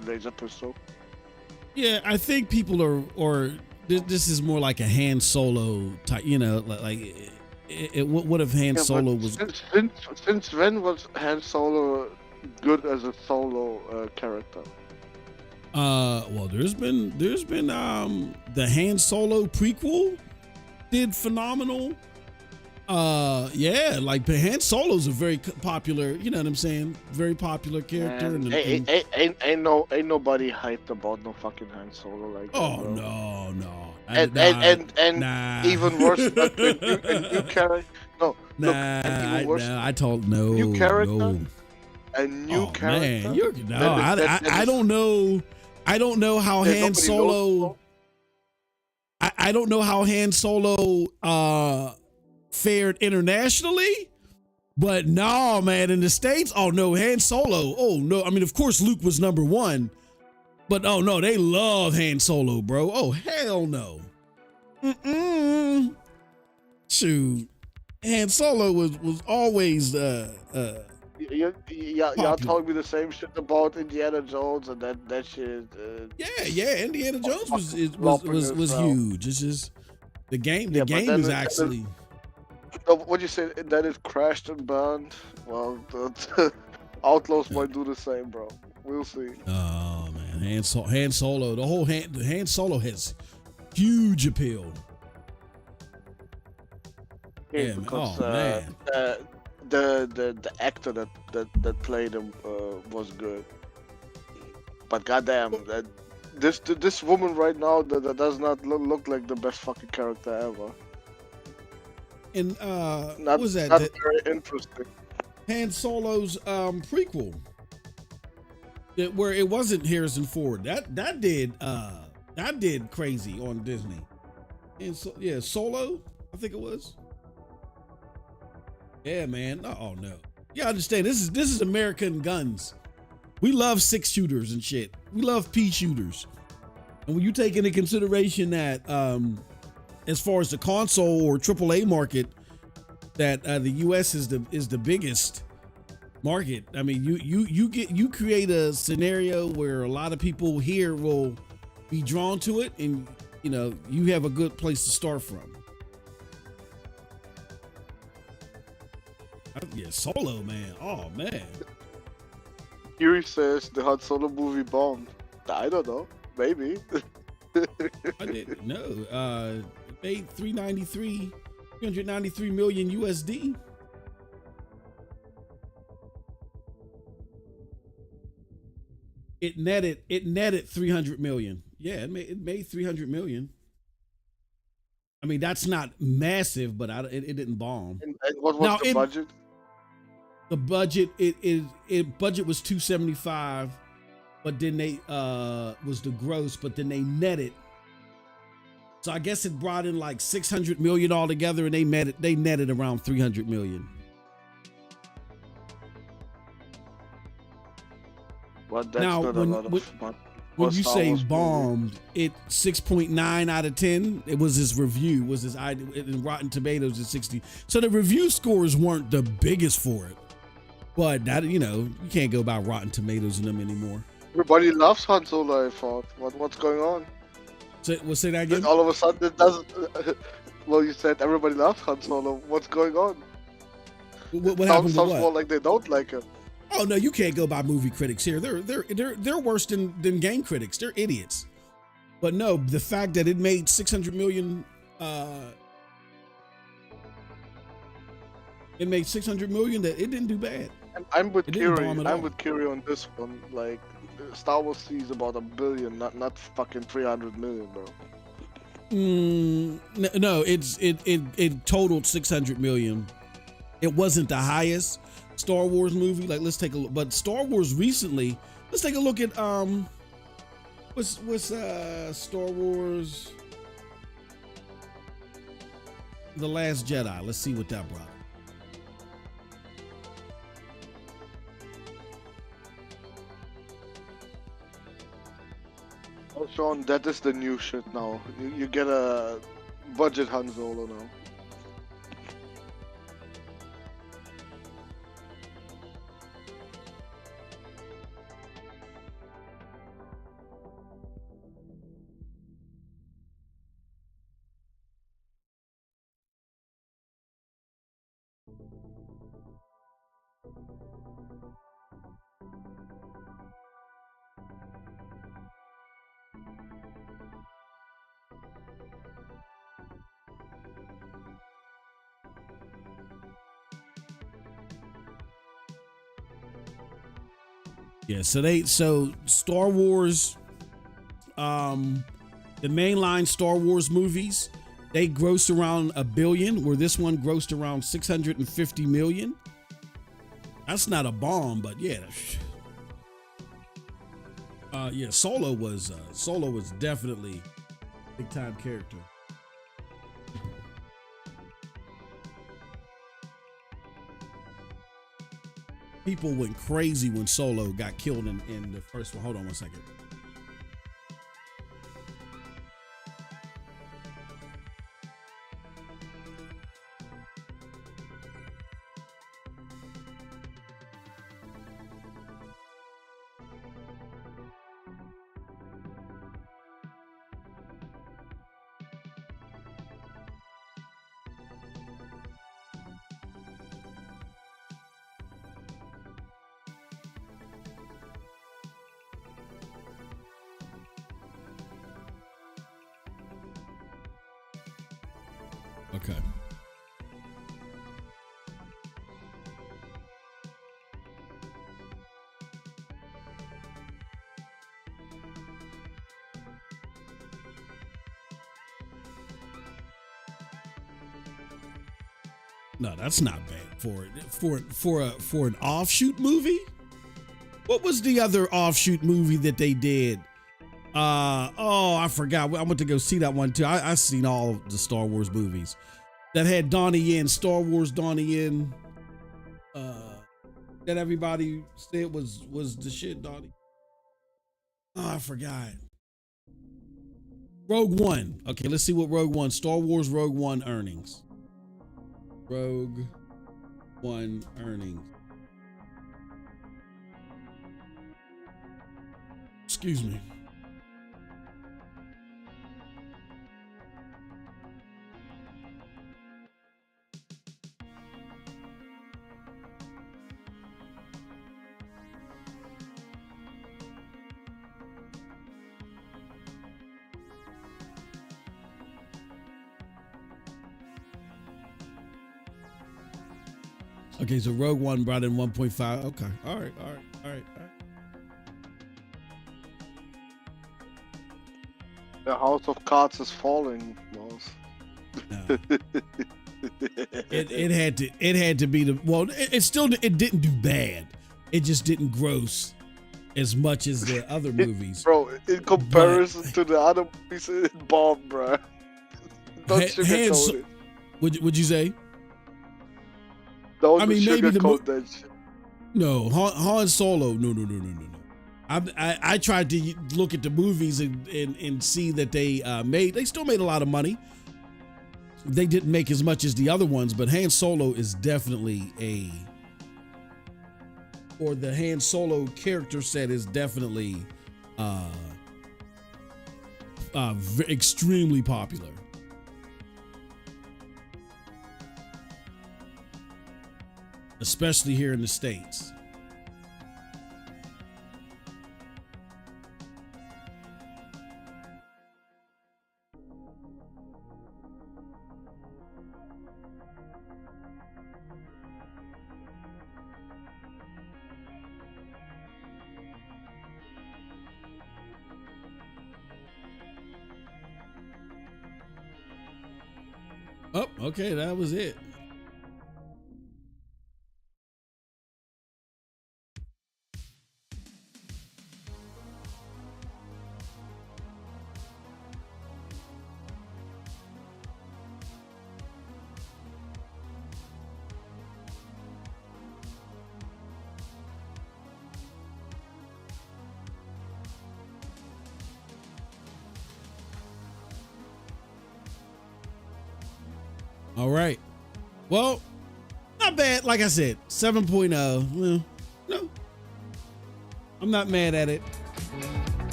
laser pistol. Yeah, I think people or this is more like a Han Solo type. Like what if Han Solo was? Since when was Han Solo good as a solo character? Well, there's been the Han Solo prequel did phenomenal. Yeah, like Han Solo's a very popular, you know what I'm saying? Very popular character. Ain't nobody hyped about no fucking Han Solo like that. Oh, bro. no. And even worse, a new character. No, look, and even worse. I told no. New character. No. A new character. Man, I don't know. I don't know how Han Solo. I don't know how Han Solo fared internationally, but no, man, in the States, oh no, Han Solo. Oh no, I mean, of course, Luke was number 1, But oh no, they love Han Solo, bro. Oh hell no. Shoot, Han Solo was always y'all told me the same shit about Indiana Jones and that shit. Yeah. Indiana Jones was huge. It's just the game. The game is actually. What you say that it crashed and burned? Well, the Outlaws might do the same, bro. We'll see. Oh man, Han Solo. The whole Han Solo has huge appeal. Yeah, because, man. The actor that played him was good, but goddamn, this woman right now that does not look like the best fucking character ever. And not, what was that? Not very interesting. Han Solo's prequel, where it wasn't Harrison Ford. That did crazy on Disney. And so yeah, Solo, I think it was. Yeah, man. Oh no. Yeah, I understand. This is American guns. We love 6 shooters and shit. We love P shooters. And when you take into consideration that as far as the console or AAA market, that the US is the biggest market. I mean, you create a scenario where a lot of people here will be drawn to it, and you know, you have a good place to start from. Yeah, Solo, man. Oh man. Yuri says the Han Solo movie bombed. I don't know. Maybe. I didn't know. It made 393 million USD. It netted 300 million. Yeah, it made 300 million. I mean, that's not massive, but it didn't bomb. And what was the budget? The budget budget was 275, but then they was the gross, but then they netted. So I guess it brought in like 600 million altogether, and they netted around 300 million. Well, that's now, not a lot of money. When you say bombed, it 6.9 out of 10. It was his review, was his in Rotten Tomatoes at 60. So the review scores weren't the biggest for it, but that, you know, you can't go by Rotten Tomatoes in them anymore. Everybody loves Han Solo. I thought. What's going on? Say that again. All of a sudden, it doesn't. Well, you said everybody loves Han Solo. What's going on? What happened? Sounds more like they don't like him. Oh no, you can't go by movie critics here. They're worse than game critics. They're idiots. But no, the fact that it made 600 million, it made 600 million. That it didn't do bad. I'm with Kiri. I'm with Kiri on this one. Like, Star Wars sees about $1 billion, not fucking 300 million, bro. No, it totaled 600 million. It wasn't the highest Star Wars movie. Like, let's take a look. But Star Wars recently, let's take a look at what's Star Wars The Last Jedi. Let's see what that brought. Oh, Sean, that is the new shit now. You get a budget Han Solo now. Yeah, so Star Wars, the mainline Star Wars movies, they grossed around $1 billion, where this one grossed around 650 million. That's not a bomb, but yeah. Yeah, Solo was definitely a big time character. People went crazy when Solo got killed in the first one. Hold on one second. Okay. No, that's not bad for an offshoot movie. What was the other offshoot movie that they did? I forgot. I went to go see that one too. I seen all of the Star Wars movies that had Donnie Yen, Star Wars Donnie Yen. That everybody said was the shit, Donnie. Oh, I forgot. Rogue One. Okay, let's see what Rogue One, Star Wars Rogue One earnings. Rogue One earnings. Excuse me. Okay, so Rogue One brought in 1.5. Okay, all right. The House of Cards is falling, Mouse. No. It had to be it didn't do bad. It just didn't gross as much as the other movies. Bro, in comparison to the other movies, it bombed, bro. Don't sugarcoat it. Would you say? Don't sugarcoat that shit. No, Han Solo. No. I tried to look at the movies and see that they still made a lot of money. They didn't make as much as the other ones, but Han Solo is definitely the Han Solo character set is definitely extremely popular. Especially here in the States. Oh, okay, that was it. All right. Well, not bad. Like I said, 7.0. Well, no. I'm not mad at it.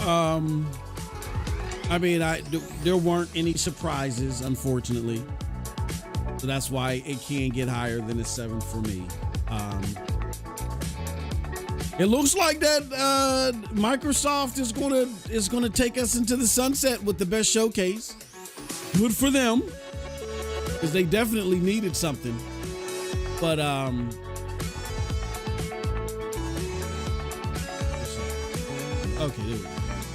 I mean, there weren't any surprises, unfortunately. So that's why it can get higher than a 7 for me. It looks like that Microsoft is gonna take us into the sunset with the best showcase. Good for them, because they definitely needed something. But okay,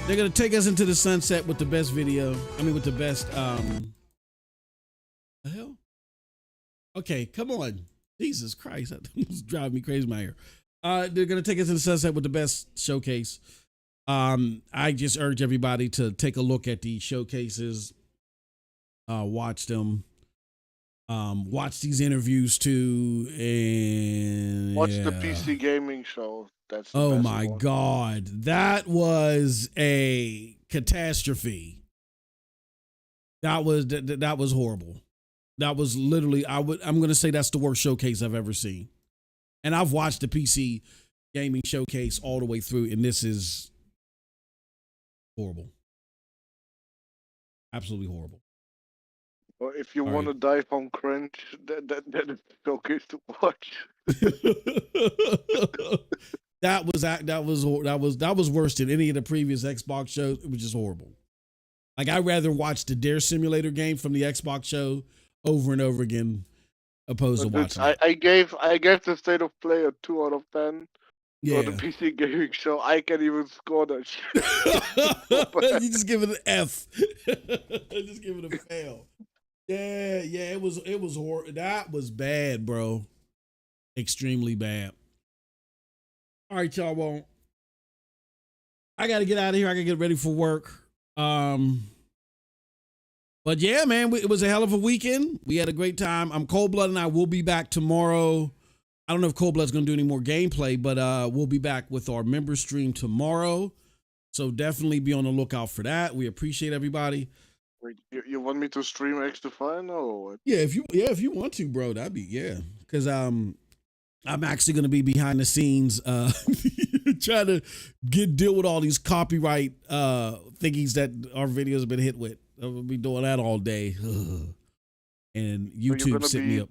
they're gonna take us into the sunset with the best video. I mean, with the best the hell. Okay, come on, Jesus Christ, that's driving me crazy in my ear. They're gonna take us into the sunset with the best showcase. I just urge everybody to take a look at the showcases. Watch them. Watch these interviews too, and watch the PC gaming show. That's the oh best my one. God, that was a catastrophe. That was horrible. That was literally I'm gonna say that's the worst showcase I've ever seen. And I've watched the PC gaming showcase all the way through, and this is horrible. Absolutely horrible. Or if you All want to die from cringe, that is showcase to watch. That was worse than any of the previous Xbox shows. It was just horrible. Like, I'd rather watch the Dare Simulator game from the Xbox show over and over again, opposed to watching it. I gave the State of Play a 2 out of 10. Yeah. For the PC gaming show, I can't even score that shit. You just give it an F. Just give it a fail. Yeah, it was horrible. That was bad, bro. Extremely bad. All right, y'all. Well, I got to get out of here. I got to get ready for work. But yeah, man, it was a hell of a weekend. We had a great time. Cold Blood and I will be back tomorrow. I don't know if Cold Blood's going to do any more gameplay, but we'll be back with our member stream tomorrow. So definitely be on the lookout for that. We appreciate everybody. Wait, you want me to stream Extra Fine or what? Yeah, if you want to, bro, that'd be because I'm actually going to be behind the scenes trying to deal with all these copyright thingies that our videos have been hit with. I'll be doing that all day. And YouTube set me up.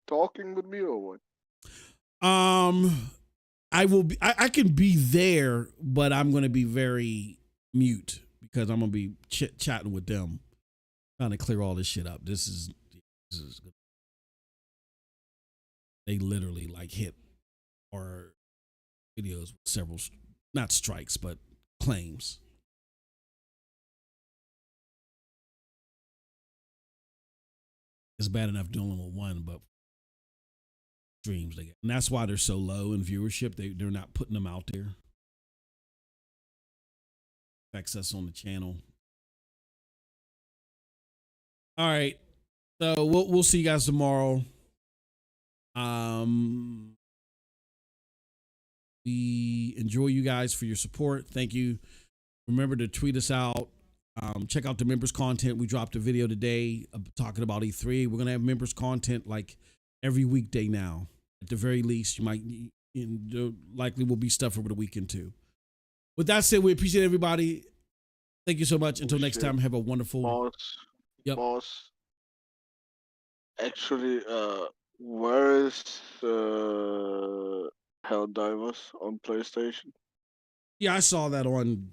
Talking with me or what? I will be. I can be there, but I'm going to be very mute because I'm going to be chatting with them, trying to clear all this shit up. This is good. They literally like hit our videos with several, not strikes, but claims. It's bad enough dealing with one, but streams they get. And that's why they're so low in viewership. They're not putting them out there. Affects us on the channel. All right. So we'll see you guys tomorrow. We enjoy you guys for your support. Thank you. Remember to tweet us out. Check out the members content. We dropped a video today talking about E3. We're gonna have members content like every weekday now. At the very least, there likely will be stuff over the weekend too. With that said, we appreciate everybody. Thank you so much. Until next time, have a wonderful boss. Actually, where is Helldivers on PlayStation? Yeah, I saw that on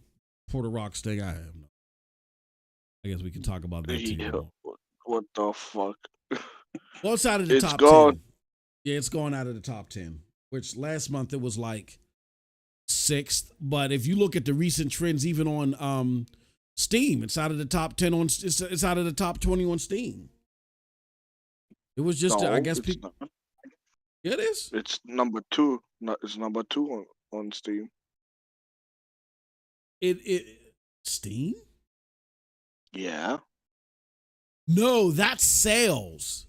Porter Rock's thing. I guess we can talk about that too. What the fuck? Well, it's out of the top gone. 10. Yeah, it's going out of the top 10, which last month it was like 6th. But if you look at the recent trends, even on Steam, it's out of the top 10 on. It's out of the top 20 on Steam. It was just, I guess people. Yeah, it is. It's number 2. It's number 2 on Steam. Steam? Yeah. No, that's sales.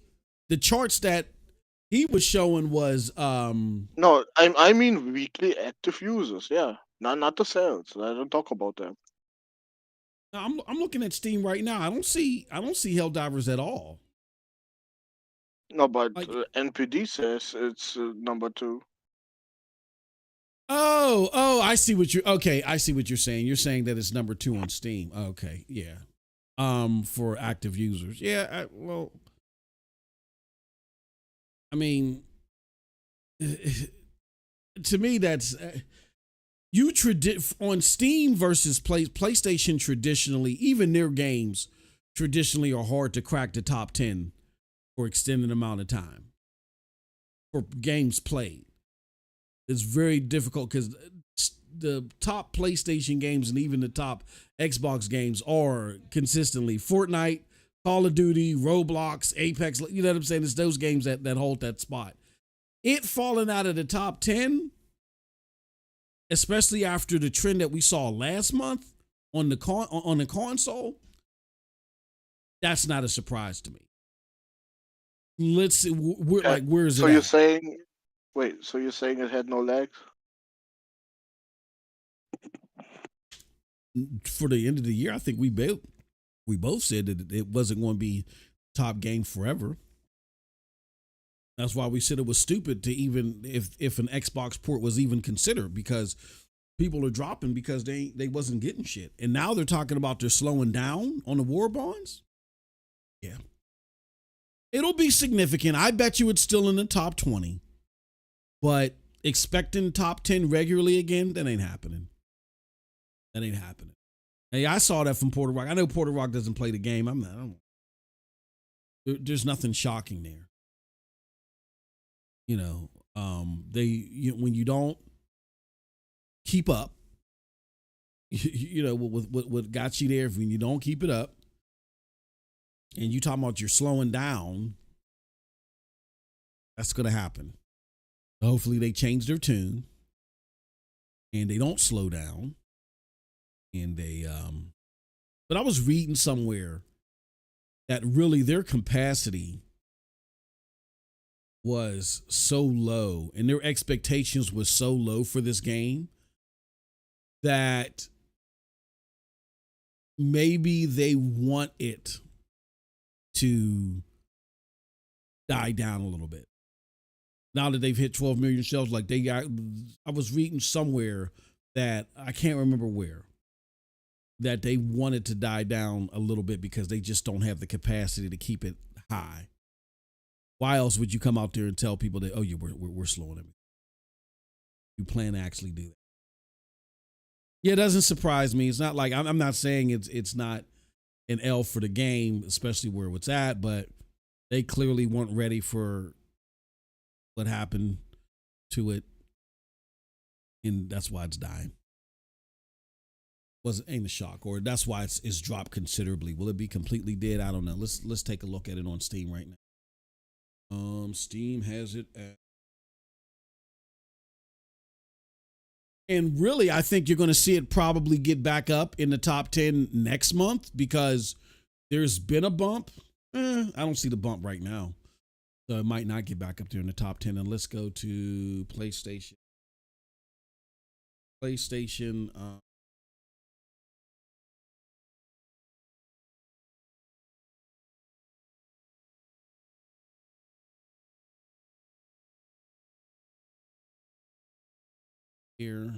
The charts that he was showing was No, I mean weekly active users. Yeah, not the sales. I don't talk about that. No, I'm looking at Steam right now. I don't see Helldivers at all. No, but NPD says it's number 2. Oh, I see what I see what you're saying. You're saying that it's number 2 on Steam. Okay, yeah. For active users. Yeah, I mean, to me, that's on Steam versus PlayStation. Traditionally, even their games traditionally are hard to crack the top 10 for extended amount of time for games played. It's very difficult because the top PlayStation games and even the top Xbox games are consistently Fortnite, Call of Duty, Roblox, Apex. You know what I'm saying? It's those games that hold that spot. It falling out of the top 10, especially after the trend that we saw last month on the console, that's not a surprise to me. Let's see. Where is it? So you're saying, so you're saying it had no legs? For the end of the year, I think we both said that it wasn't going to be top game forever. That's why we said it was stupid to even if an Xbox port was even considered, because people are dropping because they wasn't getting shit. And now they're talking about they're slowing down on the war bonds. Yeah. It'll be significant. I bet you it's still in the top 20. But expecting top 10 regularly again, that ain't happening. That ain't happening. Hey, I saw that from Porter Rock. I know Porter Rock doesn't play the game. There's nothing shocking there. You know, when you don't keep up, you know, what got you there, when you don't keep it up, and you talking about you're slowing down, that's going to happen. Hopefully they change their tune and they don't slow down. And but I was reading somewhere that really their capacity was so low and their expectations were so low for this game that maybe they want it to die down a little bit. Now that they've hit 12 million shells, like I was reading somewhere that I can't remember where, that they wanted to die down a little bit because they just don't have the capacity to keep it high. Why else would you come out there and tell people that, oh yeah, we're slowing them? You plan to actually do that? Yeah, it doesn't surprise me. It's not like I'm not saying it's not an L for the game, especially where it's at, but they clearly weren't ready for what happened to it, and that's why it's dying. Ain't a shock, or that's why it's dropped considerably. Will it be completely dead? I don't know. Let's take a look at it on Steam right now. Steam has it at, and really, I think you're going to see it probably get back up in the top 10 next month because there's been a bump. I don't see the bump right now, so it might not get back up there in the top 10. And let's go to PlayStation. Here,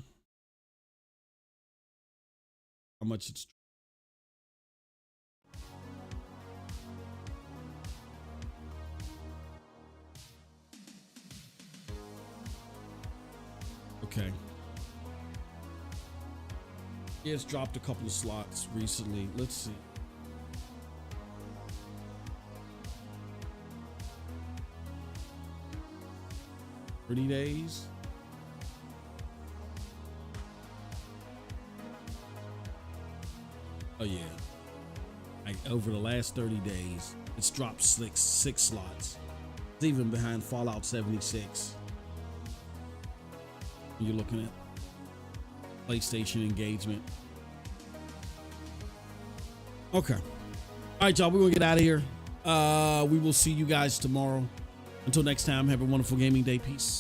how much it's okay. Yeah, it's dropped a couple of slots recently. Let's see. $30 days. Oh yeah, like over the last 30 days, it's dropped six slots. It's even behind Fallout 76. You're looking at PlayStation engagement. Okay. All right, y'all, we're gonna get out of here. We will see you guys tomorrow. Until next time, have a wonderful gaming day. Peace.